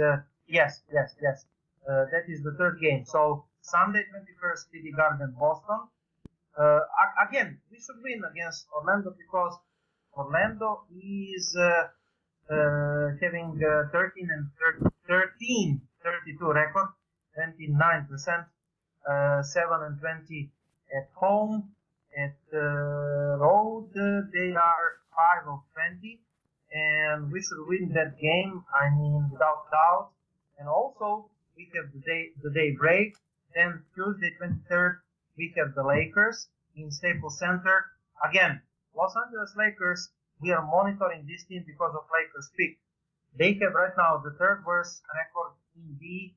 yes. That is the third game. So Sunday, 21st, TD Garden, Boston. Again, we should win against Orlando because Orlando is having 32 record, 29%, 7-20 at home. At road, they are 5 of 20. And we should win that game, without doubt. And also, we have the day break. Then Tuesday, 23rd, we have the Lakers in Staples Center. Again, Los Angeles Lakers, we are monitoring this team because of Lakers pick. They have right now the third worst record in the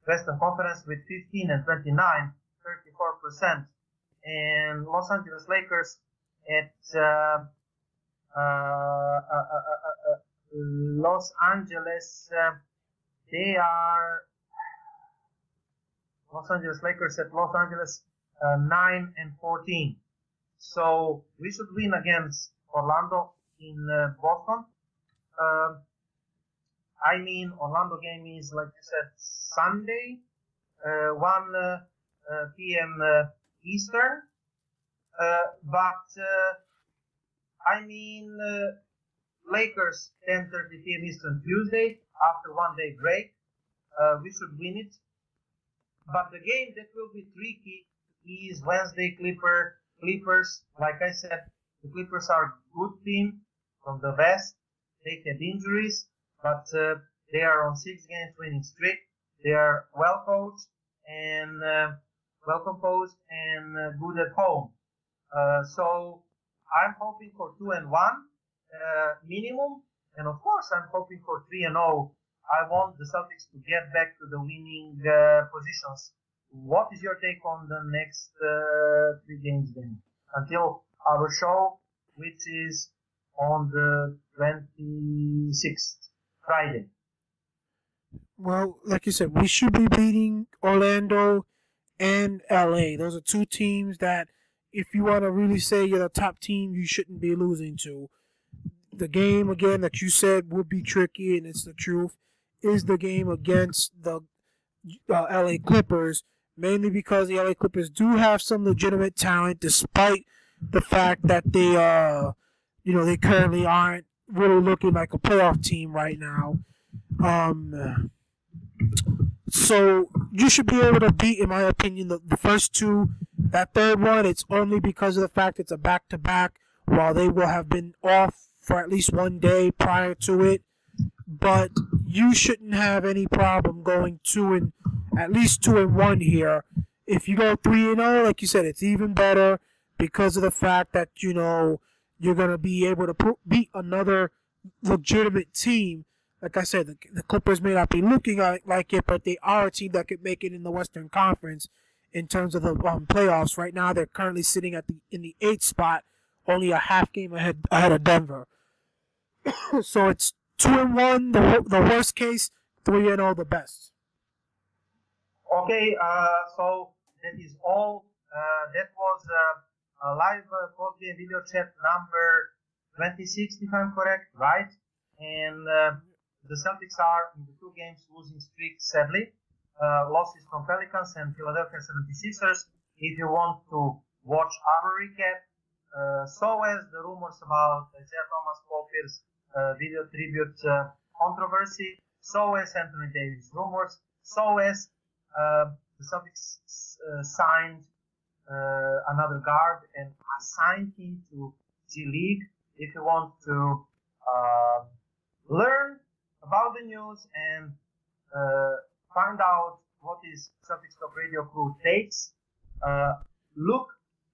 Western Conference with 15 and 29, 34%. And Los Angeles Lakers at Los Angeles, they are Los Angeles Lakers at Los Angeles 9 and 14. So we should win against Orlando in Boston. Orlando game is, like you said, Sunday, 1 p.m. Eastern. Lakers 10:30 p.m. Eastern Tuesday after 1 day break. We should win it. But the game that will be tricky is Wednesday Clippers. Like I said, the Clippers are a good team from the West. They have injuries, but they are on 6 games winning streak. They are well coached and well composed and good at home. So I'm hoping for 2-1 minimum, and of course I'm hoping for 3-0. I want the Celtics to get back to the winning positions. What is your take on the next 3 games then? Until our show, which is on the 26th, Friday. Well, like you said, we should be beating Orlando and LA. Those are 2 teams that, if you want to really say you're the top team, you shouldn't be losing to. The game, again, that you said would be tricky, and it's the truth, is the game against the LA Clippers, mainly because the LA Clippers do have some legitimate talent, despite the fact that they currently aren't really looking like a playoff team right now. So you should be able to beat, in my opinion, the first two. That third one, it's only because of the fact it's a back-to-back, while they will have been off for at least one day prior to it. But you shouldn't have any problem going at least 2-1 here. If you go 3-0, like you said, it's even better because of the fact that you're gonna be able to beat another legitimate team. Like I said, the Clippers may not be looking like it, but they are a team that could make it in the Western Conference in terms of the playoffs. Right now, they're currently sitting in the 8th spot, only a half game ahead of Denver. So it's 2-1, the worst case, 3-0, the best. Okay, so that is all. That was a live post-game video chat number 26, if I'm correct, right? And the Celtics are in the 2 games losing streak, sadly. Losses from Pelicans and Philadelphia 76ers. If you want to watch our recap, so as the rumors about Isaiah Thomas, Paul Pierce video tribute controversy, so as Anthony Davis rumors, so as the Celtics signed another guard and assigned him to G League. If you want to learn about the news and find out what is Celtics Talk Radio crew takes, look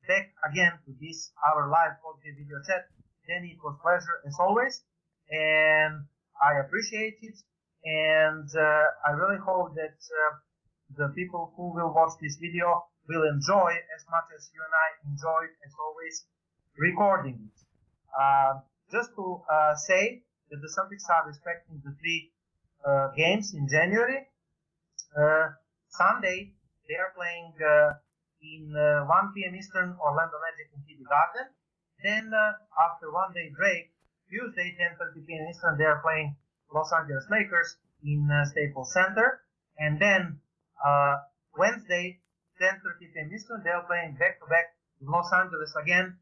back again to this our live podcast video chat. Danny, it was a pleasure as always, and I appreciate it, and I really hope that the people who will watch this video will enjoy as much as you and I enjoyed, as always, recording it. Just to say that the Celtics are respecting the 3 games in January. Sunday, they are playing in 1 p.m. Eastern, Orlando Magic in TD Garden. Then, after 1 day break, Tuesday, 10:30 p.m. Eastern, they are playing Los Angeles Lakers in Staples Center. And then, Wednesday, 10:30 p.m. Eastern, they are playing back-to-back in Los Angeles again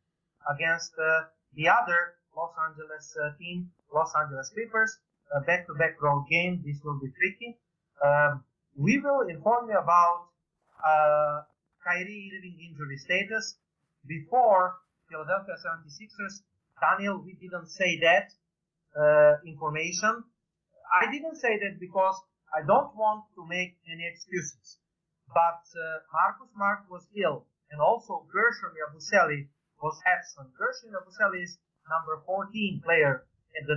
against the other Los Angeles team, Los Angeles Clippers. Back-to-back road game. This will be tricky. We will inform you about Kyrie Irving injury status before Philadelphia 76ers. Daniel, we didn't say that information. I didn't say that because I don't want to make any excuses. But Marcus Smart was ill, and also Gershon Yabusele was absent. Gershon Yabusele is number 14 player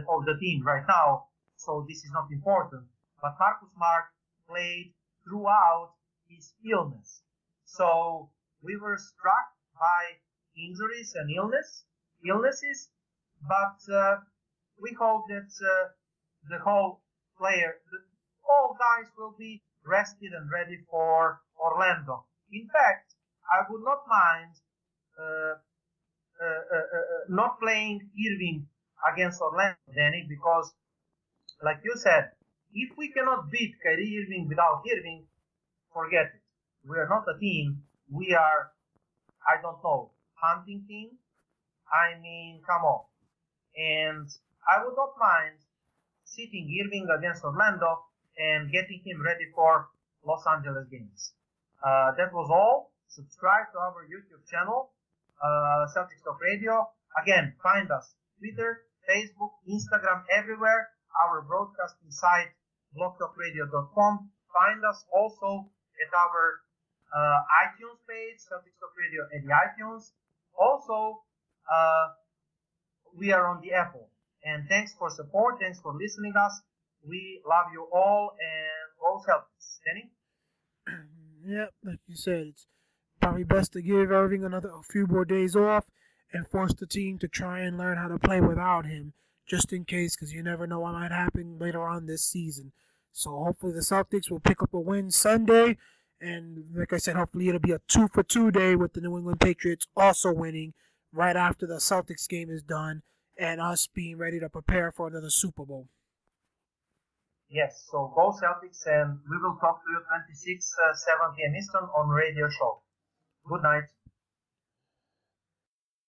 of the team right now, so this is not important. But Marcus Smart played throughout his illness. So we were struck by injuries and illnesses, but we hope that all guys will be rested and ready for Orlando. In fact, I would not mind not playing Irving against Orlando, Danny, because, like you said, if we cannot beat Kyrie Irving without Irving, forget it. We are not a team. We are, I don't know, hunting team. I mean, come on. And I would not mind sitting Irving against Orlando and getting him ready for Los Angeles games. That was all. Subscribe to our YouTube channel, Celtics Talk Radio. Again, find us Twitter, Facebook, Instagram, everywhere. Our broadcasting site, blogtalkradio.com. Find us also at our iTunes page, Celtics Talk Radio at the iTunes. Also, we are on the Apple. And thanks for support. Thanks for listening to us. We love you all and go Celtics. Danny? Yep, like you said, it's probably best to give Irving a few more days off and force the team to try and learn how to play without him, just in case, because you never know what might happen later on this season. So hopefully the Celtics will pick up a win Sunday, and like I said, hopefully it'll be a 2-for-2 day with the New England Patriots also winning right after the Celtics game is done and us being ready to prepare for another Super Bowl. Yes, so go Celtics, and we will talk to you 26, 7 p.m. Eastern on radio show. Good night.